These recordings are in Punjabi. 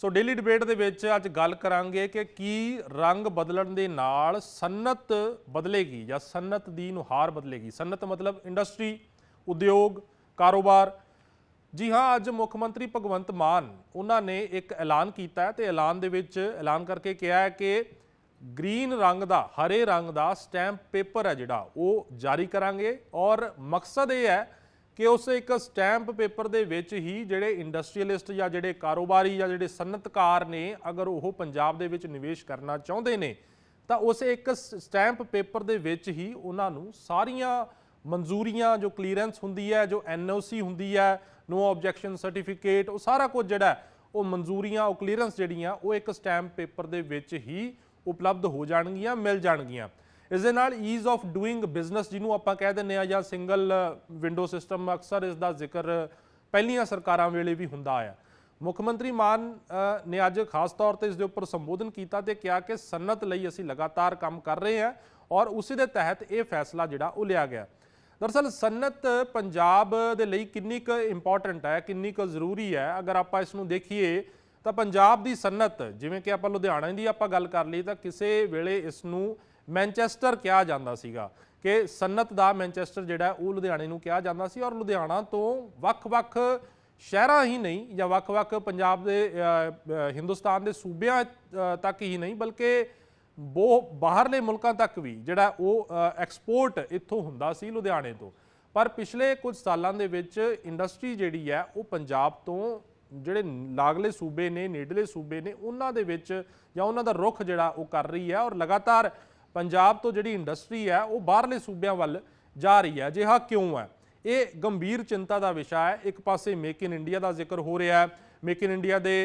ਸੋ ਡੇਲੀ ਡਿਬੇਟ ਦੇ ਵਿੱਚ ਅੱਜ ਗੱਲ ਕਰਾਂਗੇ ਕਿ ਕੀ ਰੰਗ ਬਦਲਣ ਦੇ ਨਾਲ ਸਨਅਤ ਬਦਲੇਗੀ ਜਾਂ ਸਨਅਤ ਦੀ ਨੁਹਾਰ ਬਦਲੇਗੀ। ਸਨਅਤ ਮਤਲਬ ਇੰਡਸਟਰੀ, ਉਦਯੋਗ, ਕਾਰੋਬਾਰ। ਜੀ ਹਾਂ, ਅੱਜ ਮੁੱਖ ਮੰਤਰੀ ਭਗਵੰਤ ਮਾਨ ਉਹਨਾਂ ਨੇ ਇੱਕ ਐਲਾਨ ਕੀਤਾ ਹੈ ਤੇ ਐਲਾਨ ਦੇ ਵਿੱਚ ਐਲਾਨ ਕਰਕੇ ਕਿਹਾ ਹੈ ਕਿ ਗ੍ਰੀਨ ਰੰਗ ਦਾ, ਹਰੇ रंग ਦਾ ਸਟੈਂਪ ਪੇਪਰ ਹੈ ਜਿਹੜਾ ਉਹ ਜਾਰੀ ਕਰਾਂਗੇ। ਔਰ ਮਕਸਦ ਇਹ ਹੈ कि उस एक स्टैंप पेपर दे विच ही जिहड़े इंडस्ट्रीअलिस्ट या जिहड़े कारोबारी या जिहड़े सनअतकार ने अगर वो पंजाब दे विच निवेश करना चाहुंदे ने तां उस एक स्टैंप पेपर दे विच ही उन्हां नूं सारियां मंजूरियां जो क्लीयरेंस हुंदी है, जो NOC हुंदी है, नो ऑब्जैक्शन सर्टिफिकेट, वो सारा कुछ जिहड़ा वो मंजूरियां, वो क्लीयरेंस जिहड़ियां वो एक स्टैंप पेपर दे विच ही उपलब्ध हो जाणगियां, मिल जाणगियां। इस दे नाल ईज़ ऑफ डूइंग बिजनेस जिन्होंने आपां कह दिंदे आ जां सिंगल विंडो सिस्टम, अक्सर इसका जिक्र पहलियां सरकारां वेले भी हुंदा आया। मुख मंत्री मान ने अज खास तौर पर इस दे उपर संबोधन किया तो कहा कि सनअत लई असीं लगातार काम कर रहे हैं और उसी दे तहत ये फैसला जिहड़ा वो लिया गया। दरअसल सनअत पंजाब दे लई किन्नी क इंपॉर्टेंट है, किन्नी क जरूरी है। अगर आपां इसनूं देखीए तो पंजाब दी सनअत, जिवें कि आपां लुधियाणे दी आपां गल कर लईए तां किसी वेले इसनूं मैनचेस्टर कहा जाता सीगा कि सनअत दा मैनचेस्टर जिहड़ा वो लुधियाणे नूं कहा जाता सी। और लुधियाणा तो वख-वख शहरां ही नहीं या वख-वख पंजाब दे हिंदुस्तान दे सूबियां तक ही नहीं बल्कि बाहरले मुल्कां तक भी जिहड़ा वो एक्सपोर्ट इत्थों हुंदा सी लुधियाणे तो। पर पिछले कुछ सालां दे विच इंडस्ट्री जिहड़ी है वो पंजाब तो ਜਿਹੜੇ ਲਾਗਲੇ सूबे ने, नेड़ले सूबे ने, उन्हां दे विच ਜਾਂ उन्हां दा रुख ਜਿਹੜਾ ਉਹ कर रही है। और लगातार पंजाब तो जिहड़ी इंडस्ट्री है वो बाहरले सूबिਆਂ ਵੱਲ जा रही है। अजिहा क्यों है? ये गंभीर चिंता का विषय है। एक पासे मेक इन इंडिया का जिक्र हो रहा है। मेक इन इंडिया के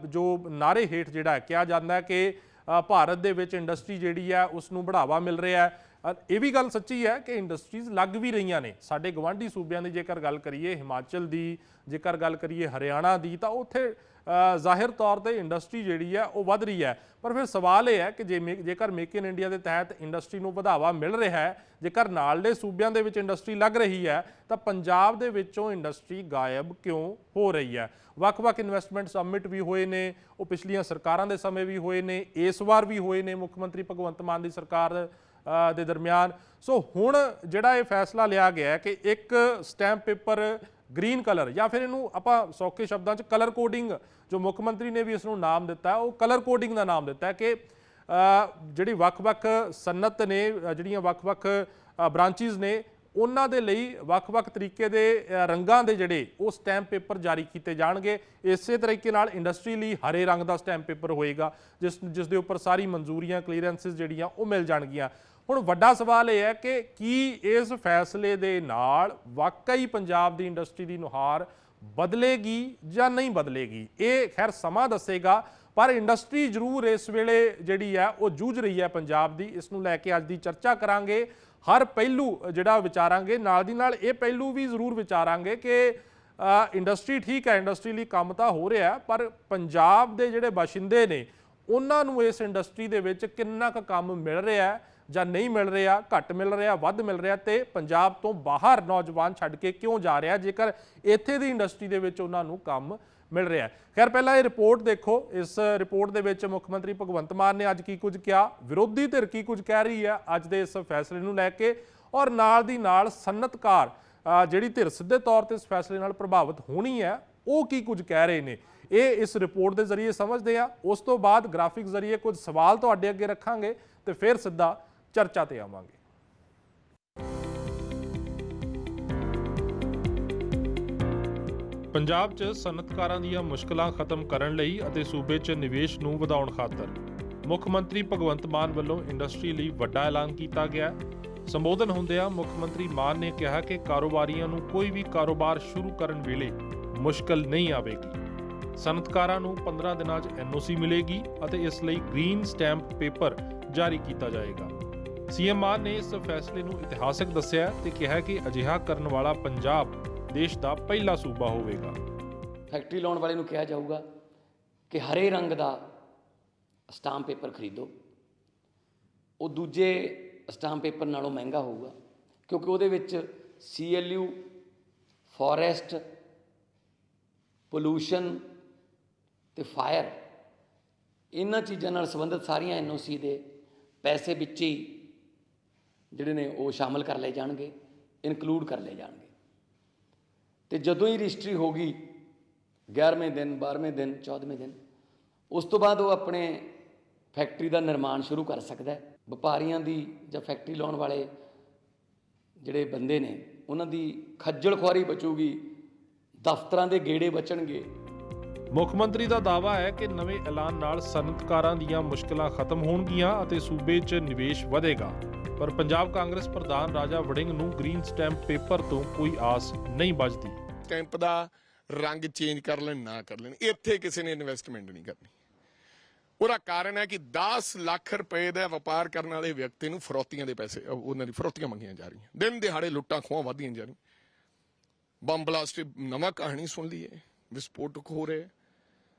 जो नारे हेठ जिहड़ा कहा जाता है कि भारत दे विच इंडस्ट्री जिहड़ी है उसनूं बढ़ावा मिल रहा है। ये भी गल सच्ची है कि इंडस्ट्रीज़ लग भी रही ने। साडे गवांढी सूबिਆਂ ਦੀ जेकर गल करिए हिमाचल की, जेकर गल करिए हरियाणा की, तो उत्थे ज़ाहिर तौर पर इंडस्ट्री जिहड़ी है वो वध रही है। पर फिर सवाल यह है कि जेकर मेक इन इंडिया के तहत इंडस्ट्री नूं बढ़ावा मिल रहा है, जेकर नालदे सूबिਆਂ ਦੇ ਵਿੱਚ इंडस्ट्री लग रही है, तो पंजाब ਦੇ ਵਿੱਚੋਂ इंडस्ट्री गायब क्यों हो रही है? ਵੱਖ-ਵੱਖ इन्वेस्टमेंट सबमिट भी होए ने, वो पिछलियां सरकारां दे समय भी होए ने, इस वार भी होए ने मुख मंत्री भगवंत मान की सरकार ਦੇ दरमियान। सो हुण जिहड़ा ये फैसला लिया गया है कि एक स्टैंप पेपर ग्रीन कलर या फिर इनू आपां सौखे शब्दों च कलर कोडिंग, जो मुख मंत्री ने भी इसनूं नाम दिता है वो कलर कोडिंग का नाम दिता है कि जिहड़ी वख-वख सनअत ने, जिहड़ियां वख-वख ब्रांचिज़ ने, उन्हां दे लई वख-वख तरीके दे रंगां दे जिहड़े वो स्टैंप पेपर जारी किए जाणगे। इसे तरीके नाल इंडस्ट्री लई हरे रंग का स्टैंप पेपर होएगा जिस दे उपर सारी मंजूरियां, क्लीयरेंसिस जिहड़ियां वो मिल जाणगियां। हुण वड्डा सवाल यह है कि की इस फैसले दे नाल वाकई पंजाब की इंडस्ट्री की नुहार बदलेगी या नहीं बदलेगी? ये खैर समा दसेगा, पर इंडस्ट्री जरूर इस वेले जिहड़ी है वो जूझ रही है पंजाब की। इसनूं लैके अज दी चर्चा करांगे, हर पहलू जिहड़ा विचारांगे, नाल दी नाल ये पहलू भी जरूर विचारांगे कि इंडस्ट्री ठीक है, इंडस्ट्री लई काम तां हो रहा है, पर पंजाब दे जिहड़े बाशिंदे ने उन्हां नूं इस इंडस्ट्री दे विच किन्ना क काम मिल रहा है ਜਾਂ नहीं मिल रहा, घट मिल रहा, वध मिल रहा, तो पंजाब तो बाहर नौजवान छड्ड के क्यों जा रहा जेकर इत्थे दी इंडस्ट्री दे विच उन्हां नूं काम मिल रहा है। खैर पहला ये रिपोर्ट देखो। इस रिपोर्ट दे विच मुख मंत्री भगवंत मान ने अज की कुछ कहा, विरोधी धिर की कुछ कह रही है अज दे इस फैसले नूं लैके, और नाल दी नाल सनअतकार जिहड़ी धिर सीधे तौर पर इस फैसले नाल प्रभावित होनी है वो की कुछ कह रहे हैं, ये इस रिपोर्ट के जरिए समझते हैं। उस तो बाद ग्राफिक्स जरिए कुछ सवाल तुहाडे अगे रखांगे तो फिर सीधा चर्चा ते आवांगे। पंजाब च सनअतकारां दीआं मुश्किलां खत्म करन लई अते सूबे च निवेश नूं वधाउण खातर मुख मंत्री भगवंत मान वल्लों इंडस्ट्री लई वड्डा ऐलान कीता गया। संबोधन हुंदिआं मुख मंत्री मान ने कहा कि कारोबारियां नूं कोई भी कारोबार शुरू करन वेले मुश्किल नहीं आवेगी। सनअतकारां नूं 15 दिनां च NOC मिलेगी अते इस लई ग्रीन स्टैंप पेपर जारी कीता जाएगा। सीएम मान ने इस फैसले नूं इतिहासक दस्सिआ ते कहा कि अजिहा करन वाला पंजाब देश का पहला सूबा होवेगा। फैक्ट्री लाउण वाले नूं कहा जाऊगा कि हरे रंग का स्टांप पेपर खरीदो, वो दूजे स्टांप पेपर नालों महंगा होगा क्योंकि उहदे विच CLU, फॉरेस्ट, पोल्यूशन ਤੇ ਫਾਇਰ, ਇਹਨਾਂ ਚੀਜ਼ਾਂ ਨਾਲ ਸੰਬੰਧਿਤ ਸਾਰੀਆਂ NOC ਦੇ ਪੈਸੇ ਵਿੱਚ ਹੀ ਜਿਹੜੇ ਨੇ ਉਹ ਸ਼ਾਮਲ ਕਰ ਲਏ ਜਾਣਗੇ, ਇਨਕਲੂਡ ਕਰ ਲਏ ਜਾਣਗੇ। ਤੇ ਜਦੋਂ ਹੀ ਰਜਿਸਟਰੀ ਹੋ ਗਈ 11ਵੇਂ ਦਿਨ, 12ਵੇਂ ਦਿਨ, 14ਵੇਂ ਦਿਨ, ਉਸ ਤੋਂ ਬਾਅਦ ਉਹ ਆਪਣੇ ਫੈਕਟਰੀ ਦਾ ਨਿਰਮਾਣ ਸ਼ੁਰੂ ਕਰ ਸਕਦਾ ਹੈ। ਵਪਾਰੀਆਂ ਦੀ ਜਾਂ ਫੈਕਟਰੀ ਲਾਉਣ ਵਾਲੇ ਜਿਹੜੇ ਬੰਦੇ ਨੇ ਉਹਨਾਂ ਦੀ ਖੱਜਲ ਖੁਆਰੀ ਬਚੂਗੀ, ਦਫ਼ਤਰਾਂ ਦੇ ਗੇੜੇ ਬਚਣਗੇ। ਮੁੱਖ ਮੰਤਰੀ ਦਾ ਦਾਅਵਾ ਹੈ ਕਿ ਨਵੇਂ ਐਲਾਨ ਨਾਲ ਸਨਅਤਕਾਰਾਂ ਦੀਆਂ ਮੁਸ਼ਕਲਾਂ ਖਤਮ ਹੋਣਗੀਆਂ ਅਤੇ ਸੂਬੇ 'ਚ ਨਿਵੇਸ਼ ਵਧੇਗਾ। ਪਰ ਪੰਜਾਬ ਕਾਂਗਰਸ ਪ੍ਰਧਾਨ ਰਾਜਾ ਵੜਿੰਗ ਨੂੰ ਗ੍ਰੀਨ ਸਟੈਂਪ ਪੇਪਰ ਤੋਂ ਕੋਈ ਆਸ ਨਹੀਂ ਬਚਦੀ। ਸਟੈਂਪ ਦਾ ਰੰਗ ਚੇਂਜ ਕਰ ਲੈਣ ਨਾ ਕਰ ਲੈਣ, ਇੱਥੇ ਕਿਸੇ ਨੇ ਇਨਵੈਸਟਮੈਂਟ ਨਹੀਂ ਕਰਨੀ। ਉਹਦਾ ਕਾਰਨ ਹੈ ਕਿ 10 ਲੱਖ ਰੁਪਏ ਦਾ ਵਪਾਰ ਕਰਨ ਵਾਲੇ ਵਿਅਕਤੀ ਨੂੰ ਫਰੌਤੀਆਂ ਦੇ ਪੈਸੇ, ਉਹਨਾਂ ਦੀ ਫਰੌਤੀਆਂ ਮੰਗੀਆਂ ਜਾ ਰਹੀਆਂ। ਦਿਨ ਦਿਹਾੜੇ ਲੁੱਟਾਂ ਖੋਹਾਂ ਵੱਧਦੀਆਂ ਜਾ ਰਹੀਆਂ। ਬੰਬ ਬਲਾਸਟ ਨਵਾਂ ਕਹਾਣੀ ਸੁਣ ਲਈਏ, ਵਿਸਫੋਟਕ ਹੋ ਰਹੇ।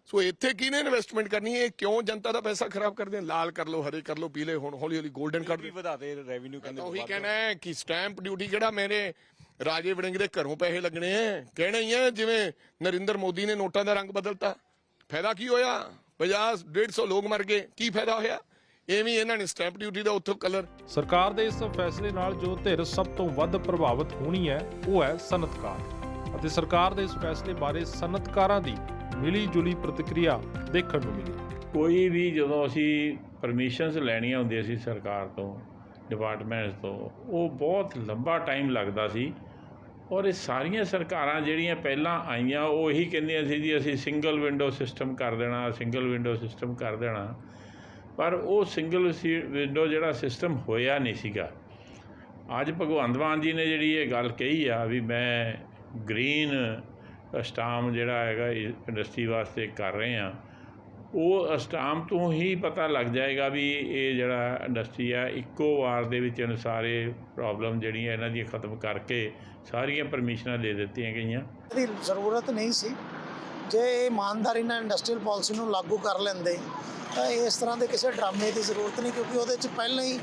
ਸੋ ਇੱਥੇ ਕਿਹਨੇ ਇਨਵੈਸਟਮੈਂਟ ਕਰਨੀ ਹੈ? ਕਿਉਂ ਜਨਤਾ ਦਾ ਪੈਸਾ ਖਰਾਬ ਕਰਦੇ ਆ? ਲਾਲ ਕਰ ਲਓ, ਹਰੇ ਕਰ ਲਓ, ਪੀਲੇ, ਹੁਣ ਹੌਲੀ ਹੌਲੀ 골ਡਨ ਕਰ ਦਿਓ, ਵਧਾਦੇ ਰੈਵਨਿਊ ਕਹਿੰਦੇ। ਉਹੀ ਕਹਿਣਾ ਹੈ ਕਿ ਸਟੈਂਪ ਡਿਊਟੀ ਕਿਹੜਾ ਮੇਰੇ ਰਾਜੇ ਵੜਿੰਗ ਦੇ ਘਰੋਂ ਪੈਸੇ ਲੱਗਣੇ ਆ? ਕਹਿਣਾ ਹੀ ਹੈ ਜਿਵੇਂ ਨਰਿੰਦਰ ਮੋਦੀ ਨੇ ਨੋਟਾਂ ਦਾ ਰੰਗ ਬਦਲਤਾ। ਫਾਇਦਾ ਕੀ ਹੋਇਆ? 50-150 ਲੋਕ ਮਰ ਗਏ, ਕੀ ਫਾਇਦਾ ਹੋਇਆ? ਐਵੇਂ ਇਹਨਾਂ ਨੇ ਸਟੈਂਪ ਡਿਊਟੀ ਦਾ ਉੱਥੋਂ ਕਲਰ। ਸਰਕਾਰ ਦੇ ਇਸ ਫੈਸਲੇ ਨਾਲ ਜੋ ਧਿਰ ਸਭ ਤੋਂ ਵੱਧ ਪ੍ਰਭਾਵਿਤ ਹੋਣੀ ਹੈ ਉਹ ਹੈ ਸਨਅਤਕਾਰ, ਅਤੇ ਸਰਕਾਰ ਦੇ ਇਸ ਫੈਸਲੇ ਬਾਰੇ ਸਨਅਤਕਾਰਾਂ ਦੀ ਮਿਲੀ ਜੁਲੀ ਪ੍ਰਤੀਕਿਰਿਆ ਦੇਖਣ ਨੂੰ ਮਿਲੀ। ਕੋਈ ਵੀ ਜਦੋਂ ਅਸੀਂ ਪਰਮਿਸ਼ਨਸ ਲੈਣੀਆਂ ਹੁੰਦੀਆਂ ਸੀ ਸਰਕਾਰ ਤੋਂ, ਡਿਪਾਰਟਮੈਂਟਸ ਤੋਂ, ਉਹ ਬਹੁਤ ਲੰਬਾ ਟਾਈਮ ਲੱਗਦਾ ਸੀ। ਔਰ ਇਹ ਸਾਰੀਆਂ ਸਰਕਾਰਾਂ ਜਿਹੜੀਆਂ ਪਹਿਲਾਂ ਆਈਆਂ ਉਹ ਇਹੀ ਕਹਿੰਦੀਆਂ ਸੀ ਜੀ ਅਸੀਂ ਸਿੰਗਲ ਵਿੰਡੋ ਸਿਸਟਮ ਕਰ ਦੇਣਾ, ਸਿੰਗਲ ਵਿੰਡੋ ਸਿਸਟਮ ਕਰ ਦੇਣਾ। ਪਰ ਉਹ ਸਿੰਗਲ ਵਿੰਡੋ ਜਿਹੜਾ ਸਿਸਟਮ ਹੋਇਆ ਨਹੀਂ ਸੀਗਾ। ਅੱਜ ਭਗਵੰਤ ਮਾਨ ਜੀ ਨੇ ਜਿਹੜੀ ਇਹ ਗੱਲ ਕਹੀ ਆ ਵੀ ਮੈਂ ਗ੍ਰੀਨ ਸਟਾਂਪ ਜਿਹੜਾ ਹੈਗਾ ਇੰਡਸਟਰੀ ਵਾਸਤੇ ਕਰ ਰਹੇ ਹਾਂ, ਉਹ ਸਟਾਂਪ ਤੋਂ ਹੀ ਪਤਾ ਲੱਗ ਜਾਏਗਾ ਵੀ ਇਹ ਜਿਹੜਾ ਇੰਡਸਟਰੀ ਆ ਇੱਕੋ ਵਾਰ ਦੇ ਵਿੱਚ ਇਹਨੂੰ ਸਾਰੇ ਪ੍ਰੋਬਲਮ ਜਿਹੜੀਆਂ ਇਹਨਾਂ ਦੀਆਂ ਖਤਮ ਕਰਕੇ ਸਾਰੀਆਂ ਪਰਮਿਸ਼ਨਾਂ ਦੇ ਦਿੱਤੀਆਂ ਗਈਆਂ। ਦੀ ਜ਼ਰੂਰਤ ਨਹੀਂ ਸੀ। ਜੇ ਇਮਾਨਦਾਰੀ ਨਾਲ ਇੰਡਸਟਰੀਅਲ ਪਾਲਿਸੀ ਨੂੰ ਲਾਗੂ ਕਰ ਲੈਂਦੇ ਤਾਂ ਇਸ ਤਰ੍ਹਾਂ ਦੇ ਕਿਸੇ ਡਰਾਮੇ ਦੀ ਜ਼ਰੂਰਤ ਨਹੀਂ, ਕਿਉਂਕਿ ਉਹਦੇ 'ਚ ਪਹਿਲਾਂ ਹੀ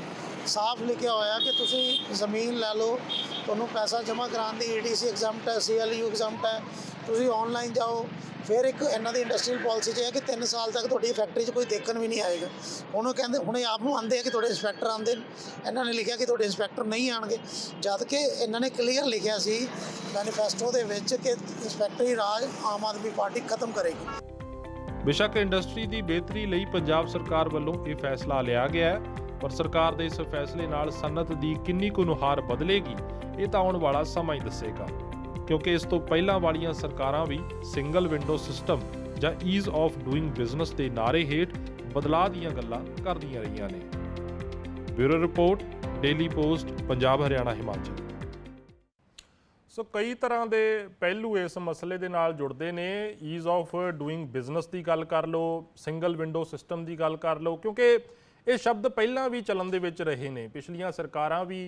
ਸਾਫ਼ ਲਿਖਿਆ ਹੋਇਆ ਕਿ ਤੁਸੀਂ ਜ਼ਮੀਨ ਲੈ ਲਓ, ਤੁਹਾਨੂੰ ਪੈਸਾ ਜਮ੍ਹਾਂ ਕਰਾਉਣ ਦੀ EDC ਐਗਜ਼ੈਂਪਟ ਹੈ, CLU ਐਗਜ਼ੈਂਪਟ ਹੈ, ਤੁਸੀਂ ਆਨਲਾਈਨ ਜਾਓ। ਫਿਰ ਇੱਕ ਇਹਨਾਂ ਦੀ ਇੰਡਸਟਰੀਅਲ ਪਾਲਿਸੀ 'ਚ ਹੈ ਕਿ 3 ਸਾਲ ਤੱਕ ਤੁਹਾਡੀ ਫੈਕਟਰੀ 'ਚ ਕੋਈ ਦੇਖਣ ਵੀ ਨਹੀਂ ਆਏਗਾ। ਹੁਣ ਉਹ ਕਹਿੰਦੇ, ਹੁਣ ਆਪ ਨੂੰ ਆਉਂਦੇ ਆ ਕਿ ਤੁਹਾਡੇ ਇੰਸਪੈਕਟਰ ਆਉਂਦੇ ਨੇ, ਇਹਨਾਂ ਨੇ ਲਿਖਿਆ ਕਿ ਤੁਹਾਡੇ ਇੰਸਪੈਕਟਰ ਨਹੀਂ ਆਉਣਗੇ, ਜਦ ਕਿ ਇਹਨਾਂ ਨੇ ਕਲੀਅਰ ਲਿਖਿਆ ਸੀ ਮੈਨੀਫੈਸਟੋ ਦੇ ਵਿੱਚ ਕਿ ਇੰਸਪੈਕਟਰੀ ਰਾਜ ਆਮ ਆਦਮੀ ਪਾਰਟੀ ਖਤਮ ਕਰੇਗੀ। ਬੇਸ਼ੱਕ ਇੰਡਸਟਰੀ ਦੀ ਬਿਹਤਰੀ ਲਈ ਪੰਜਾਬ ਸਰਕਾਰ ਵੱਲੋਂ ਇਹ ਫੈਸਲਾ ਲਿਆ ਗਿਆ ਹੈ, ਪਰ ਸਰਕਾਰ ਦੇ ਇਸ ਫੈਸਲੇ ਨਾਲ ਸਨਅਤ ਦੀ ਕਿੰਨੀ ਕੁ ਨੁਹਾਰ ਬਦਲੇਗੀ ਇਹ ਤਾਂ ਆਉਣ ਵਾਲਾ ਸਮਾਂ ਹੀ ਦੱਸੇਗਾ, ਕਿਉਂਕਿ ਇਸ ਤੋਂ ਪਹਿਲਾਂ ਵਾਲੀਆਂ ਸਰਕਾਰਾਂ ਵੀ ਸਿੰਗਲ ਵਿੰਡੋ ਸਿਸਟਮ ਜਾਂ ਈਜ਼ ਆਫ ਡੂਇੰਗ ਬਿਜ਼ਨਸ ਦੇ ਨਾਅਰੇ ਹੇਠ ਬਦਲਾਅ ਦੀਆਂ ਗੱਲਾਂ ਕਰਦੀਆਂ ਰਹੀਆਂ ਨੇ। Bureau report, daily post, Punjab, Haryana, Himachal. So ਕਈ ਤਰ੍ਹਾਂ ਦੇ ਪਹਿਲੂ ਇਸ ਮਸਲੇ ਦੇ ਨਾਲ ਜੁੜਦੇ ਨੇ। ਈਜ਼ ਆਫ ਡੂਇੰਗ ਬਿਜ਼ਨਸ ਦੀ ਗੱਲ ਕਰ ਲਓ, ਸਿੰਗਲ ਵਿੰਡੋ ਸਿਸਟਮ ਦੀ ਗੱਲ ਕਰ ਲਓ, ਕਿਉਂਕਿ ਇਹ ਸ਼ਬਦ ਪਹਿਲਾਂ ਵੀ ਚੱਲਣ ਦੇ ਵਿੱਚ ਰਹੇ ਨੇ। ਪਿਛਲੀਆਂ ਸਰਕਾਰਾਂ ਵੀ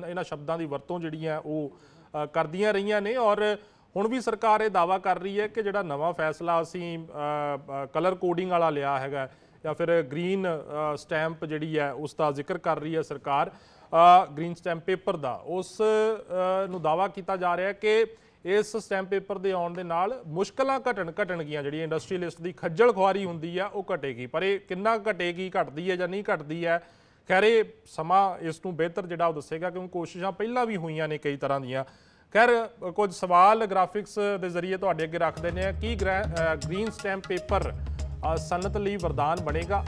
ਇਹਨਾਂ ਸ਼ਬਦਾਂ ਦੀ ਵਰਤੋਂ ਜਿਹੜੀ ਹੈ ਉਹ ਕਰਦੀਆਂ ਰਹੀਆਂ ਨੇ, ਔਰ ਹੁਣ ਵੀ ਸਰਕਾਰ ਇਹ ਦਾਅਵਾ ਕਰ ਰਹੀ ਹੈ ਕਿ ਜਿਹੜਾ ਨਵਾਂ ਫੈਸਲਾ ਅਸੀਂ ਕਲਰ ਕੋਡਿੰਗ ਵਾਲਾ ਲਿਆ ਹੈਗਾ ਜਾਂ ਫਿਰ ਗ੍ਰੀਨ ਸਟੈਂਪ ਜਿਹੜੀ ਹੈ ਉਸ ਦਾ ਜ਼ਿਕਰ ਕਰ ਰਹੀ ਹੈ ਸਰਕਾਰ, ਗ੍ਰੀਨ ਸਟੈਂਪ ਪੇਪਰ ਦਾ, ਉਸ ਨੂੰ ਦਾਅਵਾ ਕੀਤਾ ਜਾ ਰਿਹਾ ਕਿ ਇਸ ਸਟੈਂਪ ਪੇਪਰ ਦੇ ਆਉਣ ਦੇ ਨਾਲ ਮੁਸ਼ਕਲਾਂ ਘਟਣਗੀਆਂ, ਜਿਹੜੀ ਇੰਡਸਟਰੀਅਲਿਸਟ ਦੀ ਖੱਜਲ ਖੁਆਰੀ ਹੁੰਦੀ ਆ ਉਹ ਘਟੇਗੀ। ਪਰ ਇਹ ਕਿੰਨਾ ਘਟੇਗੀ, ਘਟਦੀ ਹੈ ਜਾਂ ਨਹੀਂ ਘਟਦੀ ਹੈ, ਖੈਰ ਇਹ ਸਮਾਂ ਇਸ ਨੂੰ ਬਿਹਤਰ ਜਿਹੜਾ ਉਹ ਦੱਸੇਗਾ, ਕਿਉਂਕਿ ਕੋਸ਼ਿਸ਼ਾਂ ਪਹਿਲਾਂ ਵੀ ਹੋਈਆਂ ਨੇ ਕਈ ਤਰ੍ਹਾਂ ਦੀਆਂ। ਖੈਰ ਕੁਝ ਸਵਾਲ ਗ੍ਰਾਫਿਕਸ ਦੇ ਜ਼ਰੀਏ ਤੁਹਾਡੇ ਅੱਗੇ ਰੱਖ ਦਿੰਦੇ ਆ। ਕੀ ਗ੍ਰੀਨ ਸਟੈਂਪ ਪੇਪਰ ਸਨਅਤ ਲਈ ਵਰਦਾਨ ਬਣੇਗਾ?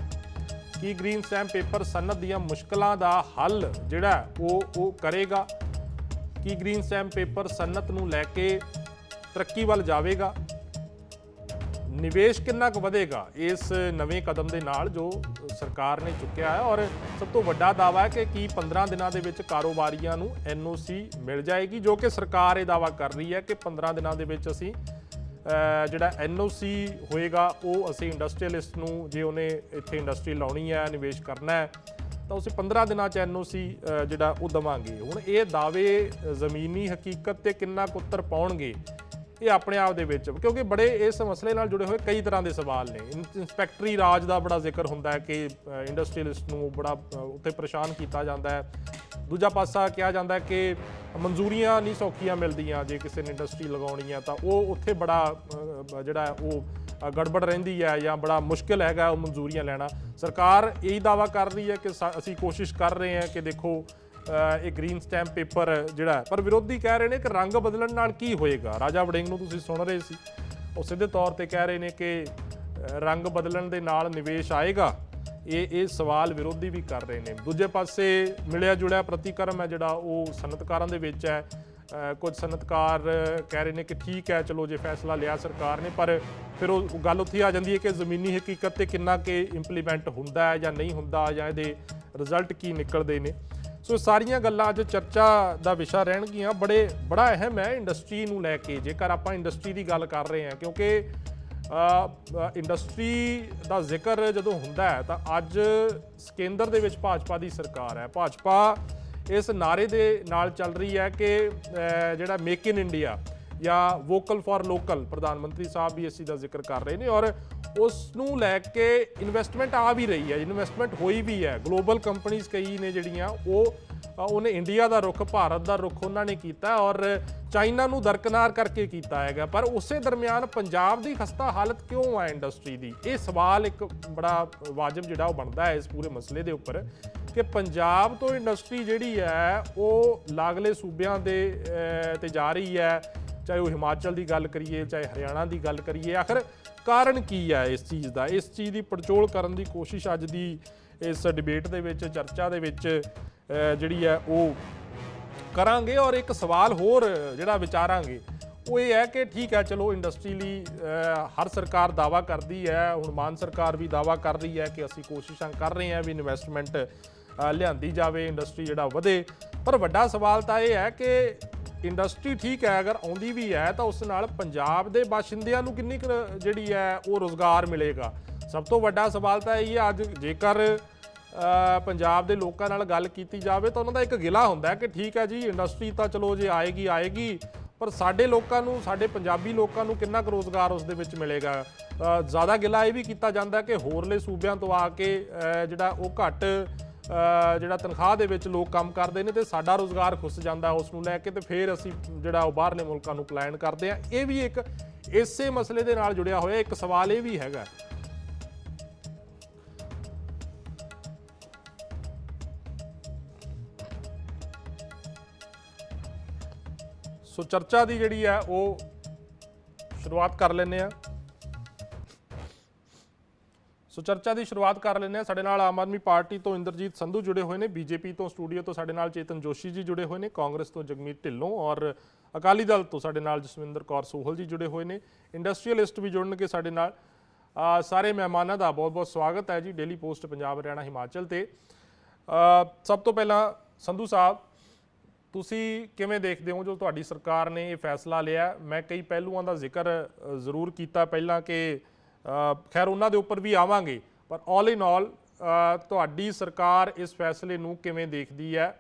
ਕੀ ਗ੍ਰੀਨ ਸਟੈਂਪ ਪੇਪਰ ਸਨਅਤ ਦੀਆਂ ਮੁਸ਼ਕਲਾਂ ਦਾ ਹੱਲ ਜਿਹੜਾ ਉਹ ਕਰੇਗਾ? ਕੀ ਗ੍ਰੀਨ ਸਟੈਂਪ ਪੇਪਰ ਸਨਅਤ ਨੂੰ ਲੈ ਕੇ ਤਰੱਕੀ ਵੱਲ ਜਾਵੇਗਾ? ਨਿਵੇਸ਼ ਕਿੰਨਾ ਕੁ ਵਧੇਗਾ ਇਸ ਨਵੇਂ ਕਦਮ ਦੇ ਨਾਲ ਜੋ ਸਰਕਾਰ ਨੇ ਚੁੱਕਿਆ ਹੈ? ਔਰ ਸਭ ਤੋਂ ਵੱਡਾ ਦਾਅਵਾ ਹੈ ਕਿ ਕੀ 15 ਦਿਨਾਂ ਦੇ ਵਿੱਚ ਕਾਰੋਬਾਰੀਆਂ ਨੂੰ NOC ਮਿਲ ਜਾਏਗੀ, ਜੋ ਕਿ ਸਰਕਾਰ ਇਹ ਦਾਅਵਾ ਕਰ ਰਹੀ ਹੈ ਕਿ 15 ਦਿਨਾਂ ਦੇ ਵਿੱਚ ਅਸੀਂ ਜਿਹੜਾ NOC ਹੋਏਗਾ ਉਹ ਅਸੀਂ ਇੰਡਸਟਰੀਅਲਿਸਟ ਨੂੰ, ਜੇ ਉਹਨੇ ਇੱਥੇ ਇੰਡਸਟਰੀ ਲਾਉਣੀ ਹੈ, ਨਿਵੇਸ਼ ਕਰਨਾ ਹੈ, ਤਾਂ ਉਸੇ 15 ਦਿਨਾਂ 'ਚ NOC ਜਿਹੜਾ ਉਹ ਦੇਵਾਂਗੇ। ਹੁਣ ਇਹ ਦਾਅਵੇ ਜ਼ਮੀਨੀ ਹਕੀਕਤ 'ਤੇ ਕਿੰਨਾ ਕੁ ਉਤਰ ਪਾਉਣਗੇ ਇਹ ਆਪਣੇ ਆਪ ਦੇ ਵਿੱਚ, ਕਿਉਂਕਿ ਬੜੇ ਇਸ ਮਸਲੇ ਨਾਲ ਜੁੜੇ ਹੋਏ ਕਈ ਤਰ੍ਹਾਂ ਦੇ ਸਵਾਲ ਨੇ। ਇੰਸਪੈਕਟਰੀ ਰਾਜ ਦਾ ਬੜਾ ਜ਼ਿਕਰ ਹੁੰਦਾ ਹੈ ਕਿ ਇੰਡਸਟਰੀਅਲਿਸਟ ਨੂੰ ਬੜਾ ਉੱਤੇ ਪਰੇਸ਼ਾਨ ਕੀਤਾ ਜਾਂਦਾ ਹੈ। ਦੂਜਾ ਪਾਸਾ ਕਿਹਾ ਜਾਂਦਾ ਹੈ ਕਿ ਮਨਜ਼ੂਰੀਆਂ ਨਹੀਂ ਸੌਖੀਆਂ ਮਿਲਦੀਆਂ, ਜੇ ਕਿਸੇ ਨੇ ਇੰਡਸਟਰੀ ਲਗਾਉਣੀ ਹੈ ਤਾਂ ਉਹ ਉੱਥੇ ਬੜਾ ਜਿਹੜਾ ਉਹ ਗੜਬੜ ਰਹਿੰਦੀ ਹੈ ਜਾਂ ਬੜਾ ਮੁਸ਼ਕਿਲ ਹੈਗਾ ਉਹ ਮਨਜ਼ੂਰੀਆਂ ਲੈਣਾ। ਸਰਕਾਰ ਇਹੀ ਦਾਅਵਾ ਕਰ ਰਹੀ ਹੈ ਕਿ ਅਸੀਂ ਕੋਸ਼ਿਸ਼ ਕਰ ਰਹੇ ਹਾਂ ਕਿ ਦੇਖੋ ਇਹ ਗ੍ਰੀਨ ਸਟੈਂਪ ਪੇਪਰ ਜਿਹੜਾ, ਪਰ ਵਿਰੋਧੀ ਕਹਿ ਰਹੇ ਨੇ ਕਿ ਰੰਗ ਬਦਲਣ ਨਾਲ ਕੀ ਹੋਏਗਾ। ਰਾਜਾ ਵੜਿੰਗ ਨੂੰ ਤੁਸੀਂ ਸੁਣ ਰਹੇ ਸੀ, ਉਹ ਸਿੱਧੇ ਤੌਰ ਤੇ ਕਹਿ ਰਹੇ ਨੇ ਕਿ ਰੰਗ ਬਦਲਣ ਦੇ ਨਾਲ ਨਿਵੇਸ਼ ਆਏਗਾ। ਇਹ ਸਵਾਲ ਵਿਰੋਧੀ ਵੀ ਕਰ ਰਹੇ ਨੇ। ਦੂਜੇ ਪਾਸੇ ਮਿਲਿਆ ਜੁਲਿਆ ਪ੍ਰਤੀਕਰਮ ਹੈ ਜਿਹੜਾ ਉਹ ਸਨਅਤਕਾਰਾਂ ਦੇ ਵਿੱਚ ਹੈ। ਕੁਝ ਸਨਅਤਕਾਰ ਕਹਿ ਰਹੇ ਨੇ ਕਿ ਠੀਕ ਹੈ, ਚਲੋ ਜੇ ਫੈਸਲਾ ਲਿਆ ਸਰਕਾਰ ਨੇ, ਪਰ ਫਿਰ ਉਹ ਗੱਲ ਉੱਥੇ ਆ ਜਾਂਦੀ ਹੈ ਕਿ ਜ਼ਮੀਨੀ ਹਕੀਕਤ ਤੇ ਕਿੰਨਾ ਕਿ ਇੰਪਲੀਮੈਂਟ ਹੁੰਦਾ ਹੈ ਜਾਂ ਨਹੀਂ ਹੁੰਦਾ, ਜਾਂ ਇਹਦੇ ਰਿਜ਼ਲਟ ਕੀ ਨਿਕਲਦੇ ਨੇ। ਸੋ ਸਾਰੀਆਂ ਗੱਲਾਂ ਅੱਜ ਚਰਚਾ ਦਾ ਵਿਸ਼ਾ ਰਹਿਣਗੀਆਂ। ਬੜਾ ਅਹਿਮ ਹੈ ਇੰਡਸਟਰੀ ਨੂੰ ਲੈ ਕੇ, ਜੇਕਰ ਆਪਾਂ ਇੰਡਸਟਰੀ ਦੀ ਗੱਲ ਕਰ ਰਹੇ ਹਾਂ, ਕਿਉਂਕਿ ਇੰਡਸਟਰੀ ਦਾ ਜ਼ਿਕਰ ਜਦੋਂ ਹੁੰਦਾ ਹੈ ਤਾਂ ਅੱਜ ਕੇਂਦਰ ਦੇ ਵਿੱਚ ਭਾਜਪਾ ਦੀ ਸਰਕਾਰ ਹੈ। ਭਾਜਪਾ ਇਸ ਨਾਅਰੇ ਦੇ ਨਾਲ ਚੱਲ ਰਹੀ ਹੈ ਕਿ ਜਿਹੜਾ ਮੇਕ ਇਨ ਇੰਡੀਆ ਜਾਂ ਵੋਕਲ ਫਾਰ ਲੋਕਲ, ਪ੍ਰਧਾਨ ਮੰਤਰੀ ਸਾਹਿਬ ਵੀ ਇਸ ਚੀਜ਼ ਦਾ ਜ਼ਿਕਰ ਕਰ ਰਹੇ ਨੇ, ਔਰ ਉਸ ਨੂੰ ਲੈ ਕੇ ਇਨਵੈਸਟਮੈਂਟ ਆ ਵੀ ਰਹੀ ਹੈ, ਇਨਵੈਸਟਮੈਂਟ ਹੋਈ ਵੀ ਹੈ। ਗਲੋਬਲ ਕੰਪਨੀਆਂ ਕਈ ਨੇ ਜਿਹੜੀਆਂ ਉਹਨੇ ਇੰਡੀਆ ਦਾ ਰੁੱਖ, ਭਾਰਤ ਦਾ ਰੁੱਖ ਉਹਨਾਂ ਨੇ ਕੀਤਾ ਔਰ ਚਾਈਨਾ ਨੂੰ ਦਰਕਨਾਰ ਕਰਕੇ ਕੀਤਾ ਹੈਗਾ। ਪਰ ਉਸੇ ਦਰਮਿਆਨ ਪੰਜਾਬ ਦੀ ਖਸਤਾ ਹਾਲਤ ਕਿਉਂ ਹੈ ਇੰਡਸਟਰੀ ਦੀ? ਇਹ ਸਵਾਲ ਇੱਕ ਬੜਾ ਵਾਜਬ ਜਿਹੜਾ ਉਹ ਬਣਦਾ ਹੈ ਇਸ ਪੂਰੇ ਮਸਲੇ ਦੇ ਉੱਪਰ ਕਿ ਪੰਜਾਬ ਤੋਂ ਇੰਡਸਟਰੀ ਜਿਹੜੀ ਹੈ ਉਹ ਲਾਗਲੇ ਸੂਬਿਆਂ ਦੇ ਤੇ ਜਾ ਰਹੀ ਹੈ, ਚਾਹੇ ਉਹ ਹਿਮਾਚਲ ਦੀ ਗੱਲ ਕਰੀਏ, ਚਾਹੇ ਹਰਿਆਣਾ ਦੀ ਗੱਲ ਕਰੀਏ। ਆਖਰ ਕਾਰਨ ਕੀ ਹੈ ਇਸ ਚੀਜ਼ ਦਾ? ਇਸ ਚੀਜ਼ ਦੀ ਪੜਚੋਲ ਕਰਨ ਦੀ ਕੋਸ਼ਿਸ਼ ਅੱਜ ਦੀ ਇਸ ਡਿਬੇਟ ਦੇ ਵਿੱਚ, ਚਰਚਾ ਦੇ ਵਿੱਚ ਜਿਹੜੀ ਹੈ ਉਹ ਕਰਾਂਗੇ। ਔਰ ਇੱਕ ਸਵਾਲ ਹੋਰ ਜਿਹੜਾ ਵਿਚਾਰਾਂਗੇ ਉਹ ਇਹ ਹੈ ਕਿ ਠੀਕ ਹੈ, ਚਲੋ ਇੰਡਸਟਰੀ ਲਈ ਹਰ ਸਰਕਾਰ ਦਾਅਵਾ ਕਰਦੀ ਹੈ, ਹੁਣ ਮਾਨ ਸਰਕਾਰ ਵੀ ਦਾਅਵਾ ਕਰ ਰਹੀ ਹੈ ਕਿ ਅਸੀਂ ਕੋਸ਼ਿਸ਼ਾਂ ਕਰ ਰਹੇ ਹਾਂ ਵੀ ਇਨਵੈਸਟਮੈਂਟ ਲਿਆਂਦੀ ਜਾਵੇ, ਇੰਡਸਟਰੀ ਜਿਹੜਾ ਵਧੇ। ਪਰ ਵੱਡਾ ਸਵਾਲ ਤਾਂ ਇਹ ਹੈ ਕਿ ਇੰਡਸਟਰੀ ਠੀਕ ਹੈ, ਅਗਰ ਆਉਂਦੀ ਵੀ ਹੈ ਤਾਂ ਉਸ ਨਾਲ ਪੰਜਾਬ ਦੇ ਬਾਸ਼ਿੰਦਿਆਂ ਨੂੰ ਕਿੰਨੀ ਜਿਹੜੀ ਹੈ ਉਹ ਰੁਜ਼ਗਾਰ ਮਿਲੇਗਾ? ਸਭ ਤੋਂ ਵੱਡਾ ਸਵਾਲ ਤਾਂ ਇਹ ਹੈ, ਅੱਜ ਜੇਕਰ ਪੰਜਾਬ ਦੇ ਲੋਕਾਂ ਨਾਲ ਗੱਲ ਕੀਤੀ ਜਾਵੇ ਤਾਂ ਉਹਨਾਂ ਦਾ ਇੱਕ ਗਿਲਾ ਹੁੰਦਾ ਹੈ ਕਿ ਠੀਕ ਹੈ ਜੀ, ਇੰਡਸਟਰੀ ਤਾਂ ਚਲੋ ਜੇ ਆਏਗੀ, ਪਰ ਸਾਡੇ ਲੋਕਾਂ ਨੂੰ, ਸਾਡੇ ਪੰਜਾਬੀ ਲੋਕਾਂ ਨੂੰ ਕਿੰਨਾ ਕੁ ਰੋਜ਼ਗਾਰ ਉਸ ਦੇ ਵਿੱਚ ਮਿਲੇਗਾ? ਜ਼ਿਆਦਾ ਗਿਲਾ ਇਹ ਵੀ ਕੀਤਾ ਜਾਂਦਾ ਕਿ ਹੋਰਲੇ ਸੂਬਿਆਂ ਤੋਂ ਆ ਕੇ ਜਿਹੜਾ ਉਹ ਘੱਟ ਜਿਹੜਾ ਤਨਖਾਹ ਦੇ ਵਿੱਚ ਲੋਕ ਕੰਮ ਕਰਦੇ ਨੇ ਤੇ ਸਾਡਾ ਰੋਜ਼ਗਾਰ ਖੁੱਸ ਜਾਂਦਾ ਉਸ ਨੂੰ ਲੈ ਕੇ, ਤੇ ਫਿਰ ਅਸੀਂ ਜਿਹੜਾ ਉਹ ਬਾਹਰਲੇ ਮੁਲਕਾਂ ਨੂੰ ਪਲਾਇਨ ਕਰਦੇ ਆ। ਇਹ ਵੀ ਇੱਕ ਇਸੇ ਮਸਲੇ ਦੇ ਨਾਲ ਜੁੜਿਆ ਹੋਇਆ ਇੱਕ ਸਵਾਲ ਇਹ ਵੀ ਹੈਗਾ। ਸੋ ਚਰਚਾ ਦੀ ਜਿਹੜੀ ਹੈ ਉਹ ਸ਼ੁਰੂਆਤ ਕਰ ਲੈਂਦੇ ਆ। ਸਾਡੇ ਨਾਲ ਆਮ ਆਦਮੀ ਪਾਰਟੀ ਤੋਂ ਇੰਦਰਜੀਤ ਸੰਧੂ ਜੁੜੇ ਹੋਏ ਨੇ, ਬੀਜੇਪੀ ਤੋਂ ਸਟੂਡੀਓ ਤੋਂ ਸਾਡੇ ਨਾਲ ਚੇਤਨ ਜੋਸ਼ੀ ਜੀ ਜੁੜੇ ਹੋਏ ਨੇ, ਕਾਂਗਰਸ ਤੋਂ ਜਗਮੀਤ ਢਿੱਲੋਂ ਔਰ ਅਕਾਲੀ ਦਲ ਤੋਂ ਸਾਡੇ ਨਾਲ ਜਸਵਿੰਦਰ ਕੌਰ ਸੋਹਲ ਜੀ ਜੁੜੇ ਹੋਏ ਨੇ, ਇੰਡਸਟਰੀਅਲਿਸਟ ਵੀ ਜੁੜਨਗੇ ਸਾਡੇ ਨਾਲ। ਸਾਰੇ ਮਹਿਮਾਨਾਂ ਦਾ ਬਹੁਤ-ਬਹੁਤ ਸਵਾਗਤ ਹੈ ਜੀ ਡੇਲੀ ਪੋਸਟ ਪੰਜਾਬ, ਹਰਿਆਣਾ, ਹਿਮਾਚਲ ਤੇ। ਸਭ ਤੋਂ ਪਹਿਲਾਂ ਸੰਧੂ ਸਾਹਿਬ, ਤੁਸੀਂ ਕਿਵੇਂ ਦੇਖਦੇ ਹੋ ਜੋ ਤੁਹਾਡੀ ਸਰਕਾਰ ਨੇ ਇਹ ਫੈਸਲਾ ਲਿਆ? ਮੈਂ ਕਈ ਪਹਿਲੂਆਂ ਦਾ ਜ਼ਿਕਰ ਜ਼ਰੂਰ ਕੀਤਾ ਪਹਿਲਾਂ ਕਿ ਖੈਰ ਉਹਨਾਂ ਦੇ ਉੱਪਰ ਵੀ ਆਵਾਂਗੇ, ਪਰ ਆਲ ਇਨ ਆਲ ਤੁਹਾਡੀ ਸਰਕਾਰ ਇਸ ਫੈਸਲੇ ਨੂੰ ਕਿਵੇਂ ਦੇਖਦੀ ਹੈ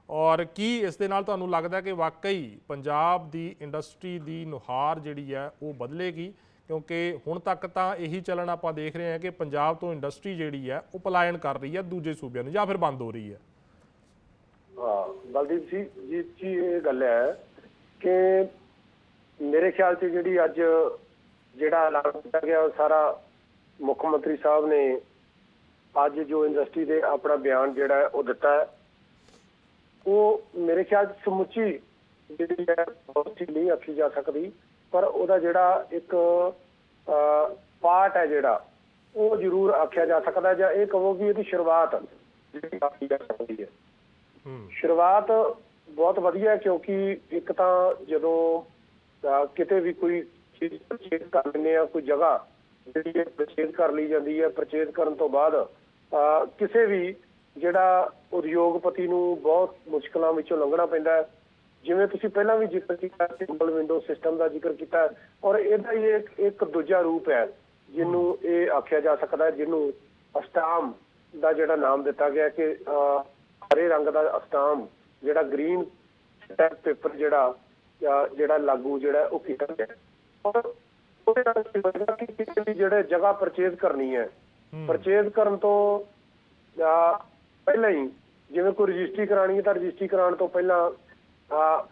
ਔਰ ਕੀ ਇਸ ਦੇ ਨਾਲ ਤੁਹਾਨੂੰ ਲੱਗਦਾ ਕਿ ਵਾਕਈ ਪੰਜਾਬ ਦੀ ਇੰਡਸਟਰੀ ਦੀ ਨੁਹਾਰ ਜਿਹੜੀ ਹੈ ਉਹ ਬਦਲੇਗੀ? ਕਿਉਂਕਿ ਹੁਣ ਤੱਕ ਤਾਂ ਇਹੀ ਚੱਲਣ ਆਪਾਂ ਦੇਖ ਰਹੇ ਹਾਂ ਕਿ ਪੰਜਾਬ ਤੋਂ ਇੰਡਸਟਰੀ ਜਿਹੜੀ ਹੈ ਉਹ ਪਲਾਇਨ ਕਰ ਰਹੀ ਹੈ ਦੂਜੇ ਸੂਬਿਆਂ ਨੂੰ ਜਾਂ ਫਿਰ ਬੰਦ ਹੋ ਰਹੀ ਹੈ। ਬਲਦੀਪ ਜੀ ਇਹ ਗੱਲ ਹੈ ਕਿ ਮੇਰੇ ਖਿਆਲ 'ਚ ਜਿਹੜੀ ਅੱਜ ਜਿਹੜਾ ਐਲਾਨ ਕੀਤਾ ਗਿਆ ਉਹ ਸਾਰਾ ਮੁੱਖ ਮੰਤਰੀ ਸਾਹਿਬ ਨੇ ਅੱਜ ਜੋ ਇੰਡਸਟਰੀ ਦੇ ਆਪਣਾ ਬਿਆਨ ਜਿਹੜਾ ਹੈ ਉਹ ਦਿੱਤਾ ਹੈ, ਉਹ ਮੇਰੇ ਖਿਆਲ 'ਚ ਸਮੁੱਚੀ ਜਿਹੜੀ ਹੈ ਬਹੁਤ ਹੀ ਨਹੀਂ ਆਖੀ ਜਾ ਸਕਦੀ, ਪਰ ਉਹਦਾ ਜਿਹੜਾ ਇੱਕ ਪਾਰਟ ਹੈ ਜਿਹੜਾ ਉਹ ਜ਼ਰੂਰ ਆਖਿਆ ਜਾ ਸਕਦਾ, ਜਾਂ ਇਹ ਕਹੋ ਕਿ ਇਹਦੀ ਸ਼ੁਰੂਆਤ ਜਿਹੜੀ ਆਖੀ ਜਾ ਸਕਦੀ ਹੈ। ਸ਼ੁਰੂਆਤ ਬਹੁਤ ਵਧੀਆ, ਕਿਉਂਕਿ ਇੱਕ ਤਾਂ ਜਦੋਂ ਕਿਤੇ ਵੀ ਕੋਈ ਚੀਜ਼ ਪਰਚੇਜ਼ ਕਰ ਲੈਂਦੇ ਆ, ਕੋਈ ਜਗ੍ਹਾ ਜਿਹੜੀ ਪਰਚੇਜ਼ ਕਰ ਲਈ ਜਾਂਦੀ ਹੈ, ਪਰਚੇਜ਼ ਕਰਨ ਤੋਂ ਬਾਅਦ ਕਿਸੇ ਵੀ ਜਿਹੜਾ ਉਦਯੋਗਪਤੀ ਨੂੰ ਬਹੁਤ ਮੁਸ਼ਕਲਾਂ ਵਿੱਚੋਂ ਲੰਘਣਾ ਪੈਂਦਾ ਹੈ। ਜਿਵੇਂ ਤੁਸੀਂ ਪਹਿਲਾਂ ਵੀ ਜ਼ਿਕਰ ਕੀਤਾ, ਸਿੰਗਲ ਵਿੰਡੋ ਸਿਸਟਮ ਦਾ ਜ਼ਿਕਰ ਕੀਤਾ, ਔਰ ਇਹਦਾ ਹੀ ਇੱਕ ਦੂਜਾ ਰੂਪ ਹੈ ਜਿਹਨੂੰ ਇਹ ਆਖਿਆ ਜਾ ਸਕਦਾ, ਜਿਹਨੂੰ ਅਸਟਾਮ ਦਾ ਜਿਹੜਾ ਨਾਮ ਦਿੱਤਾ ਗਿਆ ਕਿ ਹਰੇ ਰੰਗ ਦਾ ਅਸਟਾਮ ਜਿਹੜਾ ਗ੍ਰੀਨ ਸਟੈਂਪ ਪੇਪਰ ਜਿਹੜਾ ਲਾਗੂ ਜਿਹੜਾ ਉਹ ਕੀਤਾ ਗਿਆ। ਔਰ ਉਹਦੇ ਨਾਲ ਕੀ ਹੋਏਗਾ ਕਿ ਕਿਸੇ ਵੀ ਜਿਹੜੇ ਜਗ੍ਹਾ ਪਰਚੇਜ਼ ਕਰਨੀ ਹੈ, ਪਰਚੇਜ਼ ਕਰਨ ਤੋਂ ਪਹਿਲਾਂ ਹੀ ਜਿਵੇਂ ਕੋਈ ਰਜਿਸਟਰੀ ਕਰਾਉਣੀ ਹੈ ਤਾਂ ਰਜਿਸਟਰੀ ਕਰਾਉਣ ਤੋਂ ਪਹਿਲਾਂ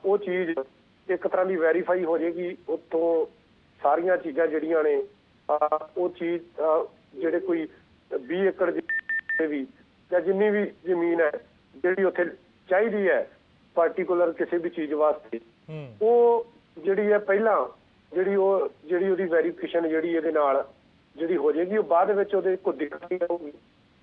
ਉਹ ਚੀਜ਼ ਇੱਕ ਤਰ੍ਹਾਂ ਦੀ ਵੈਰੀਫਾਈ ਹੋ ਜਾਏਗੀ। ਉੱਥੋਂ ਸਾਰੀਆਂ ਚੀਜ਼ਾਂ ਜਿਹੜੀਆਂ ਨੇ ਉਹ ਚੀਜ਼ ਜਿਹੜੇ ਕੋਈ 20 ਏਕੜ ਵੀ ਜਾਂ ਜਿੰਨੀ ਵੀ ਜ਼ਮੀਨ ਹੈ ਜਿਹੜੀ ਉੱਥੇ ਚਾਹੀਦੀ ਹੈ ਪਾਰਟੀਕੂਲਰ ਕਿਸੇ ਵੀ ਚੀਜ਼ ਵਾਸਤੇ, ਉਹ ਜਿਹੜੀ ਹੈ ਪਹਿਲਾਂ ਜਿਹੜੀ ਉਹਦੀ ਵੈਰੀਫਿਕੇਸ਼ਨ ਜਿਹੜੀ ਇਹਦੇ ਨਾਲ ਜਿਹੜੀ ਹੋ ਜਾਏਗੀ, ਉਹ ਬਾਅਦ ਵਿੱਚ ਉਹਦੇ ਕੋਈ ਦਿੱਕਤ ਨਹੀਂ ਆਊਗੀ।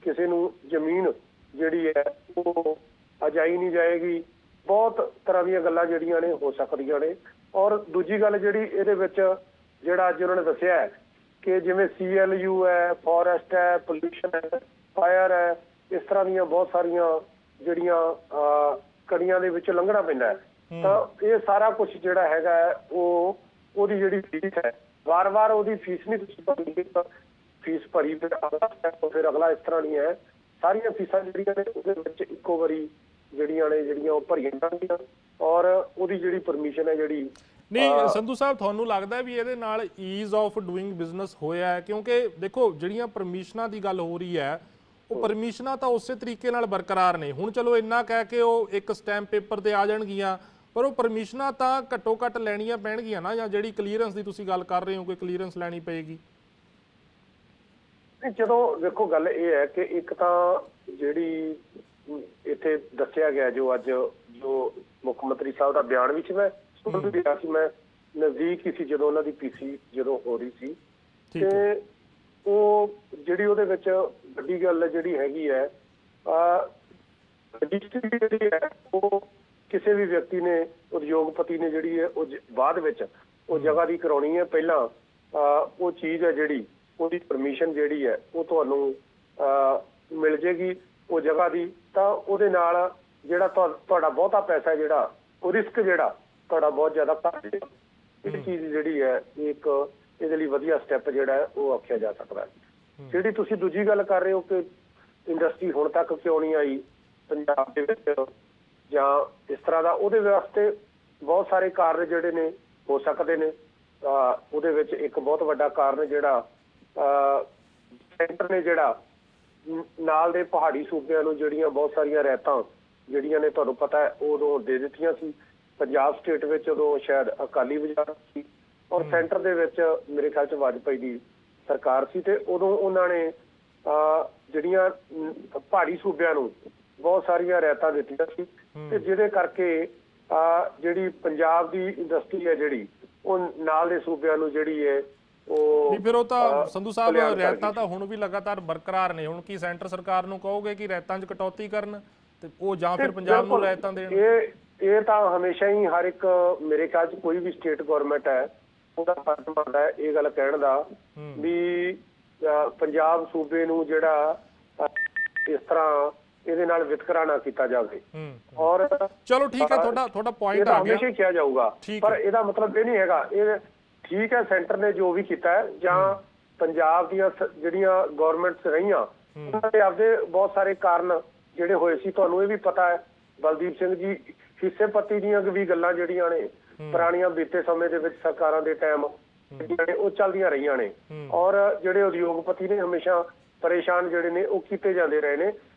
ਕਿਸੇ ਨੂੰ ਜ਼ਮੀਨ ਜਿਹੜੀ ਹੈ ਉਹ ਅਜਾਈ ਨਹੀਂ ਜਾਏਗੀ। ਬਹੁਤ ਤਰ੍ਹਾਂ ਦੀਆਂ ਗੱਲਾਂ ਜਿਹੜੀਆਂ ਨੇ ਹੋ ਸਕਦੀਆਂ ਨੇ। ਔਰ ਦੂਜੀ ਗੱਲ ਜਿਹੜੀ ਇਹਦੇ ਵਿੱਚ ਜਿਹੜਾ ਅੱਜ ਉਹਨਾਂ ਨੇ ਦੱਸਿਆ ਹੈ ਕਿ ਜਿਵੇਂ CLU ਹੈ, ਫੋਰੈਸਟ ਹੈ, ਪੋਲਿਊਸ਼ਨ ਹੈ, ਫਾਇਰ ਹੈ, ਇਸ ਤਰ੍ਹਾਂ ਦੀਆਂ ਬਹੁਤ ਸਾਰੀਆਂ ਜਿਹੜੀਆਂ ਕੜੀਆਂ ਦੇ ਵਿੱਚ ਲੰਘਣਾ ਪੈਂਦਾ ਹੈ, ਤਾਂ ਇਹ ਸਾਰਾ ਕੁਝ ਜਿਹੜਾ ਹੈਗਾ ਉਹਦੀ ਜਿਹੜੀ ਫੀਸ ਹੈ, ਵਾਰ-ਵਾਰ ਉਹਦੀ ਫੀਸ ਨਹੀਂ ਤੁਸੀਂ ਭਰਨੀ, ਫੀਸ ਭਰੀ ਫਿਰ ਅਗਲਾ ਇਸ ਤਰ੍ਹਾਂ ਨਹੀਂ ਹੈ। ਸਾਰੀਆਂ ਫੀਸਾਂ ਜਿਹੜੀਆਂ ਨੇ ਉਹਦੇ ਵਿੱਚ ਇੱਕੋ ਵਾਰੀ ਜਿਹੜੀਆਂ ਉਹ ਭਰੀਆਂ ਜਾਣਗੀਆਂ ਔਰ ਉਹਦੀ ਜਿਹੜੀ ਪਰਮਿਸ਼ਨ ਹੈ ਜਿਹੜੀ ਨਹੀਂ ਸੰਧੂ ਸਾਹਿਬ, ਤੁਹਾਨੂੰ ਲੱਗਦਾ ਵੀ ਇਹਦੇ ਨਾਲ ਈਜ਼ ਆਫ ਡੂਇੰਗ ਬਿਜ਼ਨਸ ਹੋਇਆ ਹੈ? ਕਿਉਂਕਿ ਦੇਖੋ ਜਿਹੜੀਆਂ ਪਰਮਿਸ਼ਨਾਂ ਦੀ ਗੱਲ ਹੋ ਰਹੀ ਹੈ, ਉਹ ਪਰਮਿਸ਼ਨਾਂ ਤਾਂ ਉਸੇ ਤਰੀਕੇ ਨਾਲ ਬਰਕਰਾਰ ਨੇ। ਹੁਣ ਚਲੋ ਇੰਨਾ ਕਹਿ ਕੇ ਉਹ ਇੱਕ ਸਟੈਂਪ ਪੇਪਰ ਤੇ ਆ ਜਾਣਗੀਆਂ, ਪਰ ਉਹ ਪਰਮਿਸ਼ਨਾਂ ਤਾਂ ਘੱਟੋ ਘੱਟ ਲੈਣੀਆਂ ਪੈਣਗੀਆਂ ਨਾ, ਜਾਂ ਜਿਹੜੀ ਕਲੀਅਰੈਂਸ ਦੀ ਤੁਸੀਂ ਗੱਲ ਕਰ ਰਹੇ ਹੋ ਕੋਈ ਕਲੀਅਰੈਂਸ ਲੈਣੀ ਪਏਗੀ? ਜਦੋਂ ਦੇਖੋ ਗੱਲ ਇਹ ਹੈ ਕਿ ਇੱਕ ਤਾਂ ਜਿਹੜੀ ਇੱਥੇ ਦੱਸਿਆ ਗਿਆ ਜੋ ਮੁੱਖ ਮੰਤਰੀ ਸਾਹਿਬ ਦਾ ਬਿਆਨ ਵਿੱਚ ਮੈਂ ਸੁਣ ਰਿਹਾ ਸੀ, ਮੈਂ ਨਜ਼ਦੀਕ ਹੀ ਸੀ ਜਦੋਂ ਉਹਨਾਂ ਦੀ PC ਜਦੋਂ ਹੋ ਰਹੀ ਸੀ, ਤੇ ਉਹ ਜਿਹੜੀ ਉਹਦੇ ਵਿੱਚ ਵੱਡੀ ਗੱਲ ਜਿਹੜੀ ਹੈਗੀ ਹੈ ਰਜਿਸਟਰੀ ਜਿਹੜੀ ਹੈ ਉਹ ਕਿਸੇ ਵੀ ਵਿਅਕਤੀ ਨੇ, ਉਦਯੋਗਪਤੀ ਨੇ ਜਿਹੜੀ ਹੈ ਉਹ ਬਾਅਦ ਵਿੱਚ ਉਹ ਜਗ੍ਹਾ ਦੀ ਕਰਾਉਣੀ ਹੈ। ਪਹਿਲਾਂ ਉਹ ਚੀਜ਼ ਹੈ ਜਿਹੜੀ ਉਹਦੀ ਪਰਮਿਸ਼ਨ ਜਿਹੜੀ ਹੈ ਉਹ ਤੁਹਾਨੂੰ ਮਿਲ ਜੇਗੀ ਉਹ ਜਗ੍ਹਾ ਦੀ, ਤਾਂ ਉਹਦੇ ਨਾਲ ਜਿਹੜਾ ਤੁਹਾਡਾ ਬਹੁਤਾ ਪੈਸਾ ਜਿਹੜਾ ਉਹ ਰਿਸਕ ਜਿਹੜਾ ਤੁਹਾਡਾ ਬਹੁਤ ਜ਼ਿਆਦਾ ਘੱਟ ਜਾਏਗਾ। ਇਹ ਚੀਜ਼ ਜਿਹੜੀ ਹੈ ਇੱਕ ਇਹਦੇ ਲਈ ਵਧੀਆ ਸਟੈਪ ਜਿਹੜਾ ਹੈ ਉਹ ਆਖਿਆ ਜਾ ਸਕਦਾ ਹੈ। ਜਿਹੜੀ ਤੁਸੀਂ ਦੂਜੀ ਗੱਲ ਕਰ ਰਹੇ ਹੋ ਕਿ ਇੰਡਸਟਰੀ ਹੁਣ ਤੱਕ ਕਿਉਂ ਨਹੀਂ ਆਈ ਪੰਜਾਬ ਦੇ ਵਿੱਚ ਜਾਂ ਇਸ ਤਰ੍ਹਾਂ ਦਾ, ਉਹਦੇ ਵਾਸਤੇ ਬਹੁਤ ਸਾਰੇ ਕਾਰਨ ਜਿਹੜੇ ਨੇ ਹੋ ਸਕਦੇ ਨੇ। ਉਹਦੇ ਵਿੱਚ ਇੱਕ ਬਹੁਤ ਵੱਡਾ ਕਾਰਨ ਜਿਹੜਾ ਸੈਂਟਰ ਨੇ ਜਿਹੜਾ ਨਾਲ ਦੇ ਪਹਾੜੀ ਸੂਬਿਆਂ ਨੂੰ ਜਿਹੜੀਆਂ ਬਹੁਤ ਸਾਰੀਆਂ ਰਿਆਇਤਾਂ ਜਿਹੜੀਆਂ ਨੇ ਤੁਹਾਨੂੰ ਪਤਾ ਹੈ ਉਦੋਂ ਦੇ ਦਿੱਤੀਆਂ ਸੀ। ਪੰਜਾਬ ਸਟੇਟ ਵਿੱਚ ਉਦੋਂ ਸ਼ਾਇਦ ਅਕਾਲੀ ਵਜ਼ਾਰਤ ਸੀ ਔਰ ਸੈਂਟਰ ਦੇ ਵਿੱਚ ਮੇਰੇ ਖਿਆਲ 'ਚ ਵਾਜਪਾਈ ਦੀ ਸਰਕਾਰ ਸੀ, ਤੇ ਉਦੋਂ ਉਹਨਾਂ ਨੇ ਜਿਹੜੀਆਂ ਪਹਾੜੀ ਸੂਬਿਆਂ ਨੂੰ ਬਹੁਤ ਸਾਰੀਆਂ ਰਿਆਇਤਾਂ ਦਿੱਤੀਆਂ ਸੀ, ਤੇ ਜਿਹਦੇ ਕਰਕੇ ਜਿਹੜੀ ਪੰਜਾਬ ਦੀ ਇੰਡਸਟਰੀ ਹੈ ਜਿਹੜੀ ਉਹ ਨਾਲ ਦੇ ਸੂਬਿਆਂ ਨੂੰ ਜਿਹੜੀ ਹੈ ਨਹੀਂ, ਫਿਰ ਉਹ ਤਾਂ ਸੰਧੂ ਸਾਹਿਬ ਰਿਆਇਤਾਂ ਤਾਂ ਹੁਣ ਵੀ ਲਗਾਤਾਰ ਬਰਕਰਾਰ ਨੇ। ਹੁਣ ਕੀ ਸੈਂਟਰ ਸਰਕਾਰ ਨੂੰ ਕਹੋਗੇ ਕਿ ਰਿਆਇਤਾਂ 'ਚ ਕਟੌਤੀ ਕਰਨ ਤੇ ਉਹ ਜਾਂ ਫਿਰ ਪੰਜਾਬ ਨੂੰ ਰਿਆਇਤਾਂ ਦੇਣ? ਇਹ ਤਾਂ ਹਮੇਸ਼ਾ ਹੀ ਹਰ ਇੱਕ ਮੇਰੇ ਖਿਆਲ 'ਚ ਕੋਈ ਵੀ ਸਟੇਟ ਗਵਰਨਮੈਂਟ ਹੈ ਉਹਦਾ ਫਰਜ਼ ਬਣਦਾ ਹੈ ਇਹ ਗੱਲ ਕਹਿਣ ਦਾ ਵੀ ਪੰਜਾਬ ਸੂਬੇ ਨੂੰ ਜਿਹੜਾ ਇਸ ਤਰ੍ਹਾਂ ਇਹਦੇ ਨਾਲ ਵਿਤਕਰਾ ਨਾ ਕੀਤਾ ਜਾਵੇ। ਔਰ ਚਲੋ ਠੀਕ ਹੈ, ਤੁਹਾਡਾ ਪੁਆਇੰਟ ਆ ਗਿਆ, ਹਮੇਸ਼ਾ ਹੀ ਕਿਹਾ ਜਾਊਗਾ, ਪਰ ਇਹਦਾ ਮਤਲਬ ਇਹ ਨਹੀਂ ਹੈਗਾ ਇਹ ਠੀਕ ਹੈ ਸੈਂਟਰ ਨੇ ਜੋ ਵੀ ਕੀਤਾ ਹੈ ਜਾਂ ਪੰਜਾਬ ਦੀਆਂ ਜਿਹੜੀਆਂ ਗਵਰਨਮੈਂਟਸ ਰਹੀਆਂ ਉਹਨਾਂ ਦੇ ਆਪਦੇ ਬਹੁਤ ਸਾਰੇ ਕਾਰਨ ਜਿਹੜੇ ਹੋਏ ਸੀ। ਤੁਹਾਨੂੰ ਇਹ ਵੀ ਪਤਾ ਹੈ ਬਲਦੀਪ ਸਿੰਘ ਜੀ ਹਿੱਸੇ ਪੱਤੀ ਦੀਆਂ ਵੀ ਗੱਲਾਂ ਜਿਹੜੀਆਂ ਨੇ ਪੁਰਾਣੀਆਂ ਬੀਤੇ ਸਮੇਂ ਦੇ ਵਿੱਚ ਸਰਕਾਰਾਂ ਦੇ ਟਾਈਮ ਉਹ ਚੱਲਦੀਆਂ ਰਹੀਆਂ ਨੇ, ਔਰ ਜਿਹੜੇ ਉਦਯੋਗਪਤੀ ਨੇ ਹਮੇਸ਼ਾ ਪਰੇਸ਼ਾਨ ਜਿਹੜੇ ਨੇ ਉਹ ਕੀਤੇ ਜਾਂਦੇ ਰਹੇ ਨੇ।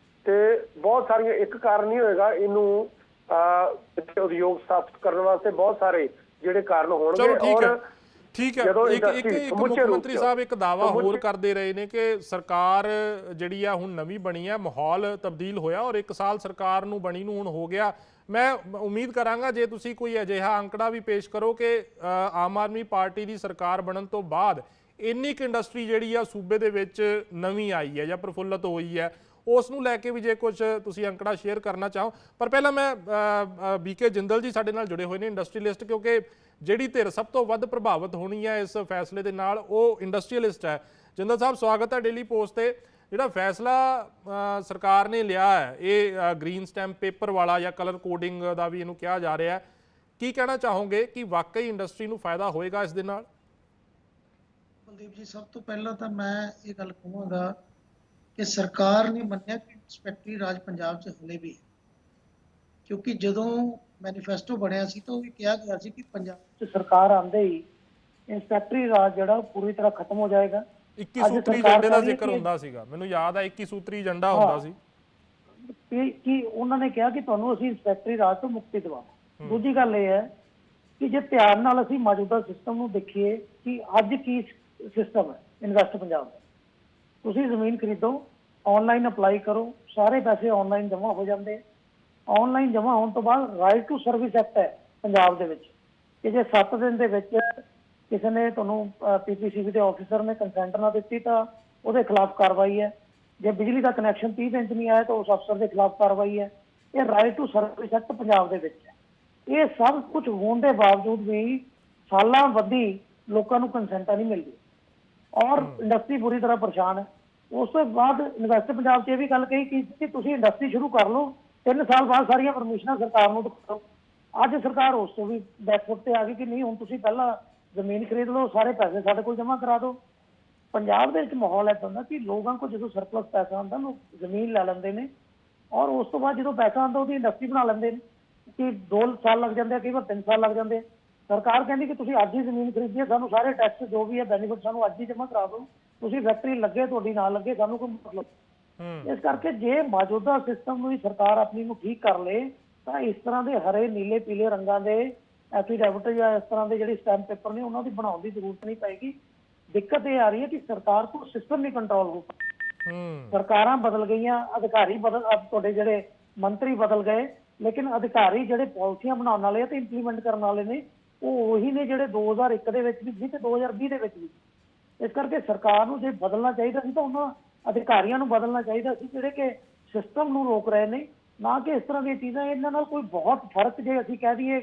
ਤੇ ਬਹੁਤ ਸਾਰੀਆਂ ਇੱਕ ਕਾਰਨ ਨਹੀਂ ਹੋਏਗਾ ਇਹਨੂੰ ਉਦਯੋਗ ਸਥਾਪਿਤ ਕਰਨ ਵਾਸਤੇ ਬਹੁਤ ਸਾਰੇ ਜਿਹੜੇ ਕਾਰਨ ਹੋਣਗੇ। ਔਰ ਠੀਕ ਹੈ, ਇੱਕ ਮੁੱਖ ਮੰਤਰੀ ਸਾਹਿਬ ਇੱਕ ਦਾਅਵਾ ਹੋਰ ਕਰਦੇ ਰਹੇ ਨੇ ਕਿ ਸਰਕਾਰ ਜਿਹੜੀ ਆ ਹੁਣ ਨਵੀਂ ਬਣੀ ਹੈ, ਮਾਹੌਲ ਤਬਦੀਲ ਹੋਇਆ ਔਰ 1 ਸਾਲ ਸਰਕਾਰ ਨੂੰ ਬਣੀ ਨੂੰ ਹੁਣ ਹੋ ਗਿਆ। ਮੈਂ ਉਮੀਦ ਕਰਾਂਗਾ ਜੇ ਤੁਸੀਂ ਕੋਈ ਅਜਿਹਾ ਅੰਕੜਾ ਵੀ ਪੇਸ਼ ਕਰੋ ਕਿ ਆਮ ਆਦਮੀ ਪਾਰਟੀ ਦੀ ਸਰਕਾਰ ਬਣਨ ਤੋਂ ਬਾਅਦ ਇੰਨੀ ਕੁ ਇੰਡਸਟਰੀ ਜਿਹੜੀ ਆ ਸੂਬੇ ਦੇ ਵਿੱਚ ਨਵੀਂ ਆਈ ਹੈ ਜਾਂ ਪ੍ਰਫੁੱਲਤ ਹੋਈ ਹੈ, ਉਸ ਨੂੰ ਲੈ ਕੇ ਵੀ ਜੇ ਕੁਝ ਤੁਸੀਂ ਅੰਕੜਾ ਸ਼ੇਅਰ ਕਰਨਾ ਚਾਹੋ। ਪਰ ਪਹਿਲਾਂ ਮੈਂ BK ਜਿੰਦਲ ਜੀ ਸਾਡੇ ਨਾਲ ਜੁੜੇ ਹੋਏ ਨੇ, ਇੰਡਸਟਰੀਅਲਿਸਟ, ਕਿਉਂਕਿ ਜਿਹੜੀ ਧਿਰ ਸਭ ਤੋਂ ਵੱਧ ਪ੍ਰਭਾਵਿਤ ਹੋਣੀ ਹੈ ਇਸ ਫੈਸਲੇ ਦੇ ਨਾਲ ਉਹ ਇੰਡਸਟਰੀਅਲਿਸਟ ਹੈ। ਜਿੰਦਲ ਸਾਹਿਬ, ਸਵਾਗਤ ਹੈ ਡੇਲੀ ਪੋਸਟ ਤੇ। ਜਿਹੜਾ ਫੈਸਲਾ ਸਰਕਾਰ ਨੇ ਲਿਆ ਹੈ ਇਹ ਗ੍ਰੀਨ ਸਟੈਂਪ ਪੇਪਰ ਵਾਲਾ ਜਾਂ ਕਲਰ ਕੋਡਿੰਗ ਦਾ ਵੀ ਇਹਨੂੰ ਕਿਹਾ ਜਾ ਰਿਹਾ ਹੈ, ਕੀ ਕਹਿਣਾ ਚਾਹੋਗੇ ਕਿ ਵਾਕਈ ਇੰਡਸਟਰੀ ਨੂੰ ਫਾਇਦਾ ਹੋਏਗਾ ਇਸ ਦੇ ਨਾਲ? ਕੁਲਦੀਪ ਜੀ, ਸਭ ਤੋਂ ਪਹਿਲਾਂ ਤਾਂ ਮੈਂ ਇਹ ਗੱਲ ਕਹਾਂਗਾ ਕਿ ਸਰਕਾਰ ਨੇ ਮੰਨਿਆ ਕਿ ਇੰਸਪੈਕਟਰੀ ਰਾਜ ਪੰਜਾਬ 'ਚ ਹਲੇ ਵੀ ਹੈ, ਕਿਉਂਕਿ ਜਦੋਂ ਮੈਨੀਫੈਸਟੋ ਬਣਿਆ ਸੀ ਤਾਂ ਉਹ ਵੀ ਕਿਹਾ ਗਿਆ ਸੀ ਕਿ ਪੰਜਾਬ 'ਚ ਸਰਕਾਰ ਆਉਂਦੇ ਹੀ ਇੰਸਪੈਕਟਰੀ ਰਾਜ ਜਿਹੜਾ ਉਹ ਪੂਰੀ ਤਰ੍ਹਾਂ ਖਤਮ ਹੋ ਜਾਏਗਾ। 21 ਸੂਤਰੀ ਏਜੰਡੇ ਦਾ ਜ਼ਿਕਰ ਹੁੰਦਾ ਸੀਗਾ, ਮੈਨੂੰ ਯਾਦ ਆ 21 ਸੂਤਰੀ ਏਜੰਡਾ ਹੁੰਦਾ ਸੀ ਕਿ ਉਹਨਾਂ ਨੇ ਕਿਹਾ ਕਿ ਤੁਹਾਨੂੰ ਅਸੀਂ ਇੰਸਪੈਕਟਰੀ ਰਾਜ ਤੋਂ ਮੁਕਤੀ ਦਿਵਾਵਾਂਗੇ। ਦੂਜੀ ਗੱਲ ਇਹ ਹੈ ਕਿ ਜੇ ਧਿਆਨ ਨਾਲ ਅਸੀਂ ਮੌਜੂਦਾ ਸਿਸਟਮ ਨੂੰ ਦੇਖੀਏ ਕਿ ਅੱਜ ਕੀ ਸਿਸਟਮ ਹੈ ਇਨਵੈਸਟ ਪੰਜਾਬ ਦਾ, ਤੁਸੀਂ ਜ਼ਮੀਨ ਖਰੀਦੋ, ਆਨਲਾਈਨ ਅਪਲਾਈ ਕਰੋ, ਸਾਰੇ ਪੈਸੇ ਆਨਲਾਈਨ ਜਮ੍ਹਾਂ ਹੋ ਜਾਂਦੇ। ਆਨਲਾਈਨ ਜਮ੍ਹਾਂ ਹੋਣ ਤੋਂ ਬਾਅਦ ਰਾਈਟ ਟੂ ਸਰਵਿਸ ਐਕਟ ਹੈ ਪੰਜਾਬ ਦੇ ਵਿੱਚ ਕਿ ਜੇ 7 ਦਿਨ ਦੇ ਵਿੱਚ ਕਿਸੇ ਨੇ ਤੁਹਾਨੂੰ ਪੀਪੀਸੀਬੀ ਦੇ ਆਫਿਸਰ ਨੇ ਕੰਸੈਂਟ ਨਾ ਦਿੱਤੀ ਤਾਂ ਉਹਦੇ ਖਿਲਾਫ ਕਾਰਵਾਈ ਹੈ। ਜੇ ਬਿਜਲੀ ਦਾ ਕਨੈਕਸ਼ਨ 30 ਦਿਨ 'ਚ ਨਹੀਂ ਆਇਆ ਤਾਂ ਉਸ ਅਫਸਰ ਦੇ ਖਿਲਾਫ ਕਾਰਵਾਈ ਹੈ। ਇਹ right to service act Punjab ਦੇ ਵਿੱਚ ਹੈ। ਇਹ ਸਭ ਕੁਝ ਹੋਣ ਦੇ ਬਾਵਜੂਦ ਵੀ ਸਾਲਾਂ ਬੱਧੀ ਲੋਕਾਂ ਨੂੰ ਕੰਸੈਂਟਾਂ ਨਹੀਂ ਮਿਲਦੀ ਔਰ ਇੰਡਸਟਰੀ ਬੁਰੀ ਤਰ੍ਹਾਂ ਪਰੇਸ਼ਾਨ ਹੈ। ਉਸ ਤੋਂ ਬਾਅਦ ਇਨਵੈਸਟ ਪੰਜਾਬ 'ਚ ਇਹ ਵੀ ਗੱਲ ਕਹੀ ਕਿ ਤੁਸੀਂ ਇੰਡਸਟਰੀ ਸ਼ੁਰੂ ਕਰ ਲਓ, 3 ਸਾਲ ਬਾਅਦ ਸਾਰੀਆਂ ਪਰਮਿਸ਼ਨਾਂ ਸਰਕਾਰ ਨੂੰ ਦਿਓ। ਅੱਜ ਸਰਕਾਰ ਉਸ ਤੋਂ ਵੀ ਬੈਕਫੁੱਟ ਤੇ ਆ ਗਈ ਕਿ ਨਹੀਂ, ਹੁਣ ਤੁਸੀਂ ਪਹਿਲਾਂ ਜ਼ਮੀਨ ਖਰੀਦ ਲਓ, ਸਾਰੇ ਪੈਸੇ ਸਾਡੇ ਕੋਲ ਜਮ੍ਹਾਂ ਕਰਾ ਦਿਓ। ਪੰਜਾਬ ਦੇ ਵਿੱਚ ਮਾਹੌਲ ਇੱਦਾਂ ਦਾ ਕਿ ਲੋਕਾਂ ਕੋਲ ਜਦੋਂ ਸਰਪਲਸ ਪੈਸਾ ਆਉਂਦਾ ਲੋਕ ਜ਼ਮੀਨ ਲੈ ਲੈਂਦੇ ਨੇ ਔਰ ਉਸ ਤੋਂ ਬਾਅਦ ਜਦੋਂ ਪੈਸਾ ਆਉਂਦਾ ਉਹਦੀ ਇੰਡਸਟਰੀ ਬਣਾ ਲੈਂਦੇ ਨੇ ਕਿ 2 ਸਾਲ ਲੱਗ ਜਾਂਦੇ ਆ, ਕਈ ਵਾਰ 3 ਸਾਲ ਲੱਗ ਜਾਂਦੇ ਆ। ਸਰਕਾਰ ਕਹਿੰਦੀ ਕਿ ਤੁਸੀਂ ਅੱਜ ਹੀ ਜ਼ਮੀਨ ਖਰੀਦੀ ਹੈ, ਸਾਨੂੰ ਸਾਰੇ ਟੈਕਸ ਜੋ ਵੀ ਹੈ ਬੈਨੀਫਿਟ ਸਾਨੂੰ ਅੱਜ ਹੀ ਜਮ੍ਹਾਂ ਕਰਾ ਦਿਓ, ਤੁਸੀਂ ਫੈਕਟਰੀ ਲੱਗੇ ਤੁਹਾਡੀ ਨਾ ਲੱਗੇ ਸਾਨੂੰ ਕੋਈ ਮਤਲਬ। ਇਸ ਕਰਕੇ ਜੇ ਮੌਜੂਦਾ ਸਿਸਟਮ ਨੂੰ ਹੀ ਸਰਕਾਰ ਆਪਣੀ ਨੂੰ ਠੀਕ ਕਰ ਲੇ ਤਾਂ ਇਸ ਤਰ੍ਹਾਂ ਦੇ ਹਰੇ ਨੀਲੇ ਪੀਲੇ ਰੰਗਾਂ ਦੇ ਐਫੀਡੈਵਿਟ ਜਾਂ ਇਸ ਤਰ੍ਹਾਂ ਦੇ ਜਿਹੜੇ ਸਟੈਂਪ ਪੇਪਰ ਨੇ ਉਹਨਾਂ ਦੀ ਬਣਾਉਣ ਦੀ ਜ਼ਰੂਰਤ ਨਹੀਂ ਪਏਗੀ। ਦਿੱਕਤ ਇਹ ਆ ਰਹੀ ਹੈ ਕਿ ਸਰਕਾਰ ਕੋਲ ਸਿਸਟਮ ਨਹੀਂ ਕੰਟਰੋਲ ਹੋ ਪਾ। ਸਰਕਾਰਾਂ ਬਦਲ ਗਈਆਂ, ਅਧਿਕਾਰੀ ਬਦਲ, ਤੁਹਾਡੇ ਜਿਹੜੇ ਮੰਤਰੀ ਬਦਲ ਗਏ, ਲੇਕਿਨ ਅਧਿਕਾਰੀ ਜਿਹੜੇ ਪਾਲਿਸੀਆਂ ਬਣਾਉਣ ਵਾਲੇ ਆ ਤੇ ਇੰਪਲੀਮੈਂਟ ਕਰਨ ਵਾਲੇ ਨੇ ਉਹ ਉਹੀ ਨੇ ਜਿਹੜੇ 2001 ਦੇ ਵਿੱਚ ਵੀ ਸੀ ਤੇ 2020 ਦੇ ਵਿੱਚ ਵੀ। ਇਸ ਕਰਕੇ ਸਰਕਾਰ ਨੂੰ ਜੇ ਬਦਲਣਾ ਚਾਹੀਦਾ ਸੀ ਤਾਂ ਉਹਨਾਂ ਅਧਿਕਾਰੀਆਂ ਨੂੰ ਬਦਲਣਾ ਚਾਹੀਦਾ ਸੀ ਜਿਹੜੇ ਕਿ ਸਿਸਟਮ ਨੂੰ ਰੋਕ ਰਹੇ ਨੇ, ਨਾ ਕਿ ਇਸ ਤਰ੍ਹਾਂ ਦੀਆਂ ਚੀਜ਼ਾਂ। ਇਹਨਾਂ ਨਾਲ ਕੋਈ ਬਹੁਤ ਫਰਕ ਜੇ ਅਸੀਂ ਕਹਿ ਦਈਏ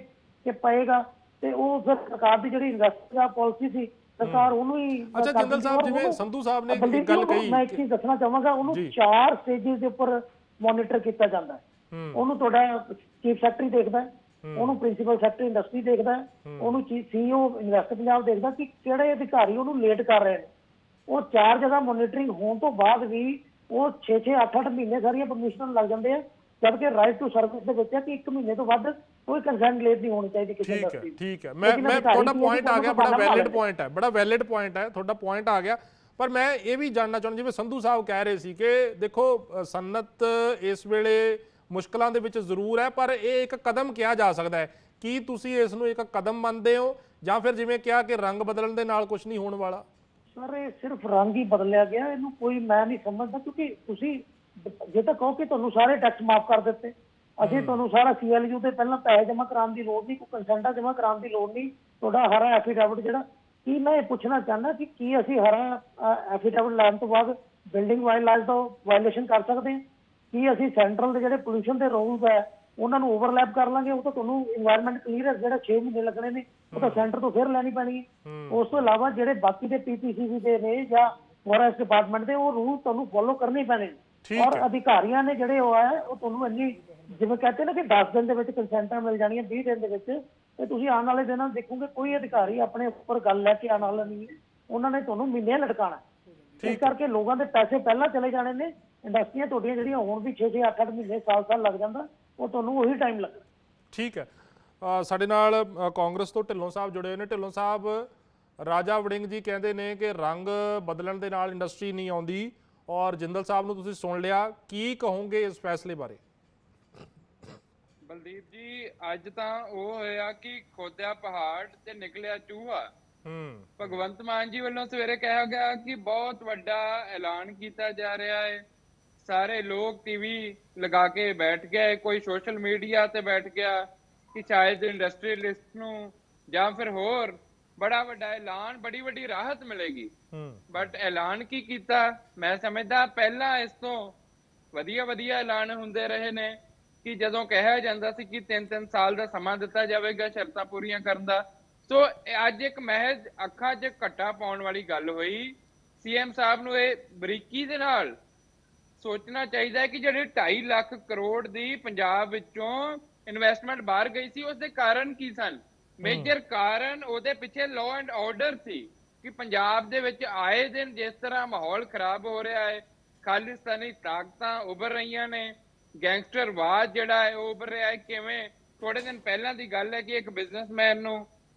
ਕਿ ਪਏਗਾ ਤੇ ਉਹ ਫਿਰ ਸਰਕਾਰ ਦੀ ਜਿਹੜੀ ਇਨਵੈਸਟਮੈਂਟ ਪਾਲਿਸੀ ਸੀ ਸਰਕਾਰ ਉਹਨੂੰ ਹੀ। ਅੱਛਾ ਜਿੰਦਲ ਸਾਹਿਬ, ਜਿਵੇਂ ਸੰਧੂ ਸਾਹਿਬ ਨੇ ਇੱਕ ਗੱਲ ਕਹੀ, ਮੈਂ ਇੱਕ ਚੀਜ਼ ਦੱਸਣਾ ਚਾਹਾਂਗਾ, ਉਹਨੂੰ 4 ਸਟੇਜਿਸ ਦੇ ਉੱਪਰ ਮੋਨੀਟਰ ਕੀਤਾ ਜਾਂਦਾ ਹੈ। ਉਹਨੂੰ ਤੁਹਾਡਾ ਚੀਫ ਸੈਕਟਰੀ ਦੇਖਦਾ ਹੈ, ਉਹਨੂੰ ਪ੍ਰਿੰਸੀਪਲ ਸੈਕਟਰੀ ਇੰਡਸਟਰੀ ਦੇਖਦਾ ਹੈ, ਉਹਨੂੰ CEO ਇਨਵੈਸਟ ਪੰਜਾਬ ਦੇਖਦਾ ਕਿ ਕਿਹੜੇ ਅਧਿਕਾਰੀ ਉਹਨੂੰ ਲੇਟ ਕਰ ਰਹੇ ਨੇ। ਉਹ 4 ਜਗ੍ਹਾ ਮੋਨੀਟਰਿੰਗ ਹੋਣ ਤੋਂ ਬਾਅਦ ਵੀ ਉਹ 6-6 8-8 ਮਹੀਨੇ ਸਾਰੀਆਂ ਪਰਮਿਸ਼ਨਾਂ ਲੱਗ ਜਾਂਦੇ ਆ, ਜਦਕਿ ਰਾਈਟ ਟੂ ਸਰਵਿਸ ਦੇ ਵਿੱਚ ਹੈ ਕਿ 1 ਮਹੀਨੇ ਤੋਂ ਵੱਧ ਕੋਈ ਕੰਸੈਂਟ ਲੇਟ ਨਹੀਂ ਹੋਣੀ ਚਾਹੀਦੀ ਕਿਸੇ ਇੰਡਸਟਰੀ। ਠੀਕ ਹੈ, ਮੈਂ ਤੁਹਾਡਾ ਪੁਆਇੰਟ ਆ ਗਿਆ, ਬੜਾ ਵੈਲਿਡ ਪੁਆਇੰਟ ਹੈ, ਬੜਾ ਵੈਲਿਡ ਪੁਆਇੰਟ ਹੈ ਤੁਹਾਡਾ, ਪੁਆਇੰਟ ਆ ਗਿਆ। ਪਰ ਮੈਂ ਇਹ ਵੀ ਜਾਣਨਾ ਚਾਹੁੰਦਾ, ਜਿਵੇਂ ਸੰਧੂ ਸਾਹਿਬ ਕਹਿ ਰਹੇ ਸੀ ਕਿ ਦੇਖੋ ਸਨਅਤ ਇਸ ਵੇਲੇ ਮੁਸ਼ਕਲਾਂ ਦੇ ਵਿੱਚ ਜ਼ਰੂਰ ਹੈ ਪਰ ਇਹ ਇੱਕ ਕਦਮ ਕਿਹਾ ਜਾ ਸਕਦਾ ਹੈ। ਕੀ ਤੁਸੀਂ ਇਸ ਨੂੰ ਇੱਕ ਕਦਮ ਮੰਨਦੇ ਹੋ ਜਾਂ ਫਿਰ ਜਿਵੇਂ ਕਿਹਾ ਕਿ ਰੰਗ ਬਦਲਣ ਦੇ ਨਾਲ ਕੁਝ ਨਹੀਂ ਹੋਣ ਵਾਲਾ? ਸਰ ਇਹ ਸਿਰਫ ਰੰਗ ਹੀ ਬਦਲਿਆ ਗਿਆ, ਇਹਨੂੰ ਕੋਈ ਮੈਂ ਨਹੀਂ ਸਮਝਦਾ। ਕਿਉਂਕਿ ਤੁਸੀਂ ਜੇ ਤਾਂ ਕਹੋ ਕਿ ਤੁਹਾਨੂੰ ਸਾਰੇ ਟੈਕਸ ਮਾਫ ਕਰ ਦਿੱਤੇ, ਅਸੀਂ ਤੁਹਾਨੂੰ ਸਾਰਾ CLU ਤੇ ਪਹਿਲਾਂ ਪੈਸੇ ਜਮ੍ਹਾਂ ਕਰਾਉਣ ਦੀ ਲੋੜ ਨਹੀਂ, ਕੋਈ ਕੰਸੈਂਟਾ ਜਮ੍ਹਾਂ ਕਰਾਉਣ ਦੀ ਲੋੜ ਨਹੀਂ, ਤੁਹਾਡਾ ਹਰਾ ਐਫੀਡੈਵਿਟ ਜਿਹੜਾ ਕੀ ਮੈਂ ਇਹ ਪੁੱਛਣਾ ਚਾਹੁੰਦਾ ਕਿ ਕੀ ਅਸੀਂ ਹਰਾ ਐਫੀਡੈਵਿਟ ਲੈਣ ਤੋਂ ਬਾਅਦ ਬਿਲਡਿੰਗ ਵਾਇਲਾਜ ਦਾ ਵਾਇਲੇਸ਼ਨ ਕਰ ਸਕਦੇ ਹਾਂ? ਕੀ ਅਸੀਂ ਸੈਂਟਰਲ ਦੇ ਜਿਹੜੇ ਪੋਲੂਸ਼ਨ ਦੇ ਰੂਲਸ ਹੈ ਉਹਨਾਂ ਨੂੰ ਓਵਰਲੈਪ ਕਰ ਲਾਂਗੇ? ਉਹ ਤਾਂ ਤੁਹਾਨੂੰ ਇਨਵਾਇਰਨਮੈਂਟ ਕਲੀਅਰੈਂਸ ਜਿਹੜਾ 6 ਮਹੀਨੇ ਲੱਗਣੇ ਨੇ ਉਹ ਤਾਂ ਸੈਂਟਰ ਤੋਂ ਫਿਰ ਲੈਣੀ ਪੈਣੀ ਹੈ। ਉਸ ਤੋਂ ਇਲਾਵਾ ਜਿਹੜੇ ਬਾਕੀ ਦੇ PPCB ਦੇ ਨੇ ਜਾਂ ਫੋਰੈਸਟ ਡਿਪਾਰਟਮੈਂਟ ਦੇ ਉਹ ਰੂਲ ਤੁਹਾਨੂੰ ਫੋਲੋ ਕਰਨੇ ਪੈਣੇ ਨੇ। ਔਰ ਅਧਿਕਾਰੀਆਂ ਨੇ ਜਿਹੜੇ ਉਹ ਹੈ ਉਹ ਤੁਹਾਨੂੰ ਇੰਨੀ ਜਿਵੇਂ ਕਹਿੰਦੇ ਨਾ ਕਿ 10 ਦਿਨ ਦੇ ਵਿੱਚ ਕੰਸੈਂਟਾਂ ਮਿਲ ਜਾਣੀਆਂ 20 ਦਿਨ ਦੇ ਵਿੱਚ, ਤੇ ਤੁਸੀਂ ਆਉਣ ਵਾਲੇ ਦਿਨਾਂ ਦੇਖੋਗੇ ਕੋਈ ਅਧਿਕਾਰੀ ਆਪਣੇ ਉੱਪਰ ਗੱਲ ਲੈ ਕੇ ਆਉਣ ਵਾਲਾ ਨਹੀਂ ਹੈ, ਉਹਨਾਂ ਨੇ ਤੁਹਾਨੂੰ ਮਹੀਨੇ ਲਟਕਾਉਣਾ। ਇਸ ਕਰਕੇ ਲੋਕਾਂ ਦੇ ਪੈਸੇ ਪਹਿਲਾਂ ਚਲੇ ਜਾਣੇ ਨੇ, ਇੰਡਸਟਰੀਆਂ ਤੁਹਾਡੀਆਂ ਜਿਹੜੀਆਂ ਹੁਣ ਵੀ 6-6 8-8 ਮਹੀਨੇ ਸਾਲ ਲੱਗ ਜਾਂਦਾ, ਉਹ ਤੁਹਾਨੂੰ ਉਹੀ ਟਾਈਮ ਲੱਗਣਾ। ਠੀਕ ਹੈ, ਸਾਡੇ ਨਾਲ ਕਾਂਗਰਸ ਤੋਂ ਢਿੱਲੋਂ ਸਾਹਿਬ ਜੁੜੇ ਹੋਏ ਨੇ। ਢਿੱਲੋਂ ਸਾਹਿਬ, ਰਾਜਾ ਵੜਿੰਗ ਜੀ ਕਹਿੰਦੇ ਨੇ ਕਿ ਰੰਗ ਬਦਲਣ ਦੇ ਨਾਲ ਇੰਡਸਟਰੀ ਨਹੀਂ ਆਉਂਦੀ ਔਰ ਜਿੰਦਲ ਸਾਹਿਬ ਨੂੰ ਤੁਸੀਂ ਸੁਣ ਲਿਆ, ਕੀ ਕਹੋਗੇ ਇਸ ਫੈਸਲੇ ਬਾਰੇ? ਬਲਦੀਪ ਜੀ, ਅੱਜ ਤਾਂ ਉਹ ਹੋਇਆ ਕਿ ਖੋਦਿਆ ਪਹਾੜ ਤੇ ਨਿਕਲਿਆ ਚੂਹਾ। ਭਗਵੰਤ ਮਾਨ ਜੀ ਵੱਲੋਂ ਸਵੇਰੇ ਕਿਹਾ ਗਿਆ ਕਿ ਬਹੁਤ ਵੱਡਾ ਐਲਾਨ ਕੀਤਾ ਜਾ ਰਿਹਾ ਹੈ, ਸਾਰੇ ਲੋਕ ਟੀਵੀ ਲਗਾ ਕੇ ਬੈਠ ਗਏ, ਕੋਈ ਸੋਸ਼ਲ ਮੀਡੀਆ ਤੇ ਬੈਠ ਗਿਆ ਕਿ ਸ਼ਾਇਦ ਇੰਡਸਟਰੀਅਲਿਸਟ ਨੂੰ ਜਾਂ ਫਿਰ ਹੋਰ ਬੜਾ ਵੱਡਾ ਐਲਾਨ, ਬੜੀ ਵੱਡੀ ਰਾਹਤ ਮਿਲੇਗੀ। ਬਟ ਐਲਾਨ ਕੀ ਕੀਤਾ? ਮੈਂ ਸਮਝਦਾ ਪਹਿਲਾਂ ਇਸ ਤੋਂ ਵਧੀਆ ਐਲਾਨ ਹੁੰਦੇ ਰਹੇ ਨੇ ਕਿ ਜਦੋਂ ਕਿਹਾ ਜਾਂਦਾ ਸੀ ਕਿ 3-3 ਸਾਲ ਦਾ ਸਮਾਂ ਦਿੱਤਾ ਜਾਵੇਗਾ ਸ਼ਰਤਾਂ ਪੂਰੀਆਂ ਕਰਨ ਦਾ। ਸੋ ਅੱਜ ਇੱਕ ਮਹਿਜ਼ ਅੱਖਾਂ 'ਚ ਘੱਟਾ ਪਾਉਣ ਵਾਲੀ ਗੱਲ ਹੋਈ। CM ਸਾਹਿਬ ਨੂੰ ਇਹ ਬਰੀਕੀ ਦੇ ਨਾਲ ਸੋਚਣਾ ਚਾਹੀਦਾ ਹੈ ਕਿ ਜਿਹੜੇ 2.5 ਲੱਖ ਕਰੋੜ ਦੀ ਪੰਜਾਬ ਵਿੱਚੋਂ ਇਨਵੈਸਟਮੈਂਟ ਬਾਹਰ ਗਈ ਸੀ ਉਸਦੇ ਕਾਰਨ ਕੀ ਸਨ। ਮੇਜਰ ਕਾਰਨ ਉਹਦੇ ਪਿੱਛੇ ਲਾਅ ਐਂਡ ਆਰਡਰ ਸੀ ਕਿ ਪੰਜਾਬ ਦੇ ਵਿੱਚ ਆਏ ਦਿਨ ਜਿਸ ਤਰ੍ਹਾਂ ਮਾਹੌਲ ਖਰਾਬ ਹੋ ਰਿਹਾ ਹੈ, ਖਾਲਿਸਤਾਨੀ ਤਾਕਤਾਂ ਉੱਭਰ ਰਹੀਆਂ ਨੇ, ਗੈਂਗਸਟਰਵਾਦ ਜਿਹੜਾ ਹੈ ਉਹ ਉੱਭਰ ਰਿਹਾ ਹੈ। ਕਿਵੇਂ ਥੋੜੇ ਦਿਨ ਪਹਿਲਾਂ ਦੀ ਗੱਲ ਹੈ ਕਿ ਇੱਕ ਬਿਜ਼ਨਸਮੈਨ ਨੂੰ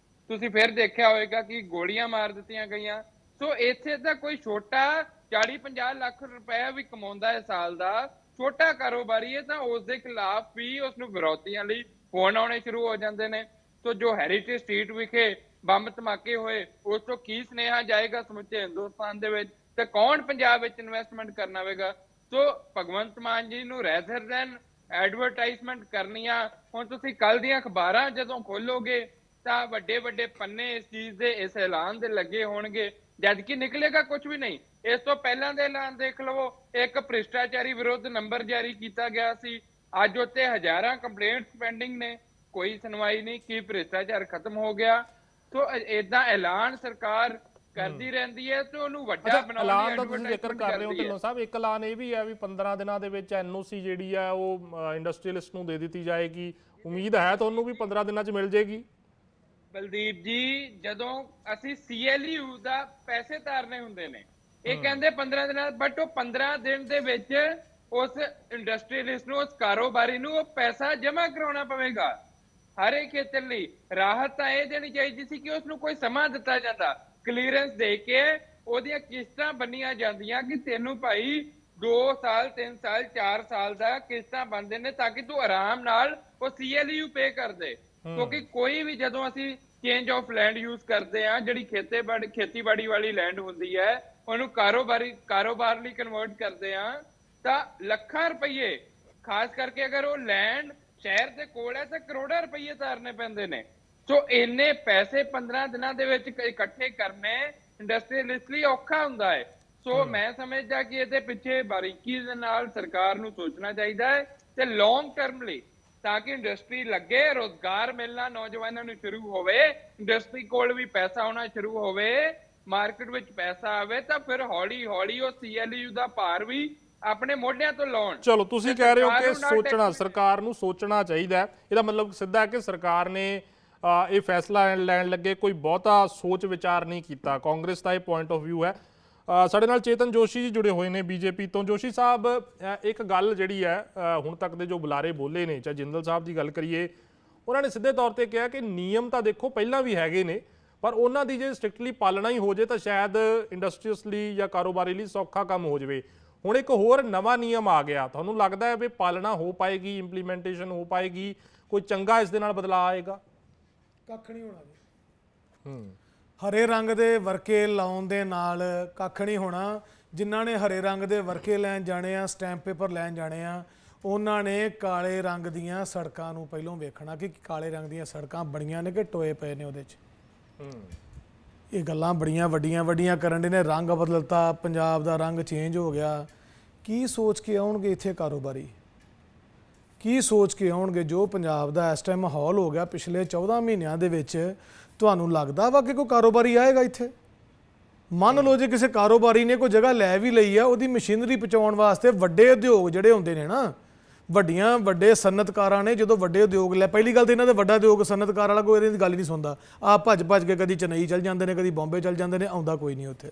ਤੁਸੀਂ ਫਿਰ ਦੇਖਿਆ ਹੋਵੇਗਾ ਕਿ ਗੋਲੀਆਂ ਮਾਰ ਦਿੱਤੀਆਂ ਗਈਆਂ। ਸੋ ਇੱਥੇ ਤਾਂ ਕੋਈ ਛੋਟਾ 40-50 ਲੱਖ ਰੁਪਏ ਵੀ ਕਮਾਉਂਦਾ ਹੈ ਸਾਲ ਦਾ, ਛੋਟਾ ਕਾਰੋਬਾਰੀ ਹੈ, ਤਾਂ ਉਸ ਦੇ ਖਿਲਾਫ ਵੀ ਉਸ ਨੂੰ ਵਿਰੋਧੀਆਂ ਲਈ ਫੋਨ ਆਉਣੇ ਸ਼ੁਰੂ ਹੋ ਜਾਂਦੇ ਨੇ। ਸੋ ਜੋ ਹੈਰੀਟੇਜ ਸਟਰੀਟ ਵਿਖੇ ਬੰਬ ਧਮਾਕੇ ਹੋਏ, ਉਸ ਤੋਂ ਕੀ ਸੁਨੇਹਾ ਜਾਏਗਾ ਸਮੁੱਚੇ ਹਿੰਦੁਸਤਾਨ ਦੇ ਵਿੱਚ, ਤੇ ਕੌਣ ਪੰਜਾਬ ਵਿੱਚ ਇਨਵੈਸਟਮੈਂਟ ਕਰਨਾ ਹੋਵੇਗਾ। ਸੋ ਭਗਵੰਤ ਮਾਨ ਜੀ ਨੂੰ ਰੈਦਰ ਦੈਨ ਐਡਵਰਟਾਈਜ਼ਮੈਂਟ ਕਰਨੀਆਂ, ਹੁਣ ਤੁਸੀਂ ਕੱਲ ਦੀਆਂ ਅਖਬਾਰਾਂ ਜਦੋਂ ਖੋਲੋਗੇ ਤਾਂ ਵੱਡੇ ਵੱਡੇ ਪੰਨੇ ਇਸ ਚੀਜ਼ ਦੇ, ਇਸ ਐਲਾਨ ਦੇ ਲੱਗੇ ਹੋਣਗੇ, ਜਦ ਕਿ ਨਿਕਲੇਗਾ ਕੁਝ ਵੀ ਨਹੀਂ। ਇਸ ਤੋਂ ਪਹਿਲਾਂ ਦੇ ਐਲਾਨ ਦੇਖ ਲਵੋ, ਇੱਕ ਭ੍ਰਿਸ਼ਟਾਚਾਰੀ ਵਿਰੁੱਧ ਨੰਬਰ ਜਾਰੀ ਕੀਤਾ ਗਿਆ ਸੀ, ਅੱਜ ਉੱਤੇ ਹਜ਼ਾਰਾਂ ਕੰਪਲੇਂਟਸ ਪੈਂਡਿੰਗ ਨੇ, ਕੋਈ ਸੁਣਵਾਈ ਨਹੀਂ। ਕੀ ਭ੍ਰਿਸ਼ਟਾਚਾਰ ਖਤਮ ਹੋ ਗਿਆ? ਸੋ ਇਦਾਂ ਐਲਾਨ ਸਰਕਾਰ ਕਰਦੀ ਰਹਿੰਦੀ ਹੈ ਤੇ ਉਹਨੂੰ ਵੱਡਾ ਬਣਾਉਣ ਲਈ ਐਲਾਨ ਦਾ ਤੁਸੀਂ ਜ਼ਿਕਰ ਐਡਵਰਟਾਈਜ਼ਮੈਂਟ ਕਰ ਰਹੇ ਹੋ ਕਰਦੀ ਹੈ। ਢਿੱਲੋਂ ਸਾਹਿਬ, ਇੱਕ ਐਲਾਨ ਇਹ ਵੀ ਹੈ ਵੀ 15 ਦਿਨਾਂ ਦੇ ਵਿੱਚ ਐਨਓਸੀ ਜਿਹੜੀ ਹੈ ਉਹ ਇੰਡਸਟਰੀਅਲਿਸਟ ਨੂੰ ਦੇ ਦਿੱਤੀ ਜਾਏਗੀ। ਉਮੀਦ ਹੈ ਤੁਹਾਨੂੰ ਵੀ 15 ਦਿਨਾਂ 'ਚ ਮਿਲ ਜਾਏਗੀ? ਬਲਦੀਪ ਜੀ, ਜਦੋਂ ਅਸੀਂ CLU ਦਾ ਪੈਸੇ ਤਾਰਨੇ ਹੁੰਦੇ ਨੇ, ਇਹ ਕਹਿੰਦੇ 15 ਦਿਨਾਂ, ਬਟ ਉਹ 15 ਦਿਨ ਦੇ ਵਿੱਚ ਉਸ ਇੰਡਸਟਰੀਅਲਿਸਟ ਨੂੰ, ਉਸ ਕਾਰੋਬਾਰੀ ਨੂੰ ਉਹ ਪੈਸਾ ਜਮ੍ਹਾਂ ਕਰਾਉਣਾ ਪਵੇਗਾ। ਹਰ ਇੱਕ ਖੇਤਰ ਲਈ ਰਾਹਤ ਤਾਂ ਇਹ ਦੇਣੀ ਚਾਹੀਦੀ ਸੀ ਕਿ ਉਸ ਨੂੰ ਕੋਈ ਸਮਾਂ ਦਿੱਤਾ ਜਾਂਦਾ, ਕਲੀਅਰੈਂਸ ਦੇ ਕੇ ਉਹਦੀਆਂ ਕਿਸ਼ਤਾਂ ਬੰਨੀਆਂ ਜਾਂਦੀਆਂ ਕਿ ਤੈਨੂੰ ਭਾਈ 2 ਸਾਲ 3 ਸਾਲ 4 ਸਾਲ ਦਾ ਕਿਸ਼ਤਾਂ ਬਣਦੇ ਨੇ, ਤਾਂ ਕਿ ਤੂੰ ਆਰਾਮ ਨਾਲ ਉਹ CLU ਪੇ ਕਰ ਦੇ। ਕਿਉਂਕਿ ਕੋਈ ਵੀ ਜਦੋਂ ਅਸੀਂ ਚੇਂਜ ਆਫ ਲੈਂਡ ਯੂਜ਼ ਕਰਦੇ ਆ, ਜਿਹੜੀ ਖੇਤੀਬਾੜੀ ਵਾਲੀ ਲੈਂਡ ਹੁੰਦੀ ਹੈ, ਉਹਨੂੰ ਕਾਰੋਬਾਰ ਲਈ ਕਨਵਰਟ ਕਰਦੇ ਆ, ਤਾਂ ਲੱਖਾਂ ਰੁਪਏ, ਖਾਸ ਕਰਕੇ ਅਗਰ ਉਹ ਲੈਂਡ ਸ਼ਹਿਰ ਦੇ ਕੋਲ ਹੈ ਤਾਂ ਕਰੋੜਾਂ ਰੁਪਏ ਤਾਰਨੇ ਪੈਂਦੇ ਨੇ। ਸੋ ਇੰਨੇ ਪੈਸੇ 15 ਦਿਨਾਂ ਦੇ ਵਿੱਚ ਇਕੱਠੇ ਕਰਨੇ ਇੰਡਸਟਰੀਅਲਿਸਟ ਲਈ ਔਖਾ ਹੁੰਦਾ ਹੈ। ਸੋ ਮੈਂ ਸਮਝਦਾ ਕਿ ਇਹਦੇ ਪਿੱਛੇ ਬਾਰੀਕੀ ਦੇ ਨਾਲ ਸਰਕਾਰ ਨੂੰ ਸੋਚਣਾ ਚਾਹੀਦਾ ਹੈ ਤੇ ਲੌਂਗ ਟਰਮ ਲਈ, ਤਾਂ ਕਿ ਇੰਡਸਟਰੀ ਲੱਗੇ, ਰੋਜ਼ਗਾਰ ਮਿਲਣਾ ਨੌਜਵਾਨਾਂ ਨੂੰ ਸ਼ੁਰੂ ਹੋਵੇ, ਇੰਡਸਟਰੀ ਕੋਲ ਵੀ ਪੈਸਾ ਆਉਣਾ ਸ਼ੁਰੂ ਹੋਵੇ, ਮਾਰਕੀਟ ਵਿੱਚ ਪੈਸਾ ਆਵੇ, ਤਾਂ ਫਿਰ ਹੌਲੀ ਹੌਲੀ ਉਹ CLU ਦਾ ਭਾਰ ਵੀ ਆਪਣੇ ਮੋਢਿਆਂ ਤੋਂ ਲਾਉਣ। ਚਲੋ ਤੁਸੀਂ ਕਹਿ ਰਹੇ ਹੋ ਕਿ ਸਰਕਾਰ ਨੂੰ ਸੋਚਣਾ ਚਾਹੀਦਾ, ਇਹਦਾ ਮਤਲਬ ਸਿੱਧਾ ਹੈ ਕਿ ਸਰਕਾਰ ਨੇ ਇਹ ਫੈਸਲਾ ਲੈਣ ਲੱਗੇ ਕੋਈ ਬਹੁਤਾ ਸੋਚ ਵਿਚਾਰ ਨਹੀਂ ਕੀਤਾ। ਕਾਂਗਰਸ ਦਾ ਇਹ ਪੁਆਇੰਟ ਆਫ ਵਿਊ ਹੈ। ਸਾਡੇ ਨਾਲ ਚੇਤਨ ਜੋਸ਼ੀ ਜੀ ਜੁੜੇ ਹੋਏ ਨੇ BJP ਤੋਂ। ਜੋਸ਼ੀ ਸਾਹਿਬ, ਇੱਕ ਗੱਲ ਜਿਹੜੀ ਹੈ ਹੁਣ ਤੱਕ ਦੇ ਜੋ ਬੁਲਾਰੇ ਬੋਲੇ ਨੇ, ਚਾਹੇ ਜਿੰਦਲ ਸਾਹਿਬ ਦੀ ਗੱਲ ਕਰੀਏ, ਉਹਨਾਂ ਨੇ ਸਿੱਧੇ ਤੌਰ ਤੇ ਕਿਹਾ ਕਿ ਨਿਯਮ ਤਾਂ ਦੇਖੋ ਪਹਿਲਾਂ ਵੀ ਹੈਗੇ ਨੇ, ਪਰ ਉਹਨਾਂ ਦੀ ਜੇ ਸਟ੍ਰਿਕਟਲੀ ਪਾਲਣਾ ਹੀ ਹੋ ਜੇ ਤਾਂ ਸ਼ਾਇਦ ਇੰਡਸਟਰੀਜ਼ ਲਈ ਜਾਂ ਕਾਰੋਬਾਰੀ ਲਈ ਸੌਖਾ ਕੰਮ ਹੋ ਜਾਵੇ। ਹੁਣ ਇੱਕ ਹੋਰ ਨਵਾਂ ਨਿਯਮ ਆ ਗਿਆ, ਤੁਹਾਨੂੰ ਲੱਗਦਾ ਹੈ ਵੀ ਪਾਲਣਾ ਹੋ ਪਾਏਗੀ, ਇੰਪਲੀਮੈਂਟੇਸ਼ਨ ਹੋ ਪਾਏਗੀ, ਕੋਈ ਚੰਗਾ ਇਸ ਦੇ ਨਾਲ ਬਦਲਾਅ ਆਏਗਾ? ਕੱਖ ਨਹੀਂ ਹੋਣਾ ਜੀ। ਹਰੇ ਰੰਗ ਦੇ ਵਰਕੇ ਲਾਉਣ ਦੇ ਨਾਲ ਕੱਖ ਨਹੀਂ ਹੋਣਾ। ਜਿਨ੍ਹਾਂ ਨੇ ਹਰੇ ਰੰਗ ਦੇ ਵਰਕੇ ਲੈਣ ਜਾਣੇ ਆ, ਸਟੈਂਪ ਪੇਪਰ ਲੈਣ ਜਾਣੇ ਆ, ਉਹਨਾਂ ਨੇ ਕਾਲੇ ਰੰਗ ਦੀਆਂ ਸੜਕਾਂ ਨੂੰ ਪਹਿਲਾਂ ਵੇਖਣਾ ਕਿ ਕਾਲੇ ਰੰਗ ਦੀਆਂ ਸੜਕਾਂ ਬਣੀਆਂ ਨੇ ਕਿ ਟੋਏ ਪਏ ਨੇ ਉਹਦੇ 'ਚ। ਇਹ ਗੱਲਾਂ ਬੜੀਆਂ ਵੱਡੀਆਂ ਕਰਨ ਦੇ ਨੇ। ਰੰਗ ਬਦਲਤਾ, ਪੰਜਾਬ ਦਾ ਰੰਗ ਚੇਂਜ ਹੋ ਗਿਆ। ਕੀ ਸੋਚ ਕੇ ਆਉਣਗੇ ਇੱਥੇ ਕਾਰੋਬਾਰੀ? ਕੀ ਸੋਚ ਕੇ ਆਉਣਗੇ? ਜੋ ਪੰਜਾਬ ਦਾ ਇਸ ਟਾਈਮ ਮਾਹੌਲ ਹੋ ਗਿਆ ਪਿਛਲੇ 14 ਮਹੀਨਿਆਂ ਦੇ ਵਿੱਚ, ਤੁਹਾਨੂੰ ਲੱਗਦਾ ਵਾ ਕਿ ਕੋਈ ਕਾਰੋਬਾਰੀ ਆਏਗਾ ਇੱਥੇ? ਮੰਨ ਲਓ ਜੇ ਕਿਸੇ ਕਾਰੋਬਾਰੀ ਨੇ ਕੋਈ ਜਗ੍ਹਾ ਲੈ ਵੀ ਲਈ ਆ, ਉਹਦੀ ਮਸ਼ੀਨਰੀ ਪਹੁੰਚਾਉਣ ਵਾਸਤੇ ਵੱਡੇ ਉਦਯੋਗ ਜਿਹੜੇ ਹੁੰਦੇ ਨੇ ਨਾ, ਵੱਡੇ ਸਨਅਤਕਾਰਾਂ ਨੇ, ਜਦੋਂ ਵੱਡੇ ਉਦਯੋਗ ਲੈ, ਪਹਿਲੀ ਗੱਲ ਤਾਂ ਇਹਨਾਂ ਦਾ ਵੱਡਾ ਉਦਯੋਗ ਸਨਅਤਕਾਰ ਵਾਲਾ ਕੋਈ ਇਹਦੀ ਗੱਲ ਹੀ ਨਹੀਂ ਸੁਣਦਾ। ਆਪ ਭੱਜ ਕੇ ਕਦੀ ਚੇਨਈ ਚੱਲ ਜਾਂਦੇ ਨੇ, ਕਦੀ ਬੰਬੇ ਚੱਲ ਜਾਂਦੇ ਨੇ, ਆਉਂਦਾ ਕੋਈ ਨਹੀਂ ਉੱਥੇ।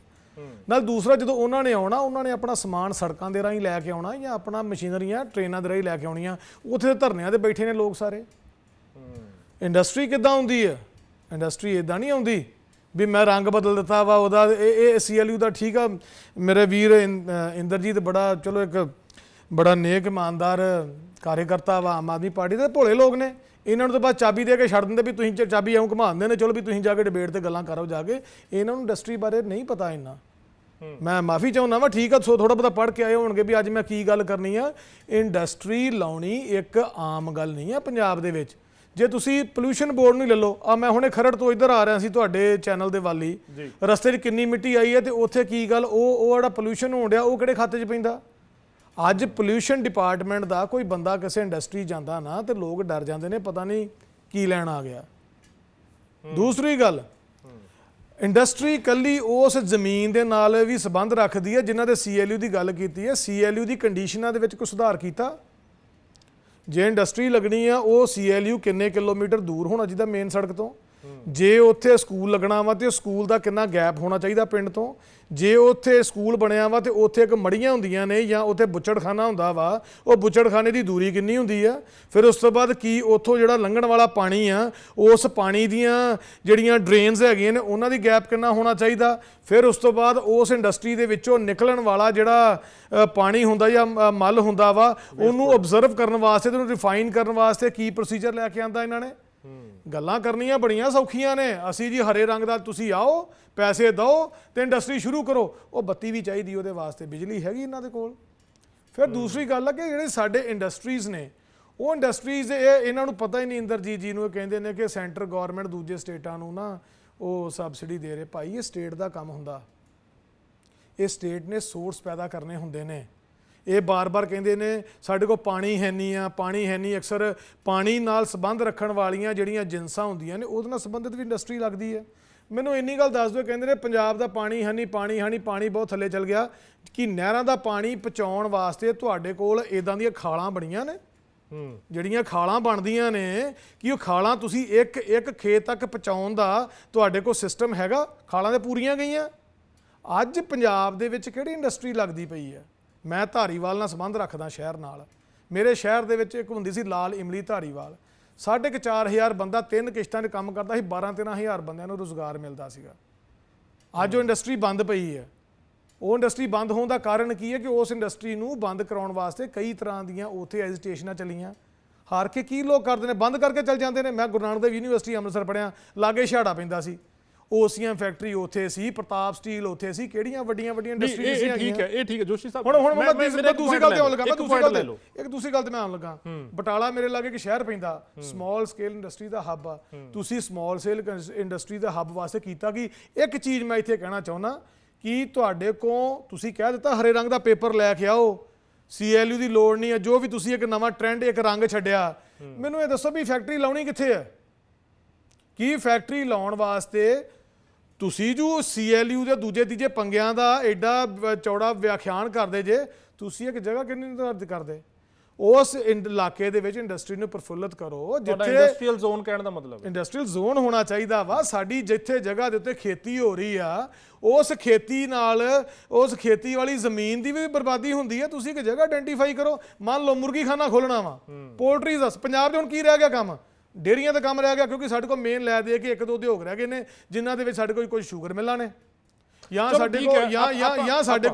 ਨਾਲ ਦੂਸਰਾ, ਜਦੋਂ ਉਹਨਾਂ ਨੇ ਆਉਣਾ, ਉਹਨਾਂ ਨੇ ਆਪਣਾ ਸਮਾਨ ਸੜਕਾਂ ਦੇ ਰਾਹੀਂ ਲੈ ਕੇ ਆਉਣਾ ਜਾਂ ਆਪਣਾ ਮਸ਼ੀਨਰੀਆਂ ਟ੍ਰੇਨਾਂ ਦੇ ਰਾਹੀਂ ਲੈ ਕੇ ਆਉਣੀਆਂ। ਉੱਥੇ ਧਰਨਿਆਂ ਤੇ ਬੈਠੇ ਨੇ ਲੋਕ ਸਾਰੇ। ਇੰਡਸਟਰੀ ਕਿੱਦਾਂ ਆਉਂਦੀ ਹੈ? ਇੰਡਸਟਰੀ ਇੱਦਾਂ ਨਹੀਂ ਆਉਂਦੀ ਵੀ ਮੈਂ ਰੰਗ ਬਦਲ ਦਿੱਤਾ ਵਾ ਉਹਦਾ। ਇਹ CLU ਦਾ ਠੀਕ ਆ, ਮੇਰੇ ਵੀਰ ਇੰਦਰਜੀਤ ਬੜਾ, ਚਲੋ ਇੱਕ ਬੜਾ ਨੇਕ ਇਮਾਨਦਾਰ ਕਾਰਜਕਰਤਾ ਵਾ ਆਮ ਆਦਮੀ ਪਾਰਟੀ ਦੇ। ਭੋਲੇ ਲੋਕ ਨੇ, ਇਹਨਾਂ ਨੂੰ ਤਾਂ ਬਸ ਚਾਬੀ ਦੇ ਕੇ ਛੱਡ ਦਿੰਦੇ ਵੀ ਤੁਸੀਂ ਚਾਬੀ ਐਉਂ ਘੁਮਾ ਦਿੰਦੇ ਨੇ, ਚਲੋ ਵੀ ਤੁਸੀਂ ਜਾ ਕੇ ਡਿਬੇਟ ਤੇ ਗੱਲਾਂ ਕਰੋ ਜਾ ਕੇ। ਇਹਨਾਂ ਨੂੰ ਇੰਡਸਟਰੀ ਬਾਰੇ ਨਹੀਂ ਪਤਾ ਇੰਨਾ। ਮੈਂ ਮਾਫੀ ਚਾਹੁੰਦਾ ਵਾ, ਠੀਕ ਆ, ਸੋ ਥੋੜਾ ਬਹੁਤਾ ਪੜ੍ਹ ਕੇ ਆਏ ਹੋਣਗੇ ਵੀ ਅੱਜ ਮੈਂ ਕੀ ਗੱਲ ਕਰਨੀ ਆ। ਇੰਡਸਟਰੀ ਲਾਉਣੀ ਇੱਕ ਆਮ ਗੱਲ ਨਹੀਂ ਆ ਪੰਜਾਬ ਦੇ ਵਿੱਚ। ਜੇ ਤੁਸੀਂ ਪੋਲਿਊਸ਼ਨ ਬੋਰਡ ਨੂੰ ਲੈ ਲਓ, ਆ ਮੈਂ ਹੁਣੇ ਖਰੜ ਤੋਂ ਇੱਧਰ ਆ ਰਿਹਾ ਸੀ ਤੁਹਾਡੇ ਚੈਨਲ ਦੇ ਵੱਲ ਹੀ, ਰਸਤੇ 'ਚ ਕਿੰਨੀ ਮਿੱਟੀ ਆਈ ਹੈ ਤੇ ਉੱਥੇ ਕੀ ਗੱਲ, ਉਹ ਜਿਹੜਾ ਪੋਲਿਊਸ਼ਨ ਹੋਣ ਡਿਆ ਉਹ ਕਿਹੜੇ ਖਾਤੇ 'ਚ ਪੈਂਦਾ? ਅੱਜ ਪੋਲਿਊਸ਼ਨ ਡਿਪਾਰਟਮੈਂਟ ਦਾ ਕੋਈ ਬੰਦਾ ਕਿਸੇ ਇੰਡਸਟਰੀ ਜਾਂਦਾ ਨਾ ਤੇ ਲੋਕ ਡਰ ਜਾਂਦੇ ਨੇ, ਪਤਾ ਨਹੀਂ ਕੀ ਲੈਣ ਆ ਗਿਆ। ਦੂਸਰੀ ਗੱਲ, ਇੰਡਸਟਰੀ ਇਕੱਲੀ ਉਸ ਜ਼ਮੀਨ ਦੇ ਨਾਲ ਵੀ ਸੰਬੰਧ ਰੱਖਦੀ ਹੈ ਜਿਨ੍ਹਾਂ ਦੇ CLU ਦੀ ਗੱਲ ਕੀਤੀ ਹੈ। CLU ਦੀ ਕੰਡੀਸ਼ਨਾਂ ਦੇ ਵਿੱਚ ਕੋਈ ਸੁਧਾਰ ਕੀਤਾ? ਜੇ ਇੰਡਸਟਰੀ ਲੱਗਣੀ ਆ, ਉਹ CLU ਕਿੰਨੇ ਕਿਲੋਮੀਟਰ ਦੂਰ ਹੋਣਾ ਚਾਹੀਦਾ ਮੇਨ ਸੜਕ ਤੋਂ? ਜੇ ਉੱਥੇ ਸਕੂਲ ਲੱਗਣਾ ਵਾ ਤੇ ਸਕੂਲ ਦਾ ਕਿੰਨਾ ਗੈਪ ਹੋਣਾ ਚਾਹੀਦਾ ਪਿੰਡ ਤੋਂ? ਜੇ ਉੱਥੇ ਸਕੂਲ ਬਣਿਆ ਵਾ ਤੇ ਉੱਥੇ ਇੱਕ ਮੜੀਆਂ ਹੁੰਦੀਆਂ ਨੇ ਜਾਂ ਉੱਥੇ ਬੁੱਚੜਖਾਨਾ ਹੁੰਦਾ ਵਾ, ਉਹ ਬੁੱਚੜਖਾਨੇ ਦੀ ਦੂਰੀ ਕਿੰਨੀ ਹੁੰਦੀ ਆ? ਫਿਰ ਉਸ ਤੋਂ ਬਾਅਦ ਕੀ ਉੱਥੋਂ ਜਿਹੜਾ ਲੰਘਣ ਵਾਲਾ ਪਾਣੀ ਆ, ਉਸ ਪਾਣੀ ਦੀਆਂ ਜਿਹੜੀਆਂ ਡਰੇਨਸ ਹੈਗੀਆਂ ਨੇ ਉਹਨਾਂ ਦੀ ਗੈਪ ਕਿੰਨਾ ਹੋਣਾ ਚਾਹੀਦਾ? ਫਿਰ ਉਸ ਤੋਂ ਬਾਅਦ ਉਸ ਇੰਡਸਟਰੀ ਦੇ ਵਿੱਚੋਂ ਨਿਕਲਣ ਵਾਲਾ ਜਿਹੜਾ ਪਾਣੀ ਹੁੰਦਾ ਜਾਂ ਮਲ ਹੁੰਦਾ ਵਾ, ਉਹਨੂੰ ਅਬਜ਼ਰਵ ਕਰਨ ਵਾਸਤੇ ਤੇ ਉਹਨੂੰ ਰਿਫਾਈਨ ਕਰਨ ਵਾਸਤੇ ਕੀ ਪ੍ਰੋਸੀਜਰ ਲੈ ਕੇ ਆਂਦਾ ਇਹਨਾਂ ਨੇ? ਗੱਲਾਂ ਕਰਨੀਆਂ ਬੜੀਆਂ ਸੌਖੀਆਂ ਨੇ। ਅਸੀਂ ਜੀ ਹਰੇ ਰੰਗ ਦਾ, ਤੁਸੀਂ ਆਓ ਪੈਸੇ ਦਿਓ ਤੇ ਇੰਡਸਟਰੀ ਸ਼ੁਰੂ ਕਰੋ। ਉਹ ਬੱਤੀ ਵੀ ਚਾਹੀਦੀ ਉਹਦੇ ਵਾਸਤੇ, ਬਿਜਲੀ ਹੈਗੀ ਇਹਨਾਂ ਦੇ ਕੋਲ। ਫਿਰ ਦੂਸਰੀ ਗੱਲ ਹੈ ਕਿ ਜਿਹੜੇ ਸਾਡੇ ਇੰਡਸਟਰੀਜ਼ ਨੇ, ਉਹ ਇੰਡਸਟਰੀਜ਼ ਇਹਨਾਂ ਨੂੰ ਪਤਾ ਹੀ ਨਹੀਂ, ਇੰਦਰਜੀਤ ਜੀ ਨੂੰ ਇਹ ਕਹਿੰਦੇ ਨੇ ਕਿ ਸੈਂਟਰ ਗੌਰਮੈਂਟ ਦੂਜੇ ਸਟੇਟਾਂ ਨੂੰ ਨਾ ਉਹ ਸਬਸਿਡੀ ਦੇ ਰਹੇ। ਭਾਈ ਇਹ ਸਟੇਟ ਦਾ ਕੰਮ ਹੁੰਦਾ, ਇਹ ਸਟੇਟ ਨੇ ਸੋਰਸ ਪੈਦਾ ਕਰਨੇ ਹੁੰਦੇ ਨੇ। ਇਹ ਬਾਰ-ਬਾਰ ਕਹਿੰਦੇ ਨੇ ਸਾਡੇ ਕੋਲ ਪਾਣੀ ਹੈ ਨਹੀਂ ਆ, ਪਾਣੀ ਹੈ ਨਹੀਂ। ਅਕਸਰ ਪਾਣੀ ਨਾਲ ਸੰਬੰਧ ਰੱਖਣ ਵਾਲੀਆਂ ਜਿਹੜੀਆਂ ਏਜੰਸਾਂ ਹੁੰਦੀਆਂ ਨੇ ਉਹਦੇ ਨਾਲ ਸੰਬੰਧਿਤ ਵੀ ਇੰਡਸਟਰੀ ਲੱਗਦੀ ਹੈ। ਮੈਨੂੰ ਇੰਨੀ ਗੱਲ ਦੱਸ ਦਿਓ, ਕਹਿੰਦੇ ਨੇ ਪੰਜਾਬ ਦਾ ਪਾਣੀ ਹੈ ਨਹੀਂ, ਪਾਣੀ ਹੈ ਨਹੀਂ, ਪਾਣੀ ਬਹੁਤ ਥੱਲੇ ਚਲ ਗਿਆ। ਕਿ ਨਹਿਰਾਂ ਦਾ ਪਾਣੀ ਪਹੁੰਚਾਉਣ ਵਾਸਤੇ ਤੁਹਾਡੇ ਕੋਲ ਇੱਦਾਂ ਦੀਆਂ ਖਾਲਾਂ ਬਣੀਆਂ ਨੇ? ਜਿਹੜੀਆਂ ਖਾਲਾਂ ਬਣਦੀਆਂ ਨੇ, ਕਿ ਉਹ ਖਾਲਾਂ ਤੁਸੀਂ ਇੱਕ ਖੇਤ ਤੱਕ ਪਹੁੰਚਾਉਣ ਦਾ ਤੁਹਾਡੇ ਕੋਲ ਸਿਸਟਮ ਹੈਗਾ? ਖਾਲਾਂ ਤੇ ਪੂਰੀਆਂ ਗਈਆਂ। ਅੱਜ ਪੰਜਾਬ ਦੇ ਵਿੱਚ ਕਿਹੜੀ ਇੰਡਸਟਰੀ ਲੱਗਦੀ ਪਈ ਹੈ? ਮੈਂ ਧਾਰੀਵਾਲ ਨਾਲ ਸੰਬੰਧ ਰੱਖਦਾ, ਸ਼ਹਿਰ ਨਾਲ। ਮੇਰੇ ਸ਼ਹਿਰ ਦੇ ਵਿੱਚ ਇੱਕ ਹੁੰਦੀ ਸੀ ਲਾਲ ਇਮਲੀ ਧਾਰੀਵਾਲ, 4,500 ਬੰਦਾ 3 ਕਿਸ਼ਤਾਂ 'ਚ ਕੰਮ ਕਰਦਾ ਸੀ, 12-13 ਬੰਦਿਆਂ ਨੂੰ ਰੁਜ਼ਗਾਰ ਮਿਲਦਾ ਸੀਗਾ। ਅੱਜ ਉਹ ਇੰਡਸਟਰੀ ਬੰਦ ਪਈ ਹੈ। ਉਹ ਇੰਡਸਟਰੀ ਬੰਦ ਹੋਣ ਦਾ ਕਾਰਨ ਕੀ ਹੈ? ਕਿ ਉਸ ਇੰਡਸਟਰੀ ਨੂੰ ਬੰਦ ਕਰਾਉਣ ਵਾਸਤੇ ਕਈ ਤਰ੍ਹਾਂ ਦੀਆਂ ਉੱਥੇ ਐਜੀਟੇਸ਼ਨਾਂ ਚੱਲੀਆਂ। ਹਾਰ ਕੇ ਕੀ ਲੋਕ ਕਰਦੇ ਨੇ? ਬੰਦ ਕਰਕੇ ਚੱਲ ਜਾਂਦੇ ਨੇ। ਮੈਂ ਗੁਰੂ ਨਾਨਕ ਦੇਵ ਯੂਨੀਵਰਸਿਟੀ ਅੰਮ੍ਰਿਤਸਰ ਪੜ੍ਹਿਆ, ਲਾਗੇ ਛਾੜਾ ਪੈਂਦਾ ਸੀ। ਓਸੀਐਮ ਫੈਕਟਰੀ ਉੱਥੇ ਸੀ, ਪ੍ਰਤਾਪ ਸਟੀਲ ਉੱਥੇ ਸੀ, ਕਿਹੜੀਆਂ ਵੱਡੀਆਂ ਇੰਡਸਟਰੀਜ਼ ਸੀ। ਠੀਕ ਹੈ, ਇਹ ਠੀਕ ਹੈ ਜੋਸ਼ੀ ਸਾਹਿਬ। ਹੁਣ ਮੈਂ ਦੂਸਰੀ ਗੱਲ ਤੇ ਆਉਣ ਲੱਗਾ। ਇੱਕ ਦੂਸਰੀ ਗੱਲ ਤੇ ਮੈਂ ਆਉਣ ਲੱਗਾ। ਬਟਾਲਾ ਮੇਰੇ ਲਾਗੇ ਇੱਕ ਸ਼ਹਿਰ ਪੈਂਦਾ, ਸਮਾਲ ਸਕੇਲ ਇੰਡਸਟਰੀ ਦਾ ਹੱਬ ਆ। ਤੁਸੀਂ ਸਮਾਲ ਸਕੇਲ ਇੰਡਸਟਰੀ ਦਾ ਹੱਬ ਵਾਸਤੇ ਕੀਤਾ ਕਿ ਇੱਕ ਚੀਜ਼ ਮੈਂ ਇੱਥੇ ਕਹਿਣਾ ਚਾਹੁੰਦਾ ਕਿ ਤੁਹਾਡੇ ਕੋਲ ਤੁਸੀਂ ਕਹਿ ਦਿੱਤਾ ਹਰੇ ਰੰਗ ਦਾ ਪੇਪਰ ਲੈ ਕੇ ਆਓ, CLU ਦੀ ਲੋੜ ਨਹੀਂ ਹੈ। ਜੋ ਵੀ ਤੁਸੀਂ ਇੱਕ ਨਵਾਂ ਟ੍ਰੈਂਡ, ਇੱਕ ਰੰਗ ਛੱਡਿਆ, ਮੈਨੂੰ ਇਹ ਦੱਸੋ ਵੀ ਫੈਕਟਰੀ ਲਾਉਣੀ ਕਿੱਥੇ ਹੈ? ਕੀ ਫੈਕਟਰੀ ਲਾਉਣ ਵਾਸਤੇ ਤੁਸੀਂ ਜੋ CLU ਦੇ ਦੂਜੇ ਤੀਜੇ ਪੰਗਿਆਂ ਦਾ ਐਡਾ ਚੌੜਾ ਵਿਆਖਿਆਨ ਕਰਦੇ ਜੇ, ਤੁਸੀਂ ਇੱਕ ਜਗ੍ਹਾ ਕਿੰਨੀ ਨਿਰਧਾਰਿਤ ਕਰਦੇ? ਉਸ ਇਲਾਕੇ ਦੇ ਵਿੱਚ ਇੰਡਸਟਰੀ ਨੂੰ ਪ੍ਰਫੁੱਲਤ ਕਰੋ ਜਿੱਥੇ ਇੰਡਸਟਰੀਅਲ ਜ਼ੋਨ ਕਹਿਣ ਦਾ ਮਤਲਬ ਇੰਡਸਟਰੀਅਲ ਜ਼ੋਨ ਹੋਣਾ ਚਾਹੀਦਾ ਵਾ। ਸਾਡੀ ਜਿੱਥੇ ਜਗ੍ਹਾ ਦੇ ਉੱਤੇ ਖੇਤੀ ਹੋ ਰਹੀ ਆ, ਉਸ ਖੇਤੀ ਨਾਲ ਉਸ ਖੇਤੀ ਵਾਲੀ ਜ਼ਮੀਨ ਦੀ ਵੀ ਬਰਬਾਦੀ ਹੁੰਦੀ ਹੈ। ਤੁਸੀਂ ਇੱਕ ਜਗ੍ਹਾ ਆਇਡੈਂਟੀਫਾਈ ਕਰੋ। ਮੰਨ ਲਓ ਮੁਰਗੀ ਖਾਨਾ ਖੋਲਣਾ ਵਾ, ਪੋਲਟਰੀ ਦਾ। ਪੰਜਾਬ 'ਚ ਹੁਣ ਕੀ ਰਹਿ ਗਿਆ ਕੰਮ? ਡੇਅਰੀਆਂ ਦਾ ਕੰਮ ਰਹਿ ਗਿਆ, ਕਿਉਂਕਿ ਸਾਡੇ ਕੋਲ ਮੇਨ ਲੈ ਦੇ ਕੇ 1-2 ਉਦਯੋਗ ਰਹਿ ਗਏ ਨੇ ਜਿਨ੍ਹਾਂ ਦੇ ਵਿੱਚ ਸਾਡੇ ਕੋਲ ਕੁਝ ਸ਼ੂਗਰ ਮਿਲਾਂ ਨੇ, ਜਾਂ ਸਾਡੇ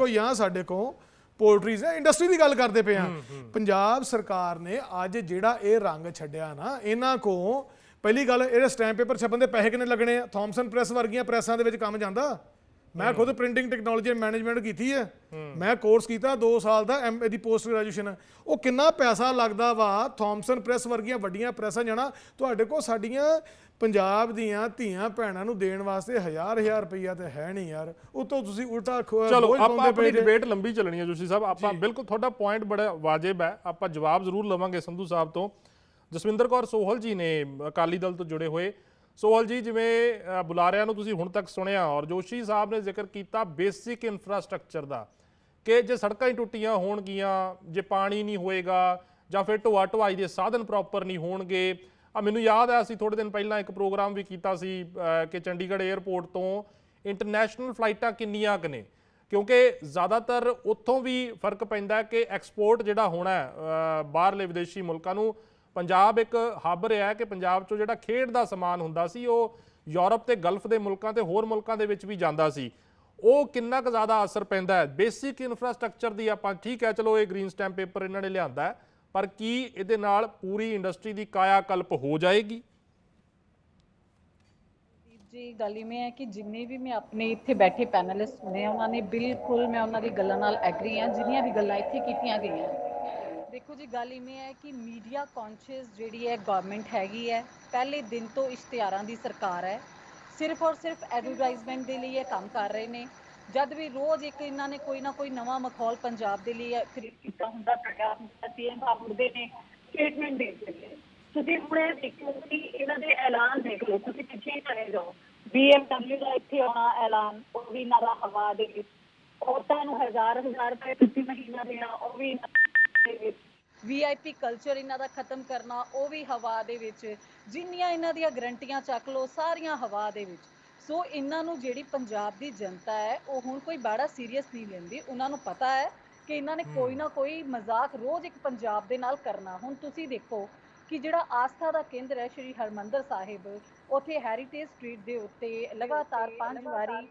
ਕੋਲ ਪੋਲਟਰੀਜ਼ ਹੈ। ਇੰਡਸਟਰੀ ਦੀ ਗੱਲ ਕਰਦੇ ਪਏ ਆ। ਪੰਜਾਬ ਸਰਕਾਰ ਨੇ ਅੱਜ ਜਿਹੜਾ ਇਹ ਰੰਗ ਛੱਡਿਆ ਨਾ, ਇਹਨਾਂ ਕੋਲ ਪਹਿਲੀ ਗੱਲ, ਇਹਦੇ ਸਟੈਂਪ ਪੇਪਰ ਛਪਣ ਦੇ ਪੈਸੇ ਕਿੰਨੇ ਲੱਗਣੇ ਆ? ਥਾਮਸਨ ਪ੍ਰੈਸ ਵਰਗੀਆਂ ਪ੍ਰੈਸਾਂ ਦੇ ਵਿੱਚ ਕੰਮ ਜਾਂਦਾ। ਮੈਂ ਖੁਦ ਪ੍ਰਿੰਟਿੰਗ ਟੈਕਨੋਲੋਜੀ ਮੈਨੇਜਮੈਂਟ ਕੀਤੀ ਹੈ, ਮੈਂ ਕੋਰਸ ਕੀਤਾ 2 ਸਾਲ ਦਾ ਇਹਦੀ ਪੋਸਟ ਗ੍ਰੈਜੂਏਸ਼ਨ। ਉਹ ਕਿੰਨਾ ਪੈਸਾ ਲੱਗਦਾ ਵਾ ਥਾਮਸਨ ਪ੍ਰੈਸ ਵਰਗੀਆਂ ਵੱਡੀਆਂ ਪ੍ਰੈਸਾਂ ਜਾਣਾ। ਤੁਹਾਡੇ ਕੋਲ ਸਾਡੀਆਂ ਪੰਜਾਬ ਦੀਆਂ ਧੀਆਂ ਭੈਣਾਂ ਨੂੰ ਦੇਣ ਵਾਸਤੇ 1000 ਰੁਪਈਆ ਤੇ ਹੈ ਨਹੀਂ ਯਾਰ। ਉਤੋਂ ਤੁਸੀਂ ਉਲਟਾ ਚਲੋ ਆਪਾਂ ਆਪਣੀ ਡਿਬੇਟ ਲੰਬੀ ਚੱਲਣੀ ਹੈ ਜੋਸ਼ੀ ਸਾਹਿਬ। ਆਪਾਂ ਬਿਲਕੁਲ, ਤੁਹਾਡਾ ਪੁਆਇੰਟ ਬੜਾ ਵਾਜਿਬ ਹੈ, ਆਪਾਂ ਜਵਾਬ ਜ਼ਰੂਰ ਲਵਾਂਗੇ ਸੰਧੂ ਸਾਹਿਬ ਤੋਂ। ਜਸਵਿੰਦਰ ਕੌਰ ਸੋਹਲ ਜੀ ਨੇ ਅਕਾਲੀ ਦਲ ਤੋਂ ਜੁੜੇ ਹੋਏ। ਸੋਹਲ ਜੀ, ਜਿਵੇਂ ਬੁਲਾਰਿਆਂ ਨੂੰ ਤੁਸੀਂ ਹੁਣ ਤੱਕ ਸੁਣਿਆ ਔਰ ਜੋਸ਼ੀ ਸਾਹਿਬ ਨੇ ਜ਼ਿਕਰ ਕੀਤਾ ਬੇਸਿਕ ਇਨਫਰਾਸਟ੍ਰਕਚਰ ਦਾ, ਕਿ ਜੇ ਸੜਕਾਂ ਹੀ ਟੁੱਟੀਆਂ ਹੋਣਗੀਆਂ, ਜੇ ਪਾਣੀ ਨਹੀਂ ਹੋਏਗਾ, ਜਾਂ ਫਿਰ ਢੋਆ ਢੁਆਈ ਦੇ ਸਾਧਨ ਪ੍ਰੋਪਰ ਨਹੀਂ ਹੋਣਗੇ। ਮੈਨੂੰ ਯਾਦ ਹੈ ਅਸੀਂ ਥੋੜ੍ਹੇ ਦਿਨ ਪਹਿਲਾਂ ਇੱਕ ਪ੍ਰੋਗਰਾਮ ਵੀ ਕੀਤਾ ਸੀ ਕਿ ਚੰਡੀਗੜ੍ਹ ਏਅਰਪੋਰਟ ਤੋਂ ਇੰਟਰਨੈਸ਼ਨਲ ਫਲਾਈਟਾਂ ਕਿੰਨੀਆਂ ਕੁ ਨੇ, ਕਿਉਂਕਿ ਜ਼ਿਆਦਾਤਰ ਉੱਥੋਂ ਵੀ ਫਰਕ ਪੈਂਦਾ ਕਿ ਐਕਸਪੋਰਟ ਜਿਹੜਾ ਹੋਣਾ ਬਾਹਰਲੇ ਵਿਦੇਸ਼ੀ ਮੁਲਕਾਂ ਨੂੰ। ਪੰਜਾਬ ਇੱਕ ਹੱਬ ਰਿਹਾ ਕਿ ਪੰਜਾਬ 'ਚੋਂ ਜਿਹੜਾ ਖੇਡ ਦਾ ਸਮਾਨ ਹੁੰਦਾ ਸੀ ਉਹ ਯੂਰਪ ਤੇ ਗਲਫ ਦੇ ਮੁਲਕਾਂ ਤੇ ਹੋਰ ਮੁਲਕਾਂ ਦੇ ਵਿੱਚ ਵੀ ਜਾਂਦਾ ਸੀ। ਉਹ ਕਿੰਨਾ ਕੁ ਜ਼ਿਆਦਾ ਅਸਰ ਪੈਂਦਾ ਹੈ ਬੇਸਿਕ ਇਨਫਰਾਸਟ੍ਰਕਚਰ ਦੀ? ਆਪਾਂ ਠੀਕ ਹੈ, ਚਲੋ ਇਹ ਗ੍ਰੀਨ ਸਟੈਂਪ ਪੇਪਰ ਇਹਨਾਂ ਨੇ ਲਿਆਂਦਾ ਹੈ, ਪਰ ਕੀ ਇਹਦੇ ਨਾਲ ਪੂਰੀ ਇੰਡਸਟਰੀ ਦੀ ਕਾਇਆ ਕਲਪ ਹੋ ਜਾਏਗੀ? ਜੀ ਗੱਲ ਇਵੇਂ ਹੈ ਕਿ ਜਿੰਨੇ ਵੀ ਮੈਂ ਆਪਣੇ ਇੱਥੇ ਬੈਠੇ ਪੈਨਲਿਸਟ ਸੁਣੇ, ਉਹਨਾਂ ਨੇ ਬਿਲਕੁਲ, ਮੈਂ ਉਹਨਾਂ ਦੀ ਗੱਲਾਂ ਨਾਲ ਐਗਰੀ ਹਾਂ, ਜਿੰਨੀਆਂ ਵੀ ਗੱਲਾਂ ਇੱਥੇ ਕੀਤੀਆਂ ਗਈਆਂ। ਦੇਖੋ ਜੀ, ਗੱਲ ਇਵੇਂ ਹੈ ਕਿ ਮੀਡੀਆ ਕੌਨਸ਼ੀਅਸ ਜਿਹੜੀ ਹੈ ਗਵਰਨਮੈਂਟ ਹੈਗੀ ਹੈ, ਪਹਿਲੇ ਦਿਨ ਤੋਂ ਇਸ਼ਤਿਹਾਰਾਂ ਦੀ ਸਰਕਾਰ ਹੈ। ਸਿਰਫ ਔਰ ਸਿਰਫ ਐਡਵਰਟਾਈਜ਼ਮੈਂਟ ਦੇ ਲਈ ਇਹ ਕੰਮ ਕਰ ਰਹੇ ਨੇ। ਜਦ ਵੀ ਰੋਜ਼ ਇੱਕ ਇਹਨਾਂ ਨੇ ਕੋਈ ਨਾ ਕੋਈ ਨਵਾਂ ਮਖੌਲ ਪੰਜਾਬ ਦੇ ਲਈ ਕ੍ਰੀਏਟ ਕੀਤਾ ਹੁੰਦਾ। ਸੀਐਮ ਸਾਹਿਬ ਮੁਰਦੇ ਨੇ ਸਟੇਟਮੈਂਟ ਦੇ ਦਿੱਤੇ। ਤੁਸੀਂ ਹੁਣ ਇਹ ਦੇਖੋ ਕਿ ਇਹਨਾਂ ਦੇ ਐਲਾਨ ਦੇਖ ਲਓ, ਤੁਸੀਂ ਪਿੱਛੇ ਚਲੇ ਜਾਓ, BMW ਦਾ ਇੱਥੇ ਆਉਣਾ ਐਲਾਨ, ਉਹ ਵੀ ਇਹਨਾਂ ਦਾ ਹਵਾ ਦੇ ਵਿੱਚ। ਔਰਤਾਂ ਨੂੰ 1000 ਰੁਪਏ ਪ੍ਰਤੀ ਮਹੀਨਾ ਦੇਣਾ, ਉਹ ਵੀ ਦੇ ਵਿੱਚ। VIP ਕਲਚਰ ਇਹਨਾਂ ਦਾ ਖਤਮ ਕਰਨਾ, ਉਹ ਵੀ ਹਵਾ ਦੇ ਵਿੱਚ। ਜਿੰਨੀਆਂ ਇਹਨਾਂ ਦੀਆਂ ਗਰੰਟੀਆਂ ਚੱਕ ਲਓ, ਸਾਰੀਆਂ ਹਵਾ ਦੇ ਵਿੱਚ। ਸੋ ਇਹਨਾਂ ਨੂੰ ਜਿਹੜੀ ਪੰਜਾਬ ਦੀ ਜਨਤਾ ਹੈ ਉਹ ਹੁਣ ਕੋਈ ਬੜਾ ਸੀਰੀਅਸ ਨਹੀਂ ਲੈਂਦੀ। ਉਹਨਾਂ ਨੂੰ ਪਤਾ ਹੈ ਕਿ ਇਹਨਾਂ ਨੇ ਕੋਈ ਨਾ ਕੋਈ ਮਜ਼ਾਕ ਰੋਜ਼ ਇੱਕ ਪੰਜਾਬ ਦੇ ਨਾਲ ਕਰਨਾ। ਹੁਣ ਤੁਸੀਂ ਦੇਖੋ ਕਿ ਜਿਹੜਾ ਆਸਥਾ ਦਾ ਕੇਂਦਰ ਹੈ ਸ਼੍ਰੀ ਹਰਮੰਦਰ ਸਾਹਿਬ, ਉੱਥੇ ਹੈਰੀਟੇਜ ਸਟਰੀਟ ਦੇ ਉੱਤੇ ਲਗਾਤਾਰ 5 ਵਾਰੀ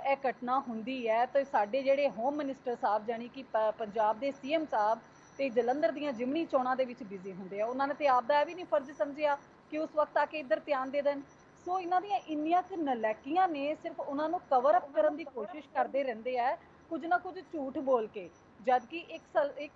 ਇਹ ਘਟਨਾ ਹੁੰਦੀ ਹੈ। ਤੇ ਸਾਡੇ ਜਿਹੜੇ ਹੋਮ ਮਿਨਿਸਟਰ ਸਾਹਿਬ ਜਾਨੀ ਕਿ ਪੰਜਾਬ ਦੇ ਸੀਐਮ ਸਾਹਿਬ ਤੇ ਜਲੰਧਰ ਦੀਆਂ ਜਿਮਨੀ ਚੋਣਾਂ ਦੇ ਵਿੱਚ ਬਿਜ਼ੀ ਹੁੰਦੇ ਆ। ਉਹਨਾਂ ਨੇ ਤੇ ਆਪਦਾ ਇਹ ਵੀ ਨਹੀਂ ਫਰਜ਼ ਸਮਝਿਆ ਕਿ ਉਸ ਵਕਤ ਆ ਕੇ ਇੱਧਰ ਧਿਆਨ ਦੇ ਦੇਣ। ਸੋ ਇਹਨਾਂ ਦੀਆਂ ਇੰਨੀਆਂ ਕੁ ਨਲਾਇਕੀਆਂ ਨੇ, ਸਿਰਫ ਉਹਨਾਂ ਨੂੰ ਕਵਰ ਅਪ ਕਰਨ ਦੀ ਕੋਸ਼ਿਸ਼ ਕਰਦੇ ਰਹਿੰਦੇ ਆ ਕੁਝ ਨਾ ਕੁਝ ਝੂਠ ਬੋਲ ਕੇ। ਜਦ ਕਿ ਇੱਕ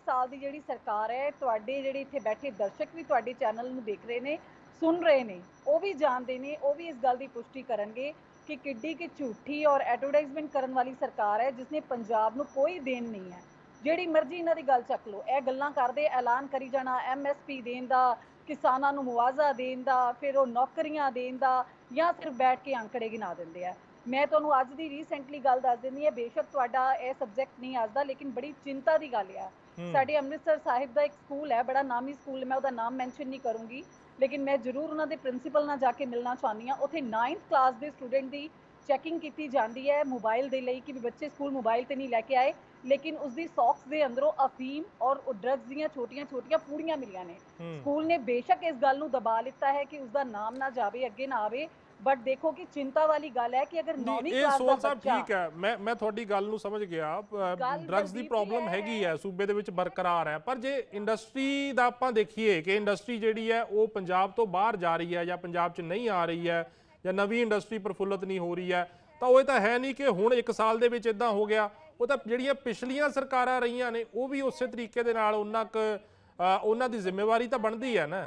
ਸਾਲ ਦੀ ਜਿਹੜੀ ਸਰਕਾਰ ਹੈ, ਤੁਹਾਡੇ ਜਿਹੜੇ ਇੱਥੇ ਬੈਠੇ ਦਰਸ਼ਕ ਵੀ ਤੁਹਾਡੇ ਚੈਨਲ ਨੂੰ ਦੇਖ ਰਹੇ ਨੇ, ਸੁਣ ਰਹੇ ਨੇ, ਉਹ ਵੀ ਜਾਣਦੇ ਨੇ, ਉਹ ਵੀ ਇਸ ਗੱਲ ਦੀ ਪੁਸ਼ਟੀ ਕਰਨਗੇ ਕਿ ਕਿੱਡੀ ਕਿ ਝੂਠੀ ਔਰ ਐਡਵਰਟਾਈਜ਼ਮੈਂਟ ਕਰਨ ਵਾਲੀ ਸਰਕਾਰ ਹੈ ਜਿਸਨੇ ਪੰਜਾਬ ਨੂੰ ਕੋਈ ਦੇਣ ਨਹੀਂ ਹੈ। ਜਿਹੜੀ ਮਰਜ਼ੀ ਇਹਨਾਂ ਦੀ ਗੱਲ ਚੱਕ ਲਓ, ਇਹ ਗੱਲਾਂ ਕਰਦੇ ਐਲਾਨ ਕਰੀ ਜਾਣਾ MSP ਦੇਣ ਦਾ, ਕਿਸਾਨਾਂ ਨੂੰ ਮੁਆਵਜ਼ਾ ਦੇਣ ਦਾ, ਫਿਰ ਉਹ ਨੌਕਰੀਆਂ ਦੇਣ ਦਾ, ਜਾਂ ਸਿਰਫ ਬੈਠ ਕੇ ਅੰਕੜੇ ਗਿਣਾ ਦਿੰਦੇ ਆ। ਮੈਂ ਤੁਹਾਨੂੰ ਅੱਜ ਦੀ ਰੀਸੈਂਟਲੀ ਗੱਲ ਦੱਸ ਦਿੰਦੀ ਹਾਂ, ਬੇਸ਼ੱਕ ਤੁਹਾਡਾ ਇਹ ਸਬਜੈਕਟ ਨਹੀਂ ਅੱਜ ਦਾ, ਲੇਕਿਨ ਬੜੀ ਚਿੰਤਾ ਦੀ ਗੱਲ ਆ। ਸਾਡੇ ਅੰਮ੍ਰਿਤਸਰ ਸਾਹਿਬ ਦਾ ਇੱਕ ਸਕੂਲ ਹੈ, ਬੜਾ ਨਾਮੀ ਸਕੂਲ, ਮੈਂ ਉਹਦਾ ਨਾਮ ਮੈਂਸ਼ਨ ਨਹੀਂ ਕਰੂੰਗੀ, ਲੇਕਿਨ ਮੈਂ ਜ਼ਰੂਰ ਉਹਨਾਂ ਦੇ ਪ੍ਰਿੰਸੀਪਲ ਨਾਲ ਜਾ ਕੇ ਮਿਲਣਾ ਚਾਹੁੰਦੀ ਹਾਂ। ਉੱਥੇ 9th ਕਲਾਸ ਦੇ ਸਟੂਡੈਂਟ ਦੀ ਚੈਕਿੰਗ ਕੀਤੀ ਜਾਂਦੀ ਹੈ ਮੋਬਾਈਲ ਦੇ ਲਈ ਕਿ ਵੀ ਬੱਚੇ ਸਕੂਲ ਮੋਬਾਈਲ ਤੇ ਨਹੀਂ ਲੈ ਕੇ ਆਏ, ਲੇਕਿਨ ਉਸਦੀ ਸੌਕਸ ਦੇ ਅੰਦਰੋਂ ਅਫੀਮ ਔਰ ਡਰੱਗਸ ਦੀਆਂ ਛੋਟੀਆਂ ਪੂੜੀਆਂ ਮਿਲੀਆਂ ਨੇ। ਸਕੂਲ ਨੇ ਬੇਸ਼ੱਕ ਇਸ ਗੱਲ ਨੂੰ ਦਬਾ ਲਿੱਤਾ ਹੈ ਕਿ ਉਸਦਾ ਨਾਮ ਨਾ ਜਾਵੇ, ਅੱਗੇ ਨਾ ਆਵੇ, ਬਟ ਦੇਖੋ ਕਿ ਚਿੰਤਾ ਵਾਲੀ ਗੱਲ ਹੈ ਕਿ ਅਗਰ 9ਵੀਂ ਕਲਾਸ ਦਾ ਬੱਚਾ, ਠੀਕ ਹੈ, ਮੈਂ ਤੁਹਾਡੀ ਗੱਲ ਨੂੰ ਸਮਝ ਗਿਆ। ਡਰੱਗਸ ਦੀ ਪ੍ਰੋਬਲਮ ਹੈਗੀ ਹੈ ਸੂਬੇ ਦੇ ਵਿੱਚ, ਬਰਕਰਾਰ ਹੈ, ਪਰ ਜੇ ਇੰਡਸਟਰੀ ਦਾ ਆਪਾਂ ਦੇਖੀਏ ਕਿ ਇੰਡਸਟਰੀ ਜਿਹੜੀ ਹੈ ਉਹ ਪੰਜਾਬ ਤੋਂ ਬਾਹਰ ਜਾ ਰਹੀ ਹੈ ਜਾਂ ਪੰਜਾਬ 'ਚ ਨਹੀਂ ਆ ਰਹੀ ਹੈ ਜਾਂ ਨਵੀਂ ਇੰਡਸਟਰੀ ਪ੍ਰਫੁੱਲਤ ਨਹੀਂ ਹੋ ਰਹੀ ਹੈ, ਤਾਂ ਉਹ ਇਹ ਤਾਂ ਹੈ ਨਹੀਂ ਕਿ ਹੁਣ 1 ਸਾਲ ਦੇ ਵਿੱਚ ਇਦਾਂ ਹੋ ਗਿਆ। ਉਹ ਤਾਂ ਜਿਹੜੀਆਂ ਪਿਛਲੀਆਂ ਸਰਕਾਰਾਂ ਰਹੀਆਂ ਨੇ ਉਹ ਵੀ ਉਸੇ ਤਰੀਕੇ ਦੇ ਨਾਲ ਉਹਨਾਂ ਦੀ ਜ਼ਿੰਮੇਵਾਰੀ ਤਾਂ ਬਣਦੀ ਹੈ ਨਾ।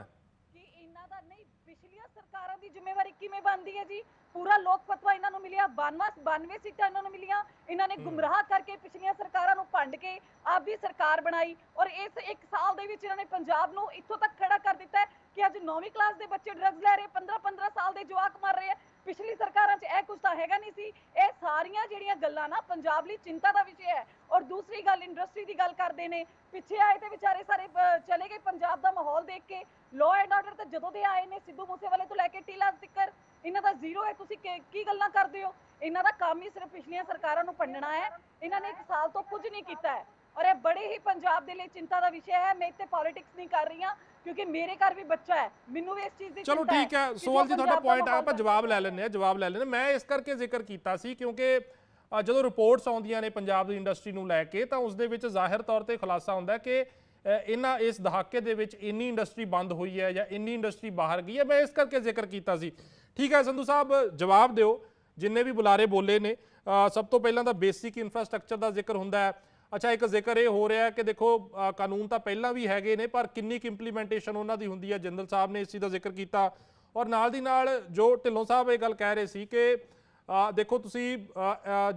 ਕਿ ਇਹਨਾਂ ਦਾ ਨਹੀਂ, ਪਿਛਲੀਆਂ ਸਰਕਾਰਾਂ ਦੀ ਜ਼ਿੰਮੇਵਾਰੀ ਕਿਵੇਂ ਬਣਦੀ ਹੈ ਜੀ? ਪੂਰਾ ਲੋਕ ਪਤਵਾ ਇਹਨਾਂ ਨੂੰ ਮਿਲਿਆ, 92 ਸੀਟਾਂ ਇਹਨਾਂ ਨੂੰ ਮਿਲੀਆਂ। ਇਹਨਾਂ ਨੇ ਗੁੰਮਰਾਹ ਕਰਕੇ ਪਿਛਲੀਆਂ ਸਰਕਾਰਾਂ ਨੂੰ ਭੰਡ ਕੇ ਆਪ ਦੀ ਸਰਕਾਰ ਬਣਾਈ, ਔਰ ਇਸ 1 ਸਾਲ ਦੇ ਵਿੱਚ ਇਹਨਾਂ ਨੇ ਪੰਜਾਬ ਨੂੰ ਇੱਥੋਂ ਤੱਕ ਖੜਾ ਕਰ ਦਿੱਤਾ ਹੈ ਕਿ ਅੱਜ 9ਵੀਂ ਕਲਾਸ ਦੇ ਬੱਚੇ ਡਰੱਗਸ ਲੈ ਰਹੇ, 15 ਸਾਲ ਦੇ ਜਵਾਕ ਮਰ ਰਹੇ ਆ। ਪਿਛਲੀ ਸਰਕਾਰਾਂ 'ਚ ਇਹ ਕੁਝ ਤਾਂ ਹੈਗਾ ਨਹੀਂ ਸੀ। ਇਹ ਸਾਰੀਆਂ ਜਿਹੜੀਆਂ ਗੱਲਾਂ ਨਾ ਪੰਜਾਬ ਲਈ ਚਿੰਤਾ ਦਾ ਵਿਸ਼ੇ ਹੈ। ਔਰ ਦੂਸਰੀ ਗੱਲ, ਇੰਡਸਟਰੀ ਦੀ ਗੱਲ ਕਰਦੇ ਨੇ, ਪਿੱਛੇ ਆਏ ਤੇ ਵਿਚਾਰੇ ਸਾਰੇ ਚਲੇ ਗਏ ਪੰਜਾਬ ਦਾ ਮਾਹੌਲ ਦੇਖ ਕੇ। ਲਾਅ ਐਂਡ ਆਰਡਰ ਤਾਂ ਜਦੋਂ ਦੇ ਆਏ ਨੇ, ਸਿੱਧੂ ਮੂਸੇਵਾਲੇ ਤੋਂ ਲੈ ਕੇ ਟੀਲਾ ਤੱਕ, ਇਹਨਾਂ ਦਾ ਜ਼ੀਰੋ ਹੈ। ਤੁਸੀਂ ਕੀ ਗੱਲਾਂ ਕਰਦੇ ਹੋ? ਇਹਨਾਂ ਦਾ ਕੰਮ ਹੀ ਸਿਰਫ ਪਿਛਲੀਆਂ ਸਰਕਾਰਾਂ ਨੂੰ ਭੰਡਣਾ ਹੈ। ਇਹਨਾਂ ਨੇ 1 ਸਾਲ ਤੋਂ ਕੁਝ ਨਹੀਂ ਕੀਤਾ ਹੈ, ਔਰ ਇਹ ਬੜੇ ਹੀ ਪੰਜਾਬ ਦੇ ਲਈ ਚਿੰਤਾ ਦਾ ਵਿਸ਼ੇ ਹੈ। ਮੈਂ ਇੱਥੇ ਪੋਲਿਟਿਕਸ ਨਹੀਂ ਕਰ ਰਹੀ ਹਾਂ ਕਿਉਂਕਿ ਮੇਰੇ ਘਰ ਵੀ ਬੱਚਾ ਹੈ, ਮੈਨੂੰ ਵੀ ਇਸ ਚੀਜ਼ ਦੀ ਚਲੋ ਠੀਕ ਹੈ ਸੋਹਲ ਜੀ, ਤੁਹਾਡਾ ਪੁਆਇੰਟ ਆ, ਆਪਾਂ ਜਵਾਬ ਲੈ ਲੈਂਦੇ। ਮੈਂ ਇਸ ਕਰਕੇ ਜ਼ਿਕਰ ਕੀਤਾ ਸੀ ਕਿਉਂਕਿ ਜਦੋਂ ਰਿਪੋਰਟਸ ਆਉਂਦੀਆਂ ਨੇ ਪੰਜਾਬ ਦੀ ਇੰਡਸਟਰੀ ਨੂੰ ਲੈ ਕੇ, ਤਾਂ ਉਸ ਦੇ ਵਿੱਚ ਜ਼ਾਹਿਰ ਤੌਰ ਤੇ ਖੁਲਾਸਾ ਹੁੰਦਾ ਕਿ ਇਸ ਦਹਾਕੇ ਦੇ ਵਿੱਚ ਇੰਨੀ ਇੰਡਸਟਰੀ ਬੰਦ ਹੋਈ ਹੈ ਜਾਂ ਇੰਨੀ ਇੰਡਸਟਰੀ ਬਾਹਰ ਗਈ ਹੈ। ਮੈਂ ਇਸ ਕਰਕੇ ਜ਼ਿਕਰ ਕੀਤਾ ਸੀ। ਠੀਕ ਹੈ ਸੰਧੂ ਸਾਹਿਬ, ਜਵਾਬ ਦਿਓ ਜਿੰਨੇ ਵੀ ਬੁਲਾਰੇ ਬੋਲੇ ਨੇ। ਸਭ ਤੋਂ ਪਹਿਲਾਂ ਤਾਂ ਬੇਸਿਕ ਇਨਫਰਾਸਟ੍ਰਕਚਰ ਦਾ ਜ਼ਿਕਰ ਹੁੰਦਾ ਹੈ। ਅੱਛਾ, ਇੱਕ ਜ਼ਿਕਰ ਇਹ ਹੋ ਰਿਹਾ ਕਿ ਦੇਖੋ ਕਾਨੂੰਨ ਤਾਂ ਪਹਿਲਾਂ ਵੀ ਹੈਗੇ ਨੇ, ਪਰ ਕਿੰਨੀ ਕੁ ਇੰਪਲੀਮੈਂਟੇਸ਼ਨ ਉਹਨਾਂ ਦੀ ਹੁੰਦੀ ਹੈ, ਜਿੰਦਲ ਸਾਹਿਬ ਨੇ ਇਸ ਚੀਜ਼ ਦਾ ਜ਼ਿਕਰ ਕੀਤਾ। ਔਰ ਨਾਲ ਦੀ ਨਾਲ ਜੋ ਢਿੱਲੋਂ ਸਾਹਿਬ ਇਹ ਗੱਲ ਕਹਿ ਰਹੇ ਸੀ ਕਿ ਦੇਖੋ ਤੁਸੀਂ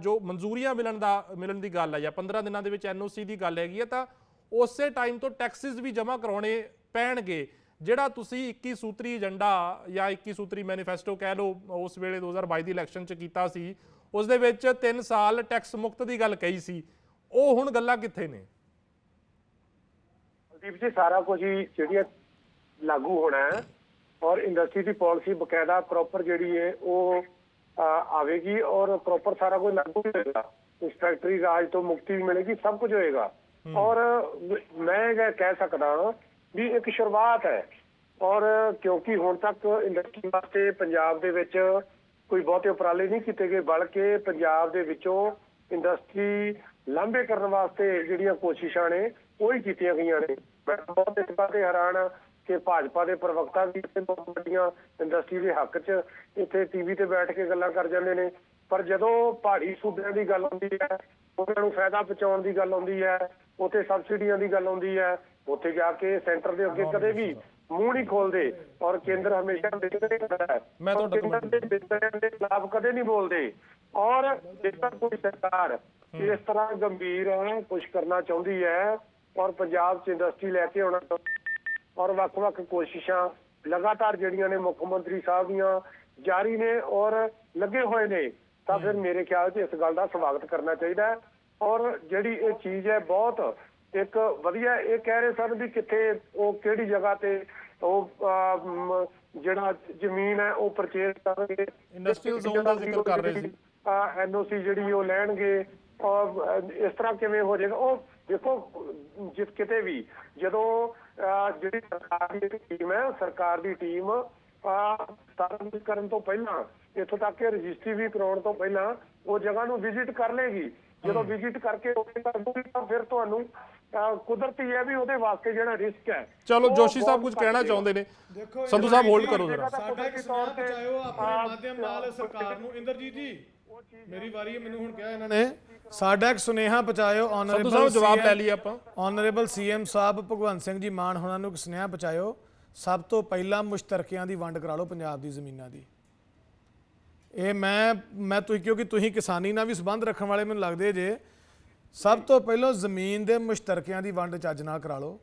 ਜੋ ਮਨਜ਼ੂਰੀਆਂ ਮਿਲਣ ਦੀ ਗੱਲ ਹੈ ਜਾਂ 15 ਦਿਨਾਂ ਦੇ ਵਿੱਚ NOC ਦੀ ਗੱਲ ਹੈਗੀ ਹੈ, ਤਾਂ ਉਸੇ ਟਾਈਮ ਤੋਂ ਟੈਕਸਿਸ ਵੀ ਜਮ੍ਹਾਂ ਕਰਾਉਣੇ ਪੈਣਗੇ। ਜਿਹੜਾ ਤੁਸੀਂ 21 ਸੂਤਰੀ ਏਜੰਡਾ ਜਾਂ 21 ਸੂਤਰੀ ਮੈਨੀਫੈਸਟੋ ਕਹਿ ਲਓ ਉਸ ਵੇਲੇ 2022 ਦੀ ਇਲੈਕਸ਼ਨ 'ਚ ਕੀਤਾ ਸੀ, ਉਸ ਦੇ ਵਿੱਚ 3 ਸਾਲ ਟੈਕਸ ਮੁਕਤ ਦੀ ਗੱਲ ਕਹੀ ਸੀ, ਉਹ ਹੁਣ ਗੱਲਾਂ ਕਿੱਥੇ ਨੇ? ਕੁਲਦੀਪ ਜੀ, ਸਾਰਾ ਕੁਝ ਹੀ ਜਿਹੜੀ ਲਾਗੂ ਹੋਣਾ ਹੈ ਔਰ ਇੰਡਸਟਰੀ ਦੀ ਪਾਲਿਸੀ ਬਕਾਇਦਾ ਪ੍ਰੋਪਰ ਜਿਹੜੀ ਹੈ ਉਹ ਆਵੇਗੀ ਔਰ ਪ੍ਰੋਪਰ ਸਾਰਾ ਕੁਝ ਲਾਗੂ ਹੋਏਗਾ। ਇੰਸਪੈਕਟਰੀ ਰਾਜ ਤੋਂ ਮੁਕਤੀ ਵੀ ਮਿਲੇਗੀ, ਸਭ ਕੁਝ ਹੋਏਗਾ। ਔਰ ਮੈਂ ਇਹ ਕਹਿ ਸਕਦਾ ਵੀ ਇੱਕ ਸ਼ੁਰੂਆਤ ਹੈ। ਔਰ ਕਿਉਂਕਿ ਹੁਣ ਤੱਕ ਇੰਡਸਟਰੀ ਵਾਸਤੇ ਪੰਜਾਬ ਦੇ ਵਿੱਚ ਕੋਈ ਬਹੁਤੇ ਉਪਰਾਲੇ ਨਹੀਂ ਕੀਤੇ ਗਏ, ਬਲਕਿ ਪੰਜਾਬ ਦੇ ਵਿੱਚੋਂ ਇੰਡਸਟਰੀ ਲਾਂਭੇ ਕਰਨ ਵਾਸਤੇ ਜਿਹੜੀਆਂ ਕੋਸ਼ਿਸ਼ਾਂ ਨੇ ਉਹ ਹੀ ਕੀਤੀਆਂ ਗਈਆਂ ਨੇ। ਮੈਂ ਬਹੁਤ ਇਸ ਬਾਰੇ ਹੈਰਾਨ ਹਾਂ ਕਿ ਭਾਜਪਾ ਦੇ ਪ੍ਰਵਕਤਾ ਵੀ ਬਹੁਤ ਵੱਡੀਆਂ ਇੰਡਸਟਰੀ ਦੇ ਹੱਕ 'ਚ ਇੱਥੇ TV ਤੇ ਬੈਠ ਕੇ ਗੱਲਾਂ ਕਰ ਜਾਂਦੇ ਨੇ, ਪਰ ਜਦੋਂ ਪਹਾੜੀ ਸੂਬਿਆਂ ਦੀ ਗੱਲ ਆਉਂਦੀ ਹੈ, ਉਹਨਾਂ ਨੂੰ ਫਾਇਦਾ ਪਹੁੰਚਾਉਣ ਦੀ ਗੱਲ ਆਉਂਦੀ ਹੈ, ਉੱਥੇ ਸਬਸਿਡੀਆਂ ਦੀ ਗੱਲ ਆਉਂਦੀ ਹੈ, ਉੱਥੇ ਜਾ ਕੇ ਸੈਂਟਰ ਦੇ ਅੱਗੇ ਕਦੇ ਵੀ ਮੂੰਹ ਨਹੀਂ ਖੋਲਦੇ ਔਰ ਕੇਂਦਰ ਹਮੇਸ਼ਾ ਵਿਤਕਰੇ ਕਰਦਾ ਹੈ। ਕੇਂਦਰ ਦੇ ਵਿਤਕਰਿਆਂ ਦੇ ਖਿਲਾਫ ਕਦੇ ਨਹੀਂ ਬੋਲਦੇ। ਔਰ ਜੇਕਰ ਕੋਈ ਸਰਕਾਰ ਇਸ ਤਰ੍ਹਾਂ ਗੰਭੀਰ ਕੁਛ ਕਰਨਾ ਚਾਹੁੰਦੀ ਹੈ ਔਰ ਪੰਜਾਬ 'ਚ ਇੰਡਸਟਰੀ ਲੈ ਕੇ ਆਉਣਾ ਔਰ ਵੱਖ-ਵੱਖ ਕੋਸ਼ਿਸ਼ਾਂ ਲਗਾਤਾਰ ਜਿਹੜੀਆਂ ਨੇ ਮੁੱਖ ਮੰਤਰੀ ਸਾਹਿਬ ਦੀਆਂ ਜਾਰੀ ਨੇ ਔਰ ਲੱਗੇ ਹੋਏ ਨੇ, ਤਾਂ ਫਿਰ ਮੇਰੇ ਖਿਆਲ 'ਚ ਇਸ ਗੱਲ ਦਾ ਸਵਾਗਤ ਕਰਨਾ ਚਾਹੀਦਾ ਹੈ। ਔਰ ਜਿਹੜੀ ਇਹ ਚੀਜ਼ ਹੈ ਬਹੁਤ ਇੱਕ ਵਧੀਆ, ਇਹ ਕਹਿ ਰਹੇ ਸਨ ਵੀ ਕਿੱਥੇ ਉਹ ਕਿਹੜੀ ਜਗ੍ਹਾ ਤੇ ਉਹ ਜਿਹੜਾ ਜ਼ਮੀਨ ਹੈ ਉਹ ਪਰਚੇਸ ਕਰਨਗੇ, ਇੰਡਸਟਰੀਅਲ ਜ਼ੋਨ ਦਾ ਜ਼ਿਕਰ ਕਰ ਰਹੇ ਸੀ। NOC ਜਿਹੜੀ ਉਹ ਲੈਣਗੇ, ਔਰ ਇਸ ਤਰ੍ਹਾਂ ਕਿਵੇਂ ਹੋ ਜਾਏਗਾ? ਉਹ ਦੇਖੋ, ਜਿਸ ਕਿਤੇ ਵੀ ਜਦੋਂ ਜਿਹੜੀ ਸਰਕਾਰ ਦੀ ਟੀਮ ਹੈ, ਸਰਕਾਰ ਦੀ ਟੀਮ ਸਥਾਪਿਤ ਕਰਨ ਤੋਂ ਪਹਿਲਾਂ, ਇੱਥੋਂ ਤੱਕ ਕਿ ਰਜਿਸਟਰੀ ਵੀ ਕਰਾਉਣ ਤੋਂ ਪਹਿਲਾਂ ਉਹ ਜਗ੍ਹਾ ਨੂੰ ਵਿਜ਼ਿਟ ਕਰ ਲਏਗੀ। ਜਦੋਂ ਵਿਜ਼ਿਟ ਕਰਕੇ ਤਾਂ ਫਿਰ ਤੁਹਾਨੂੰ ਕੁਦਰਤੀ ਹੈ ਵੀ ਉਹਦੇ ਵਾਸਤੇ ਜਿਹੜਾ ਰਿਸਕ ਹੈ। ਚਲੋ ਜੋਸ਼ੀ ਸਾਹਿਬ ਕੁਝ ਕਹਿਣਾ ਚਾਹੁੰਦੇ ਨੇ, ਸੰਧੂ ਸਾਹਿਬ ਹੋਲਡ ਕਰੋ ਜਰਾ। ਸਾਡਾ ਇੱਕ ਸੁਨੇਹਾ ਪਹੁੰਚਾਇਓ ਆਪਣੇ ਮਾਧਿਅਮ ਨਾਲ ਸਰਕਾਰ ਨੂੰ। ਇੰਦਰਜੀਤ ਜੀ, ਮੇਰੀ ਵਾਰੀ ਹੈ, ਮੈਨੂੰ ਹੁਣ ਕਿਹਾ ਇਹਨਾਂ ਨੇ, ਸਾਡਾ ਇੱਕ ਸੁਨੇਹਾ ਪਹੁੰਚਾਇਓ ਸੰਧੂ ਸਾਹਿਬ ਜਵਾਬ ਲੈ ਲਈ ਆਪਾਂ। ਆਨਰੇਬਲ CM ਸਾਹਿਬ ਭਗਵੰਤ ਸਿੰਘ ਜੀ ਮਾਨ ਹੋਣਾ ਨੂੰ ਇੱਕ ਸੁਨੇਹਾ ਪਹੁੰਚਾਇਓ, ਸਭ ਤੋਂ ਪਹਿਲਾਂ ਮੁਸ਼ਤਰਕਿਆਂ ਦੀ ਵੰਡ ਕਰਾ ਲਓ ਪੰਜਾਬ ਦੀ ਜ਼ਮੀਨਾਂ ਦੀ। ਇਹ ਮੈਂ ਤੁਸੀਂ, ਕਿਉਂਕਿ ਤੁਸੀਂ ਕਿਸਾਨੀ ਨਾਲ ਵੀ ਸੰਬੰਧ ਰੱਖਣ ਵਾਲੇ ਮੈਨੂੰ ਲੱਗਦੇ ਜੇ, ਸਭ ਤੋਂ ਪਹਿਲਾਂ ਜ਼ਮੀਨ ਦੇ ਮੁਸ਼ਤਰਕਿਆਂ ਦੀ ਵੰਡ ਚੱਜ ਨਾਲ ਕਰਾ ਲਓ।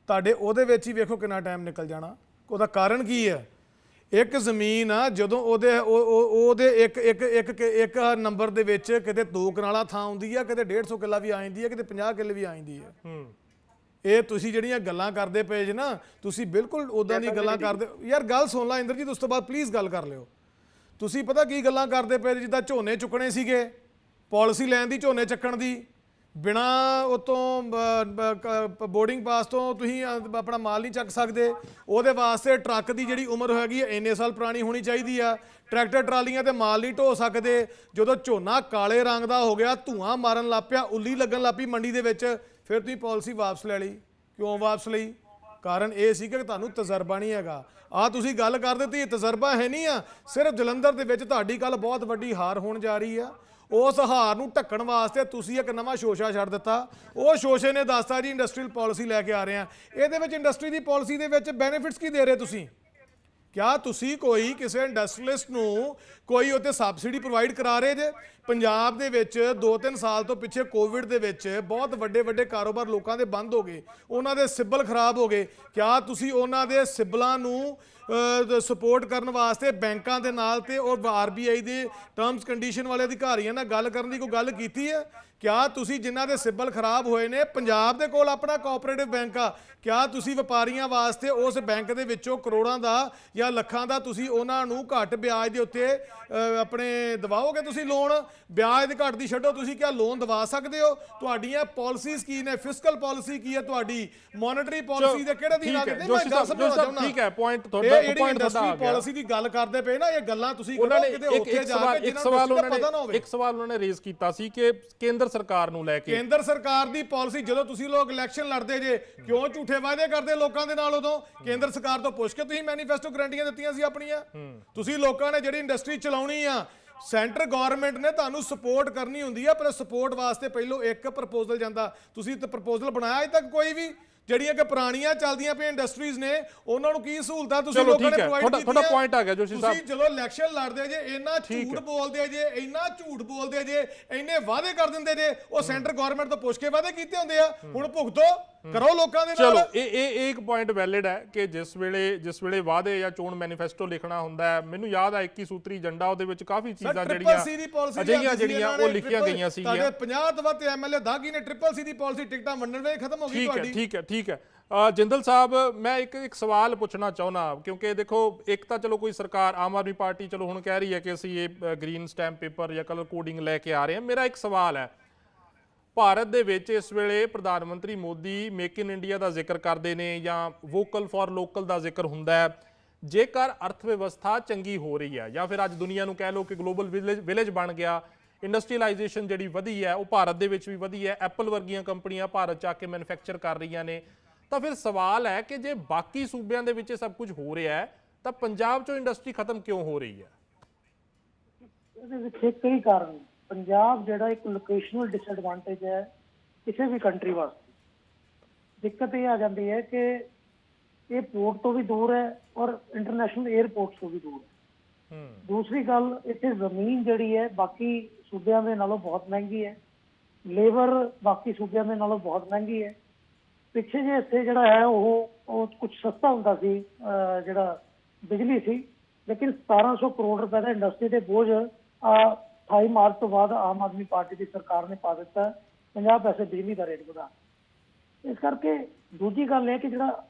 ਤੁਹਾਡੇ ਉਹਦੇ ਵਿੱਚ ਹੀ ਵੇਖੋ ਕਿੰਨਾ ਟਾਈਮ ਨਿਕਲ ਜਾਣਾ। ਉਹਦਾ ਕਾਰਨ ਕੀ ਹੈ? ਇੱਕ ਜ਼ਮੀਨ ਆ, ਜਦੋਂ ਉਹਦੇ ਇੱਕ ਨੰਬਰ ਦੇ ਵਿੱਚ ਕਿਤੇ 2 ਕਨਾਲਾਂ ਥਾਂ ਆਉਂਦੀ ਆ, ਕਿਤੇ 150 ਕਿੱਲਾ ਵੀ ਆ ਜਾਂਦੀ ਹੈ, ਕਿਤੇ 50 ਕਿੱਲੇ ਵੀ ਆ ਜਾਂਦੀ ਹੈ। ਇਹ ਤੁਸੀਂ ਜਿਹੜੀਆਂ ਗੱਲਾਂ ਕਰਦੇ ਪਏ ਜੇ ਨਾ, ਤੁਸੀਂ ਬਿਲਕੁਲ ਉਦਾਂ ਦੀ ਗੱਲਾਂ ਕਰਦੇ ਯਾਰ। ਗੱਲ ਸੁਣ ਲਾ ਇੰਦਰਜੀਤ, ਉਸ ਤੋਂ ਬਾਅਦ ਪਲੀਜ਼ ਗੱਲ ਕਰ ਲਿਓ। ਤੁਸੀਂ ਪਤਾ ਕੀ ਗੱਲਾਂ ਕਰਦੇ ਪਏ, ਜਿੱਦਾਂ ਝੋਨੇ ਚੁੱਕਣੇ ਸੀਗੇ, ਪਾਲਿਸੀ ਲੈਣ ਦੀ ਝੋਨੇ ਚੱਕਣ ਦੀ, ਬਿਨਾਂ ਉਤੋਂ ਬੋਰਡਿੰਗ ਪਾਸ ਤੋਂ ਤੁਸੀਂ ਆਪਣਾ ਮਾਲ ਨਹੀਂ ਚੱਕ ਸਕਦੇ। ਉਹਦੇ ਵਾਸਤੇ ਟਰੱਕ ਦੀ ਜਿਹੜੀ ਉਮਰ ਹੈਗੀ ਇੰਨੇ ਸਾਲ ਪੁਰਾਣੀ ਹੋਣੀ ਚਾਹੀਦੀ ਆ। ਟਰੈਕਟਰ ਟਰਾਲੀਆਂ ਤੇ ਮਾਲ ਨਹੀਂ ਢੋ ਸਕਦੇ। ਜਦੋਂ ਝੋਨਾ ਕਾਲੇ ਰੰਗ ਦਾ ਹੋ ਗਿਆ, ਧੂਆਂ ਮਾਰਨ ਲੱਗ ਪਿਆ, ਉੱਲੀ ਲੱਗਣ ਲੱਗ ਪਈ ਮੰਡੀ ਦੇ ਵਿੱਚ, ਫਿਰ ਤੁਸੀਂ ਪਾਲਿਸੀ ਵਾਪਸ ਲੈ ਲਈ। ਕਿਉਂ ਵਾਪਸ ਲਈ? ਕਾਰਨ ਇਹ ਸੀ ਕਿ ਤੁਹਾਨੂੰ ਤਜਰਬਾ ਨਹੀਂ ਹੈਗਾ। ਤੁਸੀਂ ਗੱਲ ਕਰ ਦਿੱਤੀ, ਤਜਰਬਾ ਹੈ ਨਹੀਂ ਆ। ਸਿਰਫ ਜਲੰਧਰ ਦੇ ਵਿੱਚ ਤੁਹਾਡੀ ਕੱਲ ਬਹੁਤ ਵੱਡੀ ਹਾਰ ਹੋਣ ਜਾ ਰਹੀ ਆ। ਉਸ ਹਾਰ ਨੂੰ ਢੱਕਣ ਵਾਸਤੇ ਤੁਸੀਂ ਇੱਕ ਨਵਾਂ ਸ਼ੋਸ਼ਾ ਛੱਡ ਦਿੱਤਾ। ਉਹ ਸ਼ੋਸ਼ੇ ਨੇ ਦੱਸਤਾ ਜੀ ਇੰਡਸਟਰੀਅਲ ਪਾਲਿਸੀ ਲੈ ਕੇ ਆ ਰਹੇ ਆ। ਇਹਦੇ ਵਿੱਚ ਇੰਡਸਟਰੀ ਦੀ ਪਾਲਿਸੀ ਦੇ ਵਿੱਚ ਬੈਨੀਫਿਟਸ ਕੀ ਦੇ ਰਹੇ ਤੁਸੀਂ? ਕਿਆ ਤੁਸੀਂ ਕੋਈ ਕਿਸੇ ਇੰਡਸਟਰੀਅਲਿਸਟ ਨੂੰ ਕੋਈ ਉੱਤੇ ਸਬਸਿਡੀ ਪ੍ਰੋਵਾਈਡ ਕਰਾ ਰਹੇ ਜੇ? ਪੰਜਾਬ ਦੇ ਵਿੱਚ 2-3 ਸਾਲ ਤੋਂ ਪਿੱਛੇ ਕੋਵਿਡ ਦੇ ਵਿੱਚ ਬਹੁਤ ਵੱਡੇ ਕਾਰੋਬਾਰ ਲੋਕਾਂ ਦੇ ਬੰਦ ਹੋ ਗਏ, ਉਹਨਾਂ ਦੇ ਸਿਬਲ ਖਰਾਬ ਹੋ ਗਏ। ਕਿਆ ਤੁਸੀਂ ਉਹਨਾਂ ਦੇ ਸਿਬਲਾਂ ਨੂੰ ਸਪੋਰਟ ਕਰਨ ਵਾਸਤੇ ਬੈਂਕਾਂ ਦੇ ਨਾਲ ਤੇ ਉਹ RBI ਦੇ ਟਰਮਸ ਕੰਡੀਸ਼ਨ ਵਾਲੇ ਅਧਿਕਾਰੀਆਂ ਨਾਲ ਗੱਲ ਕਰਨ ਦੀ ਕੋਈ ਗੱਲ ਕੀਤੀ ਹੈ? ਕਿਆ ਤੁਸੀਂ ਜਿਨ੍ਹਾਂ ਦੇ ਸਿਬਲ ਖਰਾਬ ਹੋਏ ਨੇ, ਪੰਜਾਬ ਦੇ ਕੋਲ ਆਪਣਾ ਕੋਆਪਰੇਟਿਵ ਬੈਂਕ ਆ, ਕਿਆ ਤੁਸੀਂ ਵਪਾਰੀਆਂ ਵਾਸਤੇ ਉਸ ਬੈਂਕ ਦੇ ਵਿੱਚੋਂ ਕਰੋੜਾਂ ਦਾ ਜਾਂ ਲੱਖਾਂ ਦਾ ਤੁਸੀਂ ਉਹਨਾਂ ਨੂੰ ਘੱਟ ਵਿਆਜ ਦੇ ਉੱਤੇ ਆਪਣੇ ਦਿਵਾਓਗੇ? ਤੁਸੀਂ ਲੋਨ ਵਿਆਜ ਦੇ ਘੱਟ ਦੀ ਛੱਡੋ, ਤੁਸੀਂ ਕਿਆ ਲੋਨ ਦਿਵਾ ਸਕਦੇ ਹੋ? ਤੁਹਾਡੀਆਂ ਪਾਲਿਸੀਜ਼ ਕੀ ਨੇ? ਫਿਸਕਲ ਪਾਲਿਸੀ ਕੀ ਹੈ ਤੁਹਾਡੀ? ਮੋਨਿਟਰੀ ਪਾਲਿਸੀ ਦੇ ਕਿਹੜੇ ਦੀ ਲੱਗਦੇ? ਮੈਂ ਗੱਲ ਸਮਝਾਉਣਾ ਚਾਹੁੰਦਾ। ਠੀਕ ਹੈ, ਪੁਆਇੰਟ ਤੁਹਾਡਾ ਆ ਗਿਆ। ਪਾਲਿਸੀ ਦੀ ਗੱਲ ਕਰਦੇ ਪਏ ਨਾ, ਇਹ ਗੱਲਾਂ ਤੁਸੀਂ ਕਰੋ ਕਿਤੇ ਉੱਥੇ ਜਾ ਕੇ ਇੱਕ ਸਵਾਲ ਉਹਨਾਂ ਨੇ ਰੇਜ਼ ਕੀਤਾ ਸੀ ਕਿ ਕੇਂਦਰ ਸਰਕਾਰ ਨੂੰ ਲੈ ਕੇ, ਕੇਂਦਰ ਸਰਕਾਰ ਦੀ ਪਾਲਿਸੀ, ਜਦੋਂ ਤੁਸੀਂ ਲੋਕ ਇਲੈਕਸ਼ਨ ਲੜਦੇ ਜੇ, ਕਿਉਂ ਝੂਠੇ ਵਾਅਦੇ ਕਰਦੇ ਲੋਕਾਂ ਦੇ ਨਾਲ? ਉਦੋਂ ਕੇਂਦਰ ਸਰਕਾਰ ਤੋਂ ਪੁੱਛ ਕੇ ਤੁਸੀਂ ਮੈਨੀਫੈਸਟੋ ਗਾਰੰਟੀਆਂ ਦਿੱਤੀਆਂ ਸੀ ਆਪਣੀਆਂ। ਤੁਸੀਂ ਲੋਕਾਂ ਨੇ ਜਿਹੜੀ ਇੰਡਸਟਰੀ ਚਲਾਉਣੀ ਆ, ਸੈਂਟਰ ਗਵਰਨਮੈਂਟ ਨੇ ਤੁਹਾਨੂੰ ਸਪੋਰਟ ਕਰਨੀ ਹੁੰਦੀ ਆ, ਪਰ ਸਪੋਰਟ ਵਾਸਤੇ ਪਹਿਲੋਂ ਇੱਕ ਪ੍ਰਪੋਜ਼ਲ ਜਾਂਦਾ। ਤੁਸੀਂ ਤੇ ਪ੍ਰਪੋਜ਼ਲ ਬਣਾਇਆ ਅਜੇ ਤੱਕ ਕੋਈ ਵੀ? ਜਿਹੜੀਆਂ ਕਿ ਪੁਰਾਣੀਆਂ ਚੱਲਦੀਆਂ ਪਈਆਂ ਇੰਡਸਟਰੀਜ਼ ਨੇ, ਉਹਨਾਂ ਨੂੰ ਕੀ ਸਹੂਲਤਾਂ ਤੁਸੀਂ ਲੋਕਾਂ ਨੇ ਪ੍ਰੋਵਾਈਡ ਕੀਤੀਆਂ? ਤੁਹਾਡਾ ਪੁਆਇੰਟ ਆ ਗਿਆ ਜੋਸ਼ੀ ਸਾਹਿਬ। ਤੁਸੀਂ ਚਲੋ ਇਲੈਕਸ਼ਨ ਲੜਦੇ ਜੇ, ਇੰਨਾ ਝੂਠ ਬੋਲਦੇ ਜੇ, ਇੰਨਾ ਝੂਠ ਬੋਲਦੇ ਜੇ, ਇੰਨੇ ਵਾਅਦੇ ਕਰ ਦਿੰਦੇ ਜੇ। ਉਹ ਸੈਂਟਰ ਗਵਰਨਮੈਂਟ ਤੋਂ ਪੁੱਛ ਕੇ ਵਾਅਦੇ ਕੀਤੇ ਹੁੰਦੇ ਆ, ਹੁਣ ਭੁਗਤੋ, ਕਰੋ ਲੋਕਾਂ ਦੇ ਨਾਲ। ਚਲੋ ਇਹ ਇੱਕ ਪੁਆਇੰਟ ਵੈਲਿਡ ਹੈ ਕਿ ਜਿਸ ਵੇਲੇ ਵਾਅਦੇ ਜਾਂ ਚੋਣ ਮੈਨੀਫੈਸਟੋ ਲਿਖਣਾ ਹੁੰਦਾ ਹੈ, ਮੈਨੂੰ ਯਾਦ ਆ 21 ਸੂਤਰੀ ਏਜੰਡਾ, ਉਹਦੇ ਵਿੱਚ ਕਾਫੀ ਚੀਜ਼ਾਂ ਜਿਹੜੀਆਂ ਉਹ ਲਿਖੀਆਂ ਗਈਆਂ ਸੀ। 50 ਤੋਂ ਵੱਧ MLA ਦਾਗੀ ਨੇ CCC ਦੀ ਪਾਲਿਸੀ ਟਿਕਟਾਂ ਵੰਡਣ ਵੇਲੇ ਖਤਮ ਹੋ ਗਈ ਤੁਹਾਡੀ। ਠੀਕ ਹੈ ਜਿੰਦਲ ਸਾਹਿਬ, ਮੈਂ ਇੱਕ ਸਵਾਲ ਪੁੱਛਣਾ ਚਾਹੁੰਦਾ, ਕਿਉਂਕਿ ਦੇਖੋ ਇੱਕ ਤਾਂ ਚਲੋ ਕੋਈ ਸਰਕਾਰ, ਆਮ ਆਦਮੀ ਪਾਰਟੀ ਚਲੋ ਹੁਣ ਕਹਿ ਰਹੀ ਹੈ ਕਿ ਅਸੀਂ ਇਹ ਗ੍ਰੀਨ ਸਟੈਂਪ ਪੇਪਰ ਜਾਂ ਕਲਰ ਕੋਡਿੰਗ ਲੈ ਕੇ ਆ ਰਹੇ ਹਾਂ। ਮੇਰਾ ਇੱਕ ਸਵਾਲ ਹੈ, ਭਾਰਤ ਦੇ ਵਿੱਚ ਇਸ ਵੇਲੇ ਪ੍ਰਧਾਨ ਮੰਤਰੀ ਮੋਦੀ ਮੇਕ ਇਨ ਇੰਡੀਆ ਦਾ ਜ਼ਿਕਰ ਕਰਦੇ ਨੇ ਜਾਂ ਵੋਕਲ ਫॉर ਲੋਕਲ ਦਾ ਜ਼ਿਕਰ ਹੁੰਦਾ ਹੈ। ਜੇਕਰ ਅਰਥ ਵਿਵਸਥਾ ਚੰਗੀ ਹੋ ਰਹੀ ਹੈ ਜਾਂ ਫਿਰ ਅੱਜ ਦੁਨੀਆ ਨੂੰ ਕਹਿ ਲਓ ਕਿ ਗਲੋਬਲ ਵਿਲੇਜ ਬਣ ਗਿਆ, ਇੰਡਸਟਰੀਅਲਾਈਜੇਸ਼ਨ ਜਿਹੜੀ ਵਧੀ ਹੈ ਉਹ ਭਾਰਤ ਦੇ ਵਿੱਚ ਵੀ ਵਧੀ ਹੈ, ਐਪਲ ਵਰਗੀਆਂ ਕੰਪਨੀਆਂ ਭਾਰਤ 'ਚ ਆ ਕੇ ਮੈਨੂਫੈਕਚਰ ਕਰ ਰਹੀਆਂ ਨੇ, ਤਾਂ ਫਿਰ ਸਵਾਲ ਹੈ ਕਿ ਜੇ ਬਾਕੀ ਸੂਬਿਆਂ ਦੇ ਵਿੱਚ ਇਹ ਸਭ ਕੁਝ ਹੋ ਰਿਹਾ ਹੈ ਤਾਂ ਪੰਜਾਬ 'ਚੋਂ ਇੰਡਸਟਰੀ ਖਤਮ ਕਿਉਂ ਹੋ ਰਹੀ ਹੈ? ਇਹਦੇ ਵਿੱਚ ਕਈ ਕਾਰਨ। ਪੰਜਾਬ ਜਿਹੜਾ ਇੱਕ ਲੋਕੇਸ਼ਨਲ ਡਿਸਐਡਵਾਂਟੇਜ ਹੈ ਕਿਸੇ ਵੀ ਕੰਟਰੀ ਵਾਸਤੇ। ਦਿੱਕਤ ਇਹ ਆ ਜਾਂਦੀ ਹੈ ਕਿ ਇਹ ਪੋਰਟ ਤੋਂ ਵੀ ਦੂਰ ਹੈ ਔਰ ਇੰਟਰਨੈਸ਼ਨਲ 에ਅਰਪੋਰਟ ਤੋਂ ਵੀ ਦੂਰ ਹੈ। ਦੂਸਰੀ ਗੱਲ, ਇੱਥੇ ਜ਼ਮੀਨ ਜਿਹੜੀ ਹੈ ਬਾਕੀ ਸੂਬਿਆਂ ਦੇ ਨਾਲੋਂ ਬਹੁਤ ਮਹਿੰਗੀ ਹੈ, ਲੇਬਰ ਬਾਕੀ ਸੂਬਿਆਂ ਦੇ ਨਾਲੋਂ ਬਹੁਤ ਮਹਿੰਗੀ ਹੈ। ਪਿੱਛੇ ਜੇ ਇੱਥੇ ਜਿਹੜਾ ਹੈ ਉਹ ਕੁਝ ਸਸਤਾ ਹੁੰਦਾ ਸੀ, ਜਿਹੜਾ ਬਿਜਲੀ ਸੀ, ਲੇਕਿਨ 1700 ਕਰੋੜ ਰੁਪਏ ਦਾ ਇੰਡਸਟਰੀ ਦੇ ਬੋਝ 28 ਮਾਰਚ ਤੋਂ ਬਾਅਦ ਆਮ ਆਦਮੀ ਪਾਰਟੀ ਦੀ ਸਰਕਾਰ ਨੇ ਪਾ ਦਿੱਤਾ, 50 ਪੈਸੇ ਬਿਜਲੀ ਦਾ ਰੇਟ ਵਧਾ। ਇਸ ਕਰਕੇ ਦੂਜੀ ਗੱਲ ਇਹ ਕਿ ਜਿਹੜਾ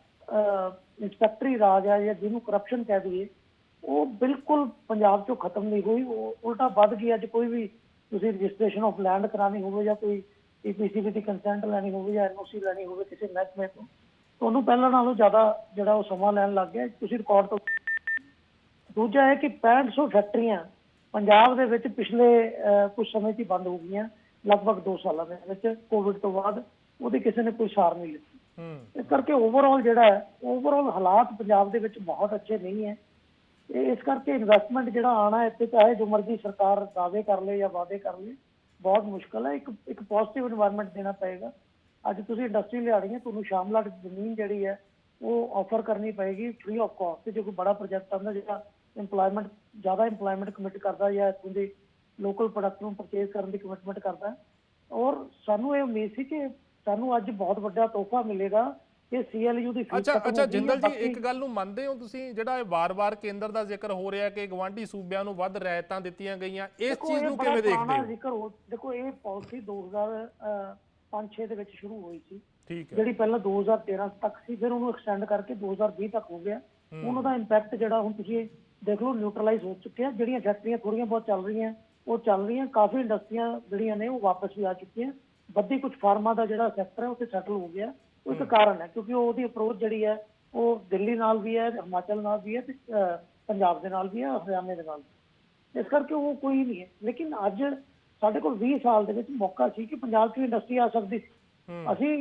ਇੰਸਪੈਕਟਰੀ ਰਾਜ ਹੈ ਜਾਂ ਜਿਹਨੂੰ ਕਰਪਸ਼ਨ ਕਹਿ ਦਈਏ, ਉਹ ਬਿਲਕੁਲ ਪੰਜਾਬ 'ਚੋਂ ਖਤਮ ਨਹੀਂ ਹੋਈ, ਉਹ ਉਲਟਾ ਵੱਧ ਗਈ। ਅੱਜ ਕੋਈ ਵੀ ਤੁਸੀਂ ਰਜਿਸਟ੍ਰੇਸ਼ਨ ਆਫ ਲੈਂਡ ਕਰਾਉਣੀ ਹੋਵੇ ਜਾਂ ਕੋਈ EPCB ਦੀ ਕੰਸੈਂਟ ਲੈਣੀ ਹੋਵੇ ਜਾਂ NOC ਲੈਣੀ ਹੋਵੇ ਕਿਸੇ ਮਹਿਕਮੇ ਤੋਂ, ਤੁਹਾਨੂੰ ਪਹਿਲਾਂ ਨਾਲੋਂ ਜ਼ਿਆਦਾ ਜਿਹੜਾ ਉਹ ਸਮਾਂ ਲੈਣ ਲੱਗ ਗਿਆ। ਤੁਸੀਂ ਰਿਕਾਰਡ ਤੋਂ ਦੂਜਾ ਹੈ ਕਿ 6500 ਫੈਕਟਰੀਆਂ ਪੰਜਾਬ ਦੇ ਵਿੱਚ ਪਿਛਲੇ ਕੁਝ ਸਮੇਂ 'ਚ ਹੀ ਬੰਦ ਹੋ ਗਈਆਂ, ਲਗਭਗ 2 ਸਾਲਾਂ ਦੇ ਵਿੱਚ ਕੋਵਿਡ ਤੋਂ ਬਾਅਦ। ਉਹਦੀ ਕਿਸੇ ਨੇ ਕੋਈ ਸਾਰ ਨਹੀਂ ਲਿੱਤੀ। ਇਸ ਕਰਕੇ ਓਵਰਆਲ ਜਿਹੜਾ ਹੈ, ਓਵਰਆਲ ਹਾਲਾਤ ਪੰਜਾਬ ਦੇ ਵਿੱਚ ਬਹੁਤ ਅੱਛੇ ਨਹੀਂ ਹੈ। ਇਸ ਕਰਕੇ ਇਨਵੈਸਟਮੈਂਟ ਜਿਹੜਾ ਆਉਣਾ ਇੱਥੇ, ਚਾਹੇ ਜੋ ਮਰਜ਼ੀ ਸਰਕਾਰ ਦਾਅਵੇ ਕਰ ਲੇ ਜਾਂ ਵਾਅਦੇ ਕਰ ਲੇ, ਬਹੁਤ ਮੁਸ਼ਕਲ ਹੈ। ਇੱਕ ਪੋਜ਼ਿਟਿਵ ਇਨਵਾਇਰਨਮੈਂਟ ਦੇਣਾ ਪਏਗਾ। ਅੱਜ ਤੁਸੀਂ ਇੰਡਸਟਰੀ ਲਿਆਣੀ ਹੈ, ਤੁਹਾਨੂੰ ਸ਼ਾਮਲਾਟ ਜ਼ਮੀਨ ਜਿਹੜੀ ਹੈ ਉਹ ਆਫਰ ਕਰਨੀ ਪਏਗੀ ਫ੍ਰੀ ਆਫ ਕਾਸਟ। ਤੇ ਜੇ ਕੋਈ ਬੜਾ ਪ੍ਰੋਜੈਕਟ ਆਉਂਦਾ ਜਿਹੜਾ ਜ਼ਿਆਦਾ ਇੰਪਲੋਇਮੈਂਟ ਕਮਿਟ ਕਰਦਾ ਜਾਂ ਇੱਥੋਂ ਦੇ ਲੋਕਲ ਪ੍ਰੋਡਕਟ ਨੂੰ ਪਰਚੇਜ਼ ਕਰਨ ਦੀ ਕਮਿਟਮੈਂਟ ਕਰਦਾ, ਔਰ ਸਾਨੂੰ ਇਹ ਉਮੀਦ ਸੀ ਕਿ ਸਾਨੂੰ ਅੱਜ ਬਹੁਤ ਵੱਡਾ ਤੋਹਫਾ ਮਿਲੇਗਾ ਕਿ CLU ਦੀ ਫੀਸ। ਅੱਛਾ ਜਿੰਦਲ ਜੀ, ਇੱਕ ਗੱਲ ਨੂੰ ਮੰਨਦੇ ਹੋ ਤੁਸੀਂ, ਜਿਹੜਾ ਇਹ ਵਾਰ-ਵਾਰ ਕੇਂਦਰ ਦਾ ਜ਼ਿਕਰ ਹੋ ਰਿਹਾ ਕਿ ਗਵਾਂਢੀ ਸੂਬਿਆਂ ਨੂੰ ਵੱਧ ਰਿਆਇਤਾਂ ਦਿੱਤੀਆਂ ਗਈਆਂ, ਇਸ ਚੀਜ਼ ਨੂੰ ਕਿਵੇਂ ਦੇਖਦੇ ਹੋ? ਦੇਖੋ, ਇਹ ਪਾਲਿਸੀ 2005-6 ਦੇ ਵਿੱਚ ਸ਼ੁਰੂ ਹੋਈ ਸੀ, ਠੀਕ ਹੈ, ਜਿਹੜੀ ਪਹਿਲਾਂ 2013 ਤੱਕ ਸੀ, ਫਿਰ ਉਹਨੂੰ ਐਕਸਟੈਂਡ ਕਰਕੇ 2020 ਤੱਕ ਹੋ ਗਿਆ। ਉਹਨਾਂ ਦਾ ਇੰਪੈਕਟ ਜਿਹੜਾ ਹੁਣ ਤੁਸੀਂ ਦੇਖ ਲਓ ਨਿਊਟਰਲਾਈਜ਼ ਹੋ ਚੁੱਕਿਆ। ਜਿਹੜੀਆਂ ਫੈਕਟਰੀਆਂ ਥੋੜੀਆਂ ਬਹੁਤ ਚੱਲ ਰਹੀਆਂ ਉਹ ਚੱਲ ਰਹੀਆਂ, ਕਾਫੀ ਇੰਡਸਟਰੀਆਂ ਜਿਹੜੀਆਂ ਨੇ ਉਹ ਵਾਪਸ ਵੀ ਆ ਚੁੱਕੀਆਂ। ਵੱਧੀ ਕੁਝ ਫਾਰਮਾਂ ਦਾ ਜਿਹੜਾ ਸੈਕਟਰ ਹੈ ਉੱਥੇ ਸੈਟਲ ਹੋ ਗਿਆ। ਉਹ ਇੱਕ ਕਾਰਨ ਹੈ ਕਿਉਂਕਿ ਉਹਦੀ ਅਪਰੋਚ ਜਿਹੜੀ ਹੈ ਉਹ ਦਿੱਲੀ ਨਾਲ ਵੀ ਹੈ, ਹਿਮਾਚਲ ਨਾਲ ਵੀ ਹੈ, ਤੇ ਪੰਜਾਬ ਦੇ ਨਾਲ ਵੀ ਹੈ, ਹਰਿਆਣੇ ਦੇ ਨਾਲ ਵੀ। ਇਸ ਕਰਕੇ ਉਹ ਕੋਈ ਨਹੀਂ ਹੈ। ਲੇਕਿਨ ਅੱਜ ਸਾਡੇ ਕੋਲ 20 ਸਾਲ ਦੇ ਵਿੱਚ ਮੌਕਾ ਸੀ ਕਿ ਪੰਜਾਬ 'ਚ ਇੰਡਸਟਰੀ ਆ ਸਕਦੀ ਸੀ। ਅਸੀਂ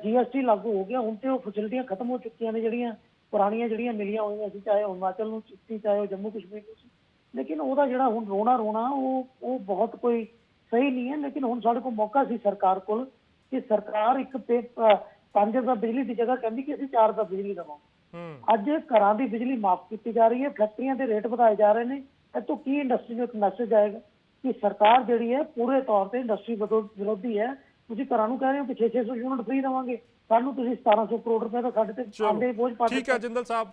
GST ਲਾਗੂ ਹੋ ਗਿਆ, ਹੁਣ ਤੇ ਉਹ ਫੈਸਿਲਿਟੀਆਂ ਖਤਮ ਹੋ ਚੁੱਕੀਆਂ ਨੇ ਜਿਹੜੀਆਂ ਪੁਰਾਣੀਆਂ ਜਿਹੜੀਆਂ ਮਿਲੀਆਂ ਹੋਈਆਂ ਸੀ, ਚਾਹੇ ਹਿਮਾਚਲ ਨੂੰ ਸੀ, ਚਾਹੇ ਉਹ ਜੰਮੂ ਕਸ਼ਮੀਰ ਨੂੰ ਸੀ। ਲੇਕਿਨ ਉਹਦਾ ਜਿਹੜਾ ਹੁਣ ਰੋਣਾ ਉਹ ਬਹੁਤ ਕੋਈ ਸਹੀ ਨਹੀਂ ਹੈ। ਲੇਕਿਨ ਹੁਣ ਸਾਡੇ ਕੋਲ ਮੌਕਾ ਸੀ ਸਰਕਾਰ ਕੋਲ ਕਿ ਸਰਕਾਰ 5 ਰੁਪਏ ਬਿਜਲੀ ਦੀ ਜਗ੍ਹਾ ਕਹਿੰਦੀ ਕਿ ਅਸੀਂ 4 ਰੁਪਏ ਬਿਜਲੀ ਦੇਵਾਂਗੇ। ਅੱਜ ਘਰਾਂ ਦੀ ਬਿਜਲੀ ਮਾਫ ਕੀਤੀ ਜਾ ਰਹੀ ਹੈ, ਫੈਕਟਰੀਆਂ ਦੇ ਰੇਟ ਵਧਾਏ ਜਾ ਰਹੇ ਨੇ। ਇੱਥੋਂ ਕੀ ਇੰਡਸਟਰੀ ਨੂੰ ਇੱਕ ਮੈਸੇਜ ਆਏਗਾ ਕਿ ਸਰਕਾਰ ਜਿਹੜੀ ਹੈ ਪੂਰੇ ਤੌਰ ਤੇ ਇੰਡਸਟਰੀ ਵਿਰੋਧੀ ਹੈ। ਤੁਸੀਂ ਘਰਾਂ ਨੂੰ ਕਹਿ ਰਹੇ ਹੋ ਕਿ 600 ਯੂਨਿਟ ਫ੍ਰੀ ਦੇਵਾਂਗੇ, ਸਾਨੂੰ ਤੁਸੀਂ 1700 ਕਰੋੜ ਰੁਪਏ ਦਾ ਸਾਡੇ ਤੇ ਆਉਂਦੇ ਬੋਝ ਪਾ ਦਿੱਤਾ। ਠੀਕ ਹੈ ਜਿੰਦਲ ਸਾਹਿਬ,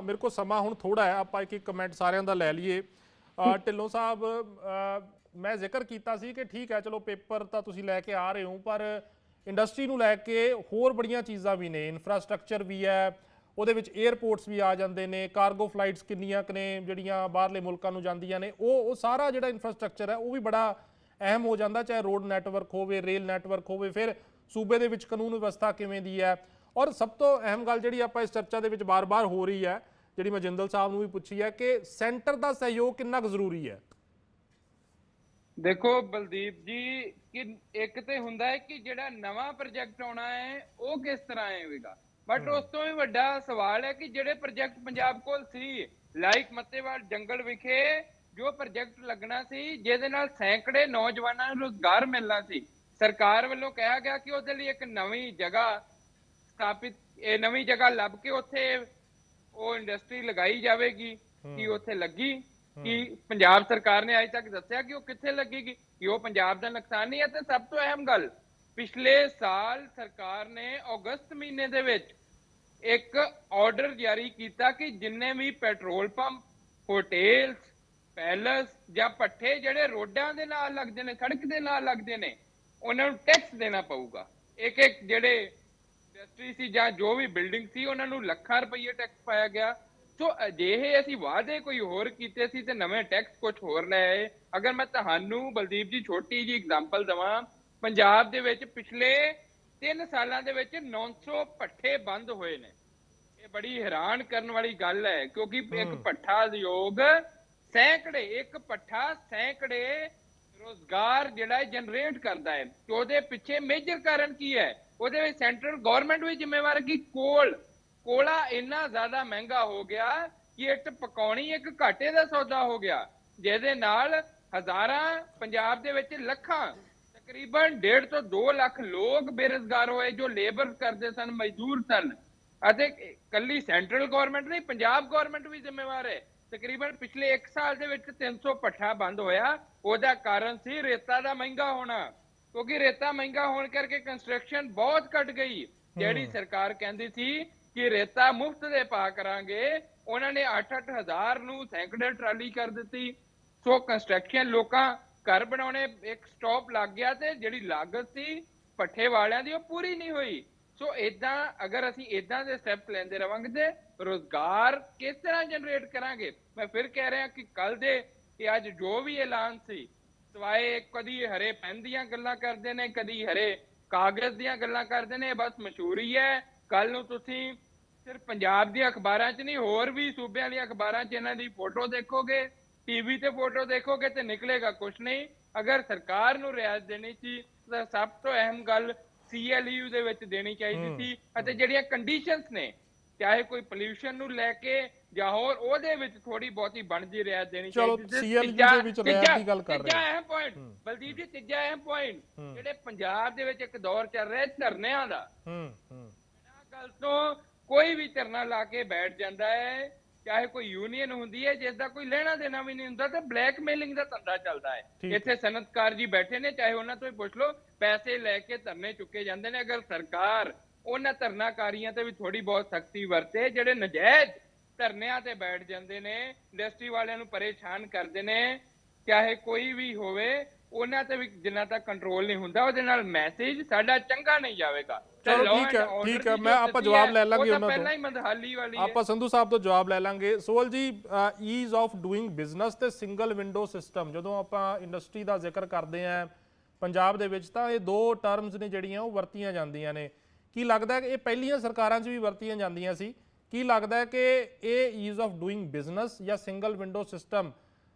ਮੇਰੇ ਕੋਲ ਸਮਾਂ ਹੁਣ ਥੋੜਾ ਹੈ, ਆਪਾਂ ਇੱਕ ਕਮੈਂਟ ਸਾਰਿਆਂ ਦਾ ਲੈ ਲਈਏ। ਢਿੱਲੋਂ ਸਾਹਿਬ, ਮੈਂ ਜ਼ਿਕਰ ਕੀਤਾ ਸੀ ਕਿ ਠੀਕ ਹੈ ਚਲੋ ਪੇਪਰ ਤਾਂ ਤੁਸੀਂ ਲੈ ਕੇ ਆ ਰਹੇ ਹੋ, ਪਰ ਇੰਡਸਟਰੀ ਨੂੰ ਲੈ ਕੇ ਹੋਰ ਬੜੀਆਂ ਚੀਜ਼ਾਂ ਵੀ ਨੇ, ਇਨਫਰਾਸਟ੍ਰਕਚਰ ਵੀ ਹੈ, ਉਹਦੇ ਵਿੱਚ 에ਅਰਪੋਰਟਸ ਵੀ ਆ ਜਾਂਦੇ ਨੇ, ਕਾਰਗੋ ਫਲਾਈਟਸ ਕਿੰਨੀਆਂ ਕੁ ਨੇ ਜਿਹੜੀਆਂ ਬਾਹਰਲੇ ਮੁਲਕਾਂ ਨੂੰ ਜਾਂਦੀਆਂ ਨੇ, ਉਹ ਸਾਰਾ ਜਿਹੜਾ ਇਨਫਰਾਸਟ੍ਰਕਚਰ ਹੈ ਉਹ ਵੀ ਬੜਾ ਅਹਿਮ ਹੋ ਜਾਂਦਾ, ਚਾਹੇ ਰੋਡ ਨੈਟਵਰਕ ਹੋਵੇ, ਰੇਲ ਨੈਟਵਰਕ ਹੋਵੇ, ਫਿਰ ਸੂਬੇ ਦੇ ਵਿੱਚ ਕਾਨੂੰਨ ਵਿਵਸਥਾ ਕਿਵੇਂ ਦੀ ਹੈ। ਔਰ ਸਭ ਤੋਂ ਅਹਿਮ ਗੱਲ ਜਿਹੜੀ ਆਪਾਂ ਇਸ ਚਰਚਾ ਦੇ ਵਿੱਚ ਬਾਰ-ਬਾਰ ਹੋ ਰਹੀ ਹੈ, ਜਿਹੜੀ ਮੈਂ ਜਿੰਦਲ ਸਾਹਿਬ ਨੂੰ ਵੀ ਪੁੱਛੀ ਹੈ ਕਿ ਸੈਂਟਰ ਦਾ ਸਹਿਯੋਗ ਕਿੰਨਾ ਕੁ ਜ਼ਰੂਰੀ ਹੈ। ਦੇਖੋ ਬਲਦੀਪ ਜੀ, ਕਿ ਇੱਕ ਤੇ ਹੁੰਦਾ ਹੈ ਕਿ ਜਿਹੜਾ ਨਵਾਂ ਪ੍ਰੋਜੈਕਟ ਆਉਣਾ ਹੈ ਉਹ ਕਿਸ ਤਰ੍ਹਾਂ ਆਵੇਗਾ, ਬਟ ਉਸ ਤੋਂ ਵੀ ਵੱਡਾ ਸਵਾਲ ਹੈ ਕਿ ਜਿਹੜੇ ਪ੍ਰੋਜੈਕਟ ਪੰਜਾਬ ਕੋਲ ਸੀ, ਲਾਈਕ ਮੱਤੇਵਾਲ ਜੰਗਲ ਵਿਖੇ ਜੋ ਪ੍ਰੋਜੈਕਟ ਲੱਗਣਾ ਸੀ ਜਿਹਦੇ ਨਾਲ ਸੈਂਕੜੇ ਨੌਜਵਾਨਾਂ ਨੂੰ ਰੁਜ਼ਗਾਰ ਮਿਲਣਾ ਸੀ, ਸਰਕਾਰ ਵੱਲੋਂ ਕਿਹਾ ਗਿਆ ਕਿ ਉਹਦੇ ਲਈ ਇੱਕ ਨਵੀਂ ਜਗ੍ਹਾ ਸਥਾਪਿਤ, ਇਹ ਨਵੀਂ ਜਗ੍ਹਾ ਲੱਭ ਕੇ ਉੱਥੇ ਉਹ ਇੰਡਸਟਰੀ ਲਗਾਈ ਜਾਵੇਗੀ। ਕਿ ਉੱਥੇ ਲੱਗੀ? ਕਿ ਪੰਜਾਬ ਸਰਕਾਰ ਨੇ ਅਜੇ ਤੱਕ ਦੱਸਿਆ ਕਿ ਉਹ ਕਿੱਥੇ ਲੱਗੇਗੀ? ਕਿ ਉਹ ਪੰਜਾਬ ਦਾ ਨੁਕਸਾਨ ਨਹੀਂ ਹੈ। ਤੇ ਸਭ ਤੋਂ ਅਹਿਮ ਗੱਲ, ਪਿਛਲੇ ਸਾਲ ਸਰਕਾਰ ਨੇ ਅਗਸਤ ਮਹੀਨੇ ਦੇ ਵਿੱਚ ਇੱਕ ਆਰਡਰ ਜਾਰੀ ਕੀਤਾ ਕਿ ਜਿੰਨੇ ਵੀ ਪੈਟਰੋਲ ਪੰਪ, ਹੋਟੇਲਸ, ਪੈਲਸ ਜਾਂ ਭੱਠੇ ਜਿਹੜੇ ਰੋਡਾਂ ਦੇ ਨਾਲ ਲੱਗਦੇ ਨੇ, ਸੜਕ ਦੇ ਨਾਲ ਲੱਗਦੇ ਨੇ, ਉਹਨਾਂ ਨੂੰ ਟੈਕਸ ਦੇਣਾ ਪਊਗਾ। ਇੱਕ ਜਿਹੜੇ ਇੰਡਸਟਰੀ ਸੀ ਜਾਂ ਜੋ ਵੀ ਬਿਲਡਿੰਗ ਸੀ ਉਹਨਾਂ ਨੂੰ ਲੱਖਾਂ ਰੁਪਏ ਟੈਕਸ ਪਾਇਆ ਗਿਆ। ਸੋ ਅਜਿਹੇ ਅਸੀਂ ਵਾਅਦੇ ਕੋਈ ਹੋਰ ਕੀਤੇ ਸੀ ਤੇ ਨਵੇਂ ਟੈਕਸ ਕੁਝ ਹੋਰ ਲੈ ਆਏ। ਅਗਰ ਮੈਂ ਤੁਹਾਨੂੰ ਬਲਦੀਪ ਜੀ ਛੋਟੀ ਜੀ ਐਗਜ਼ਾਮਪਲ ਦਵਾਂ, ਪੰਜਾਬ ਦੇ ਵਿੱਚ ਪਿਛਲੇ 3 ਸਾਲਾਂ ਦੇ ਵਿੱਚ 900 ਭੱਠੇ ਬੰਦ ਹੋਏ ਨੇ। ਇਹ ਬੜੀ ਹੈਰਾਨ ਕਰਨ ਵਾਲੀ ਗੱਲ ਹੈ ਕਿਉਂਕਿ ਇੱਕ ਭੱਠਾ ਉਦਯੋਗ ਇੱਕ ਭੱਠਾ ਸੈਂਕੜੇ ਰੋਜ਼ਗਾਰ ਜਿਹੜਾ ਜਨਰੇਟ ਕਰਦਾ ਹੈ। ਤੇ ਉਹਦੇ ਪਿੱਛੇ ਮੇਜਰ ਕਾਰਨ ਕੀ ਹੈ? ਉਹਦੇ ਵਿੱਚ ਸੈਂਟਰਲ ਗਵਰਨਮੈਂਟ ਵੀ ਜ਼ਿੰਮੇਵਾਰ ਕਿ ਕੋਲਾ ਇੰਨਾ ਜ਼ਿਆਦਾ ਮਹਿੰਗਾ ਹੋ ਗਿਆ ਕਿ ਇੱਟ ਪਕਾਉਣੀ ਇੱਕ ਘਾਟੇ ਦਾ ਸੌਦਾ ਹੋ ਗਿਆ, ਜਿਹਦੇ ਨਾਲ ਹਜ਼ਾਰਾਂ, ਪੰਜਾਬ ਦੇ ਵਿੱਚ ਲੱਖਾਂ, ਤਕਰੀਬਨ 1.5 ਤੋਂ 2 ਲੱਖ ਲੋਕ ਬੇਰੁਜ਼ਗਾਰ ਹੋਏ ਜੋ ਲੇਬਰ ਕਰਦੇ ਸਨ, ਮਜ਼ਦੂਰ ਸਨ। ਅਤੇ ਕੱਲੀ ਸੈਂਟਰਲ ਗਵਰਨਮੈਂਟ ਨਹੀਂ, ਪੰਜਾਬ ਗਵਰਨਮੈਂਟ ਵੀ ਜ਼ਿੰਮੇਵਾਰ ਹੈ। ਤਕਰੀਬਨ ਪਿਛਲੇ 1 ਸਾਲ ਦੇ ਵਿੱਚ 300 ਭੱਠਾ ਬੰਦ ਹੋਇਆ। ਉਹਦਾ ਕਾਰਨ ਸੀ ਰੇਤਾ ਦਾ ਮਹਿੰਗਾ ਹੋਣਾ, ਕਿਉਂਕਿ ਰੇਤਾ ਮਹਿੰਗਾ ਹੋਣ ਕਰਕੇ ਕੰਸਟਰਕਸ਼ਨ ਬਹੁਤ ਘਟ ਗਈ। ਜਿਹੜੀ ਸਰਕਾਰ ਕਹਿੰਦੀ ਸੀ ਕਿ ਰੇਤਾ ਮੁਫਤ ਦੇ ਪਾ ਕਰਾਂਗੇ, ਉਹਨਾਂ ਨੇ 8-8 ਹਜ਼ਾਰ ਨੂੰ ਸੈਂਕੜੇ ਟਰਾਲੀ ਕਰ ਦਿੱਤੀ। ਸੋ ਕੰਸਟਰਕਸ਼ਨ, ਲੋਕਾਂ ਘਰ ਬਣਾਉਣੇ ਇੱਕ ਸਟਾਪ ਲੱਗ ਗਿਆ ਤੇ ਜਿਹੜੀ ਲਾਗਤ ਸੀ ਭੱਠੇ ਵਾਲਿਆਂ ਦੀ ਉਹ ਪੂਰੀ ਨਹੀਂ ਹੋਈ। ਸੋ ਇਦਾਂ ਅਗਰ ਅਸੀਂ ਇਦਾਂ ਦੇ ਸਟੈਪ ਲੈਂਦੇ ਰਵਾਂਗੇ ਤੇ ਰੋਜ਼ਗਾਰ ਕਿਸ ਤਰ੍ਹਾਂ ਜਨਰੇਟ ਕਰਾਂਗੇ। ਮੈਂ ਫਿਰ ਕਹਿ ਰਿਹਾ ਕਿ ਕੱਲ ਦੇ ਕਿ ਅੱਜ ਜੋ ਵੀ ਐਲਾਨ ਸੀ, ਸਵਾਏ ਕਦੀ ਹਰੇ ਪੈਨ ਦੀਆਂ ਗੱਲਾਂ ਕਰਦੇ ਨੇ, ਕਦੀ ਹਰੇ ਕਾਗਜ਼ ਦੀਆਂ ਗੱਲਾਂ ਕਰਦੇ ਨੇ, ਬਸ ਮਸ਼ਹੂਰੀ ਹੈ। ਕੱਲ ਨੂੰ ਤੁਸੀਂ ਸਿਰਫ ਪੰਜਾਬ ਦੀਆਂ ਅਖਬਾਰਾਂ 'ਚ ਨਹੀਂ, ਹੋਰ ਵੀ ਸੂਬਿਆਂ ਦੀਆਂ ਅਖਬਾਰਾਂ 'ਚ ਇਹਨਾਂ ਦੀ ਫੋਟੋ ਦੇਖੋਗੇ, ਟੀਵੀ ਤੇ ਫੋਟੋ ਦੇਖੋਗੇ ਤੇ ਨਿਕਲੇਗਾ ਕੁਛ ਨਹੀਂ। ਅਗਰ ਸਰਕਾਰ ਨੂੰ ਰਿਆਇਤ ਦੇਣੀ ਸੀ ਤਾਂ ਸਭ ਤੋਂ ਅਹਿਮ ਗੱਲ CLU ਦੇ ਵਿੱਚ ਦੇਣੀ ਚਾਹੀਦੀ ਸੀ, ਅਤੇ ਜਿਹੜੀਆਂ ਕੰਡੀਸ਼ਨਸ ਨੇ, ਚਾਹੇ ਕੋਈ ਪੋਲਿਊਸ਼ਨ ਨੂੰ ਲੈ ਕੇ ਜਾਂ ਹੋਰ, ਉਹਦੇ ਵਿੱਚ ਥੋੜੀ ਬਹੁਤੀ ਬਣਦੀ ਰਿਆਇਤ ਦੇਣੀ ਚਲੋ ਚਾਹੀਦੀ ਸੀ। CLU ਦੇ ਵਿੱਚ ਰਿਆਇਤ ਦੀ ਗੱਲ ਕਰ ਰਹੇ ਤੀਜਾ ਅਹਿਮ ਪੁਆਇੰਟ ਬਲਦੀਪ ਜੀ, ਤੀਜਾ ਅਹਿਮ ਪੁਆਇੰਟ, ਜਿਹੜੇ ਪੰਜਾਬ ਦੇ ਵਿੱਚ ਇੱਕ ਦੌਰ ਚੱਲ ਰਿਹਾ ਧਰਨਿਆਂ ਦਾ, ਗੱਲ ਤੋਂ ਕੋਈ ਵੀ ਧਰਨਾ ਲਾ ਕੇ ਬੈਠ ਜਾਂਦਾ ਹੈ, ਚਾਹੇ ਕੋਈ ਯੂਨੀਅਨ ਹੁੰਦੀ ਹੈ ਜਿਸ ਦਾ ਕੋਈ ਲੈਣਾ ਦੇਣਾ ਵੀ ਨਹੀਂ ਹੁੰਦਾ, ਤੇ ਬਲੈਕਮੇਲਿੰਗ ਦਾ ਧੰਦਾ ਚੱਲਦਾ ਹੈ। ਇੱਥੇ ਸਨਅਤਕਾਰ ਜੀ ਬੈਠੇ ਨੇ, ਚਾਹੇ ਉਹਨਾਂ ਤੋਂ ਹੀ ਪੁੱਛ ਲਓ, ਪੈਸੇ ਲੈ ਕੇ ਧਰਨੇ ਚੁੱਕੇ ਜਾਂਦੇ ਨੇ। ਅਗਰ ਸਰਕਾਰ ਉਹਨਾਂ ਧਰਨਾਕਾਰੀਆਂ ਤੇ ਵੀ ਥੋੜੀ ਬਹੁਤ ਸਖਤੀ ਵਰਤੇ ਜਿਹੜੇ ਨਜਾਇਜ਼ ਧਰਨਿਆਂ ਤੇ ਬੈਠ ਜਾਂਦੇ ਨੇ, ਇੰਡਸਟਰੀ ਵਾਲਿਆਂ ਨੂੰ ਪਰੇਸ਼ਾਨ ਕਰਦੇ ਨੇ, ਚਾਹੇ ਕੋਈ ਵੀ ਹੋਵੇ, ਉਹਨਾਂ ਤੇ ਵੀ ਜਿੰਨਾ ਤੱਕ ਕੰਟਰੋਲ ਨਹੀਂ ਹੁੰਦਾ, ਉਹਦੇ ਨਾਲ ਮੈਸੇਜ ਸਾਡਾ ਚੰਗਾ ਨਹੀਂ ਜਾਵੇਗਾ। ਚਲੋ ਠੀਕ ਹੈ, ਮੈਂ ਆਪਾਂ ਜਵਾਬ ਲੈ ਲਾਂਗੇ ਉਹਨਾਂ ਪਹਿਲਾਂ ਹੀ ਮੰਦਹਾਲੀ ਵਾਲੀ ਹੈ। ਆਪਾਂ ਸੰਧੂ ਸਾਹਿਬ ਤੋਂ ਜਵਾਬ ਲੈ ਲਾਂਗੇ। ਸੋਹਲ ਜੀ, ਈਜ਼ ਆਫ ਡੂਇੰਗ ਬਿਜ਼ਨਸ ਤੇ ਸਿੰਗਲ ਵਿੰਡੋ ਸਿਸਟਮ, ਜਦੋਂ ਆਪਾਂ ਇੰਡਸਟਰੀ ਦਾ ਜ਼ਿਕਰ ਕਰਦੇ ਆਂ ਪੰਜਾਬ ਦੇ ਵਿੱਚ, ਤਾਂ ਇਹ ਦੋ ਟਰਮਸ ਨੇ ਜਿਹੜੀਆਂ ਉਹ ਵਰਤੀਆਂ ਜਾਂਦੀਆਂ ਨੇ। ਕੀ ਲੱਗਦਾ ਕਿ ਇਹ ਪਹਿਲੀਆਂ ਸਰਕਾਰਾਂ 'ਚ ਵੀ ਵਰਤੀਆਂ ਜਾਂਦੀਆਂ ਸੀ? ਕੀ ਲੱਗਦਾ ਹੈ ਕਿ ਇਹ ਈਜ਼ ਆਫ ਡੂਇੰਗ ਬਿਜ਼ਨਸ ਜਾਂ ਸਿੰਗਲ ਵਿੰਡੋ ਸਿਸਟਮ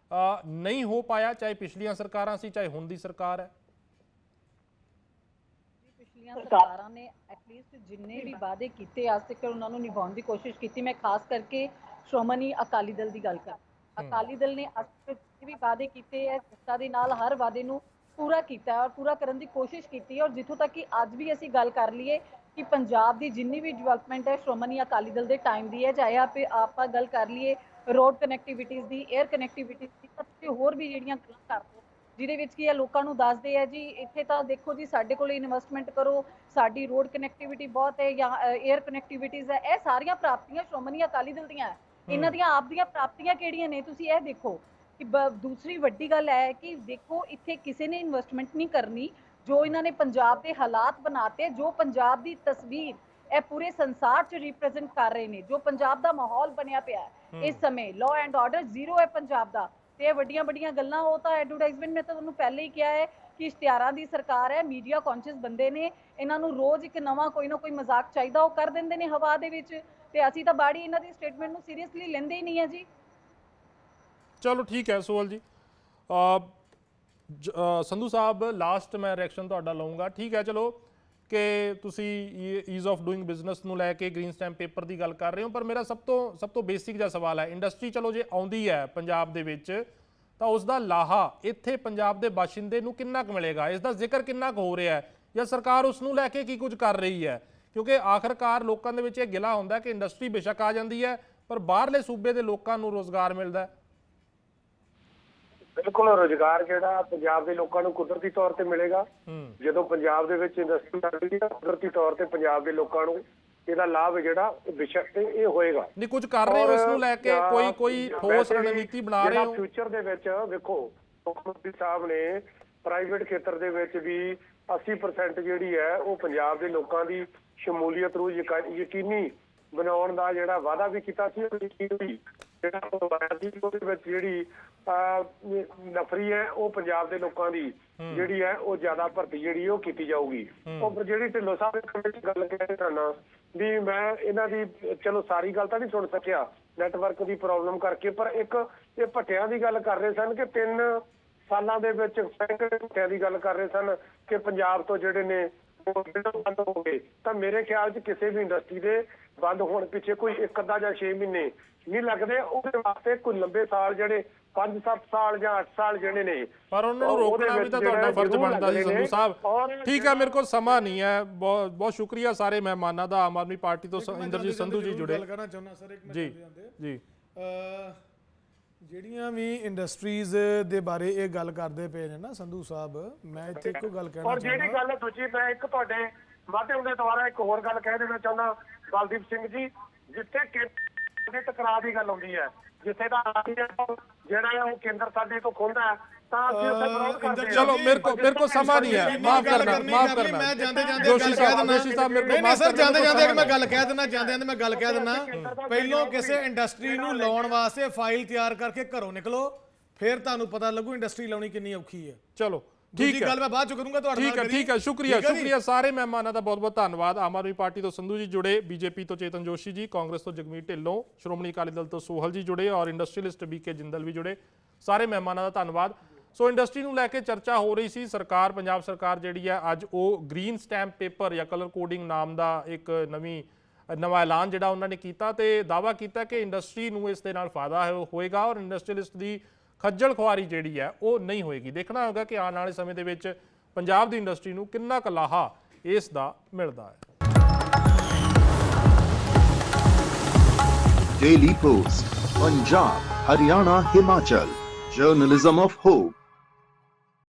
ਨਹੀਂ ਹੋ ਪਾਇਆ, ਚਾਹੇ ਪਿਛਲੀਆਂ ਸਰਕਾਰਾਂ ਸੀ, ਚਾਹੇ ਹੁਣ ਦੀ ਸਰਕਾਰ ਹੈ? ਪਿਛਲੀਆਂ ਸਰਕਾਰਾਂ ਨੇ ਐਟਲੀਸਟ ਜਿੰਨੇ ਵੀ ਵਾਅਦੇ ਕੀਤੇ ਅੱਜ ਤੱਕ ਉਹਨਾਂ ਨੂੰ ਨਿਭਾਉਣ ਦੀ ਕੋਸ਼ਿਸ਼ ਕੀਤੀ। ਮੈਂ ਖਾਸ ਕਰਕੇ ਸ਼੍ਰੋਮਣੀ ਅਕਾਲੀ ਦਲ ਦੀ ਗੱਲ ਕਰ, ਅਕਾਲੀ ਦਲ ਨੇ ਅੱਜ ਤੱਕ ਜਿੰਨੇ ਵੀ ਵਾਅਦੇ ਕੀਤੇ ਹੈ, ਜਿੱਤਾ ਦੇ ਨਾਲ ਹਰ ਵਾਅਦੇ ਨੂੰ ਪੂਰਾ ਕੀਤਾ ਔਰ ਪੂਰਾ ਕਰਨ ਦੀ ਕੋਸ਼ਿਸ਼ ਕੀਤੀ ਹੈ। ਔਰ ਜਿੱਥੋਂ ਤੱਕ ਕਿ ਅੱਜ ਵੀ ਅਸੀਂ ਗੱਲ ਕਰ ਲਈਏ ਕਿ ਪੰਜਾਬ ਦੀ ਜਿੰਨੀ ਵੀ ਡਿਵੈਲਪਮੈਂਟ ਹੈ ਸ਼੍ਰੋਮਣੀ ਅਕਾਲੀ ਦਲ ਦੇ ਟਾਈਮ ਦੀ ਹੈ, ਚਾਹੇ ਆਪਾਂ ਗੱਲ ਕਰ ਲਈਏ ਰੋਡ ਕਨੈਕਟੀਵਿਟੀਜ਼ ਦੀ, 에ਅਰ ਕਨੈਕਟੀਵਿਟੀਜ਼ ਦੀ, ਅਤੇ ਹੋਰ ਵੀ ਜਿਹੜੀਆਂ ਗੱਲਾਂ ਕਰਦੇ ਜਿਹਦੇ ਵਿੱਚ ਕੀ ਹੈ ਲੋਕਾਂ ਨੂੰ ਦੱਸਦੇ ਆ ਜੀ ਇੱਥੇ ਤਾਂ ਦੇਖੋ ਜੀ ਸਾਡੇ ਕੋਲ ਇਨਵੈਸਟਮੈਂਟ ਕਰੋ, ਸਾਡੀ ਰੋਡ ਕਨੈਕਟੀਵਿਟੀ ਬਹੁਤ ਹੈ ਜਾਂ 에ਅਰ ਕਨੈਕਟੀਵਿਟੀਜ਼ ਹੈ। ਇਹ ਸਾਰੀਆਂ ਪ੍ਰਾਪਤੀਆਂ ਸ਼੍ਰੋਮਣੀ ਅਕਾਲੀ ਦਲ ਦੀਆਂ ਹੈ। ਇਹਨਾਂ ਦੀਆਂ ਆਪ ਦੀਆਂ ਪ੍ਰਾਪਤੀਆਂ ਕਿਹੜੀਆਂ ਨੇ ਤੁਸੀਂ ਇਹ ਦੇਖੋ। ਕਿ ਦੂਸਰੀ ਵੱਡੀ ਗੱਲ ਹੈ ਕਿ ਦੇਖੋ ਇੱਥੇ ਕਿਸੇ ਨੇ ਇਨਵੈਸਟਮੈਂਟ ਨਹੀਂ ਕਰਨੀ। ਜੋ ਇਹਨਾਂ ਨੇ ਪੰਜਾਬ ਦੇ ਹਾਲਾਤ ਬਣਾਤੇ, ਜੋ ਪੰਜਾਬ ਦੀ ਤਸਵੀਰ ਇਹ ਪੂਰੇ ਸੰਸਾਰ 'ਚ ਰਿਪਰੈਜ਼ੈਂਟ ਕਰ ਰਹੇ ਨੇ, ਜੋ ਪੰਜਾਬ ਦਾ ਮਾਹੌਲ ਬਣਿਆ ਪਿਆ ਹੈ ਇਸ ਸਮੇਂ, ਲਾਅ ਐਂਡ ਆਰਡਰ ਜ਼ੀਰੋ ਹੈ ਪੰਜਾਬ ਦਾ। ਤੇ ਇਹ ਵੱਡੀਆਂ ਵੱਡੀਆਂ ਗੱਲਾਂ ਉਹ ਤਾਂ ਐਡਵਰਟਾਈਜ਼ਮੈਂਟ, ਮੈਂ ਤਾਂ ਤੁਹਾਨੂੰ ਪਹਿਲੇ ਹੀ ਕਿਹਾ ਹੈ ਕਿ ਇਸ਼ਤਿਹਾਰਾਂ ਦੀ ਸਰਕਾਰ ਹੈ, ਮੀਡੀਆ ਕੌਨਸ਼ੀਅਸ ਬੰਦੇ ਨੇ, ਇਹਨਾਂ ਨੂੰ ਰੋਜ਼ ਇੱਕ ਨਵਾਂ ਕੋਈ ਨਾ ਕੋਈ ਮਜ਼ਾਕ ਚਾਹੀਦਾ, ਉਹ ਕਰ ਦਿੰਦੇ ਨੇ ਹਵਾ ਦੇ ਵਿੱਚ, ਤੇ ਅਸੀਂ ਤਾਂ ਬਾੜੀ ਇਹਨਾਂ ਦੀ ਸਟੇਟਮੈਂਟ ਨੂੰ ਸੀਰੀਅਸਲੀ ਲੈਂਦੇ ਹੀ ਨਹੀਂ ਹੈ ਜੀ। ਚਲੋ ਠੀਕ ਹੈ ਸੋਹਲ ਜੀ। ਸੰਧੂ ਸਾਹਿਬ, ਲਾਸਟ ਮੈਂ ਰਿਐਕਸ਼ਨ ਤੁਹਾਡਾ ਲਵਾਂਗਾ। ਠੀਕ ਹੈ, ਚਲੋ ਕਿ ਤੁਸੀਂ ਈਜ਼ ਆਫ ਡੂਇੰਗ ਬਿਜ਼ਨਸ ਨੂੰ ਲੈ ਕੇ ਗ੍ਰੀਨ ਸਟੈਂਪ ਪੇਪਰ ਦੀ ਗੱਲ ਕਰ ਰਹੇ ਹੋ, ਪਰ ਮੇਰਾ ਸਭ ਤੋਂ ਬੇਸਿਕ ਜਿਹਾ ਸਵਾਲ ਹੈ, ਇੰਡਸਟਰੀ ਚਲੋ ਜੇ ਆਉਂਦੀ ਹੈ ਪੰਜਾਬ ਦੇ ਵਿੱਚ ਤਾਂ ਉਸ ਦਾ ਲਾਹਾ ਇੱਥੇ ਪੰਜਾਬ ਦੇ ਬਾਸ਼ਿੰਦੇ ਨੂੰ ਕਿੰਨਾ ਕੁ ਮਿਲੇਗਾ? ਇਸ ਦਾ ਜ਼ਿਕਰ ਕਿੰਨਾ ਕੁ ਹੋ ਰਿਹਾ ਹੈ, ਜਾਂ ਸਰਕਾਰ ਉਸ ਨੂੰ ਲੈ ਕੇ ਕੀ ਕੁਝ ਕਰ ਰਹੀ ਹੈ? ਕਿਉਂਕਿ ਆਖਰਕਾਰ ਲੋਕਾਂ ਦੇ ਵਿੱਚ ਇਹ ਗਿਲਾ ਹੁੰਦਾ ਕਿ ਇੰਡਸਟਰੀ ਬੇਸ਼ੱਕ ਆ ਜਾਂਦੀ ਹੈ ਪਰ ਬਾਹਰਲੇ ਸੂਬੇ ਦੇ ਲੋਕਾਂ ਨੂੰ ਰੋਜ਼ਗਾਰ ਮਿਲਦਾ ਹੈ। ਬਿਲਕੁਲ, ਰੋਜ਼ਗਾਰ ਜਿਹੜਾ ਪੰਜਾਬ ਦੇ ਲੋਕਾਂ ਨੂੰ ਕੁਦਰਤੀ ਤੌਰ ਤੇ ਮਿਲੇਗਾ। ਜਦੋਂ ਪੰਜਾਬ ਦੇ ਵਿੱਚ ਇੰਡਸਟਰੀ ਲੱਗਦੀ ਹੈ ਕੁਦਰਤੀ ਤੌਰ ਤੇ ਪੰਜਾਬ ਦੇ ਲੋਕਾਂ ਨੂੰ ਇਹਦਾ ਲਾਭ ਜਿਹੜਾ ਬੇਸ਼ੱਕ ਇਹ ਹੋਏਗਾ। ਨਹੀਂ ਕੁਝ ਕਰ ਰਹੇ ਹੋ ਇਸ ਨੂੰ ਲੈ ਕੇ, ਕੋਈ ਠੋਸ ਰਣਨੀਤੀ ਬਣਾ ਰਹੇ ਹੋ? ਫਿਊਚਰ ਦੇ ਵਿੱਚ ਵੇਖੋ, ਮੁੱਖ ਮੰਤਰੀ ਸਾਹਿਬ ਨੇ ਪ੍ਰਾਈਵੇਟ ਖੇਤਰ ਦੇ ਵਿੱਚ ਵੀ 80% ਜਿਹੜੀ ਹੈ ਉਹ ਪੰਜਾਬ ਦੇ ਲੋਕਾਂ ਦੀ ਸ਼ਮੂਲੀਅਤ ਨੂੰ ਯਕੀਨੀ ਬਣਾਉਣ ਦਾ ਜਿਹੜਾ ਵਾਅਦਾ ਵੀ ਕੀਤਾ ਸੀ, ਜਿਹੜਾ ਉਹਦੇ ਵਿੱਚ ਜਿਹੜੀ ਨਫਰੀ ਹੈ ਉਹ ਪੰਜਾਬ ਦੇ ਲੋਕਾਂ ਦੀ ਜਿਹੜੀ ਹੈ ਉਹ ਜ਼ਿਆਦਾ ਭਰਤੀ ਜਿਹੜੀ ਉਹ ਕੀਤੀ ਜਾਊਗੀ। ਉਹ ਜਿਹੜੀ ਢਿੱਲੋਂ ਸਾਹਿਬ ਨੇ ਗੱਲ ਕਹਿ ਕਰਨਾ ਵੀ ਮੈਂ ਇਹਨਾਂ ਦੀ ਚਲੋ ਸਾਰੀ ਗੱਲ ਤਾਂ ਨਹੀਂ ਸੁਣ ਸਕਿਆ ਨੈਟਵਰਕ ਦੀ ਪ੍ਰੋਬਲਮ ਕਰਕੇ, ਪਰ ਇੱਕ ਇਹ ਭੱਟਿਆਂ ਦੀ ਗੱਲ ਕਰ ਰਹੇ ਸਨ ਕਿ 3 ਸਾਲਾਂ ਦੇ ਵਿੱਚ ਭੱਟਿਆਂ ਦੀ ਗੱਲ ਕਰ ਰਹੇ ਸਨ ਕਿ ਪੰਜਾਬ ਤੋਂ ਜਿਹੜੇ ਨੇ ਉਹ ਬੰਦ ਹੋ ਗਏ। ਤਾਂ ਮੇਰੇ ਖਿਆਲ 'ਚ ਕਿਸੇ ਵੀ ਇੰਡਸਟਰੀ ਦੇ ਬੰਦ ਹੋਣ ਪਿੱਛੇ ਕੋਈ 1 ਅੱਧਾ ਜਾਂ 6 ਮਹੀਨੇ ਨਹੀਂ ਲੱਗਦੇ। ਉਹਦੇ ਵਾਸਤੇ ਕੋਈ ਲੰਬੇ ਸਾਲ ਜਿਹੜੇ 5-7 ਸਾਲ ਜਾਂ 8 ਸਾਲ ਜਿਹੜੇ ਨੇ, ਪਰ ਉਹਨਾਂ ਨੂੰ ਰੋਕਣਾ ਵੀ ਤਾਂ ਤੁਹਾਡਾ ਫਰਜ਼ ਬਣਦਾ ਸੀ ਸੰਧੂ ਸਾਹਿਬ। ਠੀਕ ਹੈ, ਮੇਰੇ ਕੋਲ ਸਮਾਂ ਨਹੀਂ ਹੈ। ਬਹੁਤ ਬਹੁਤ ਸ਼ੁਕਰੀਆ ਸਾਰੇ ਮਹਿਮਾਨਾਂ ਦਾ। ਆਮ ਆਦਮੀ ਪਾਰਟੀ ਤੋਂ ਇੰਦਰਜੀਤ ਸੰਧੂ ਜੀ ਜੁੜੇ। ਗੱਲ ਕਰਨਾ ਚਾਹੁੰਦਾ ਸਰ ਇੱਕ ਜੀ ਜੀ ਜਿਹੜੀਆਂ ਵੀ ਇੰਡਸਟਰੀਜ਼ ਦੇ ਬਾਰੇ ਇਹ ਗੱਲ ਕਰਦੇ ਪਏ ਨੇ ਨਾ ਸੰਧੂ ਸਾਹਿਬ, ਮੈਂ ਇੱਥੇ ਇੱਕੋ ਗੱਲ ਕਹਿਣਾ ਔਰ ਜਿਹੜੀ ਗੱਲ ਦੂਜੀ ਮੈਂ ਇੱਕ ਤੁਹਾਡੇ ਮਾਧਿਅਮ ਦੇ ਦੁਆਰਾ ਇੱਕ ਹੋਰ ਗੱਲ ਕਹਿ ਦੇਣਾ ਚਾਹੁੰਦਾ ਬਲਦੀਪ ਸਿੰਘ ਜੀ, ਜਿੱਥੇ ਦੇ ਟਕਰਾਅ ਦੀ ਗੱਲ ਹੁੰਦੀ ਹੈ, ਜਿੱਥੇ ਦਾ ਜਿਹੜਾ ਹੈ ਉਹ ਕੇਂਦਰ ਸਾਡੇ ਤੋਂ ਖੋਹਦਾ ਹੈ ਤਾਂ ਅਸੀਂ ਉੱਥੇ ਵਿਰੋਧ ਕਰਦੇ ਹਾਂ। ਚਲੋ ਮੇਰੇ ਕੋ ਸਮਾਂ ਨਹੀਂ ਹੈ, ਮਾਫ ਕਰਨਾ ਮੈਂ ਜਾਂਦੇ ਜਾਂਦੇ ਜੋਸ਼ੀ ਗੱਲ ਕਹਿ ਦਿੰਦਾ ਜੋਸ਼ੀ ਸਾਹਿਬ ਮੇਰੇ ਨਹੀਂ ਕੋਲ ਸਰ ਜਾਂਦੇ ਜਾਂਦੇ ਮੈਂ ਗੱਲ ਕਹਿ ਦਿੰਦਾ ਮੈਂ ਗੱਲ ਕਹਿ ਦਿੰਦਾ ਪਹਿਲੋਂ ਕਿਸੇ ਇੰਡਸਟਰੀ ਨੂੰ ਲਾਉਣ ਵਾਸਤੇ ਫਾਈਲ ਤਿਆਰ ਕਰਕੇ ਘਰੋਂ ਨਿਕਲੋ, ਫਿਰ ਤੁਹਾਨੂੰ ਪਤਾ ਲੱਗੂ ਇੰਡਸਟਰੀ ਲਾਉਣੀ ਕਿੰਨੀ ਔਖੀ ਹੈ। ਚਲੋ ਠੀਕ ਠੀਕ ਹੈ, ਹੈ, ਗੱਲ ਮੈਂ ਬਾਅਦ ਚ ਕਰੂੰਗਾ ਤੁਹਾਡੇ ਨਾਲ। ਠੀਕ ਹੈ, ਸ਼ੁਕਰੀਆ ਸਾਰੇ ਮਹਿਮਾਨਾਂ ਦਾ ਬਹੁਤ-ਬਹੁਤ ਧੰਨਵਾਦ। ਆਮ ਆਦਮੀ ਪਾਰਟੀ ਤੋਂ ਸੰਧੂ ਜੀ ਜੁੜੇ, ਬੀਜੇਪੀ ਤੋਂ ਚੇਤਨ ਜੋਸ਼ੀ ਜੀ, ਕਾਂਗਰਸ ਤੋਂ ਜਗਮੀਤ ਢਿੱਲੋਂ, ਸ਼੍ਰੋਮਣੀ ਅਕਾਲੀ ਦਲ ਤੋਂ ਸੋਹਲ ਜੀ ਜੁੜੇ ਔਰ ਇੰਡਸਟਰੀਅਲਿਸਟ BK ਜਿੰਦਲ ਵੀ ਜੁੜੇ। ਸਾਰੇ ਮਹਿਮਾਨਾਂ ਦਾ ਧੰਨਵਾਦ। ਸੋ ਇੰਡਸਟਰੀ ਨੂੰ ਲੈ ਕੇ ਚਰਚਾ ਹੋ ਰਹੀ ਸੀ। ਸਰਕਾਰ, ਪੰਜਾਬ ਸਰਕਾਰ ਜਿਹੜੀ ਹੈ ਅੱਜ ਉਹ ਗ੍ਰੀਨ ਸਟੈਂਪ ਪੇਪਰ ਜਾਂ ਕਲਰ ਕੋਡਿੰਗ ਨਾਮ ਦਾ ਇੱਕ ਨਵਾਂ ਐਲਾਨ ਜਿਹੜਾ ਉਹਨਾਂ ਨੇ ਕੀਤਾ ਤੇ ਦਾਅਵਾ ਕੀਤਾ ਕਿ ਇੰਡਸਟਰੀ ਨੂੰ ਇਸ ਦੇ ਨਾਲ ਫਾਇਦਾ ਹੋਏਗਾ ਔਰ ਇੰਡਸਟਰੀਅਲਿਸਟ ਦੀ ਖੱਜਲ ਖੁਆਰੀ ਜਿਹੜੀ ਹੈ ਉਹ ਨਹੀਂ ਹੋਏਗੀ। ਦੇਖਣਾ ਹੋਗਾ ਕਿ ਆਉਣ ਵਾਲੇ ਸਮੇਂ ਦੇ ਵਿੱਚ ਪੰਜਾਬ ਦੀ ਇੰਡਸਟਰੀ ਨੂੰ ਕਿੰਨਾ ਕੁ ਲਾਹਾ ਇਸ ਦਾ ਮਿਲਦਾ ਹੈ। Daily Post, Punjab, Haryana, Himachal. Journalism of hope.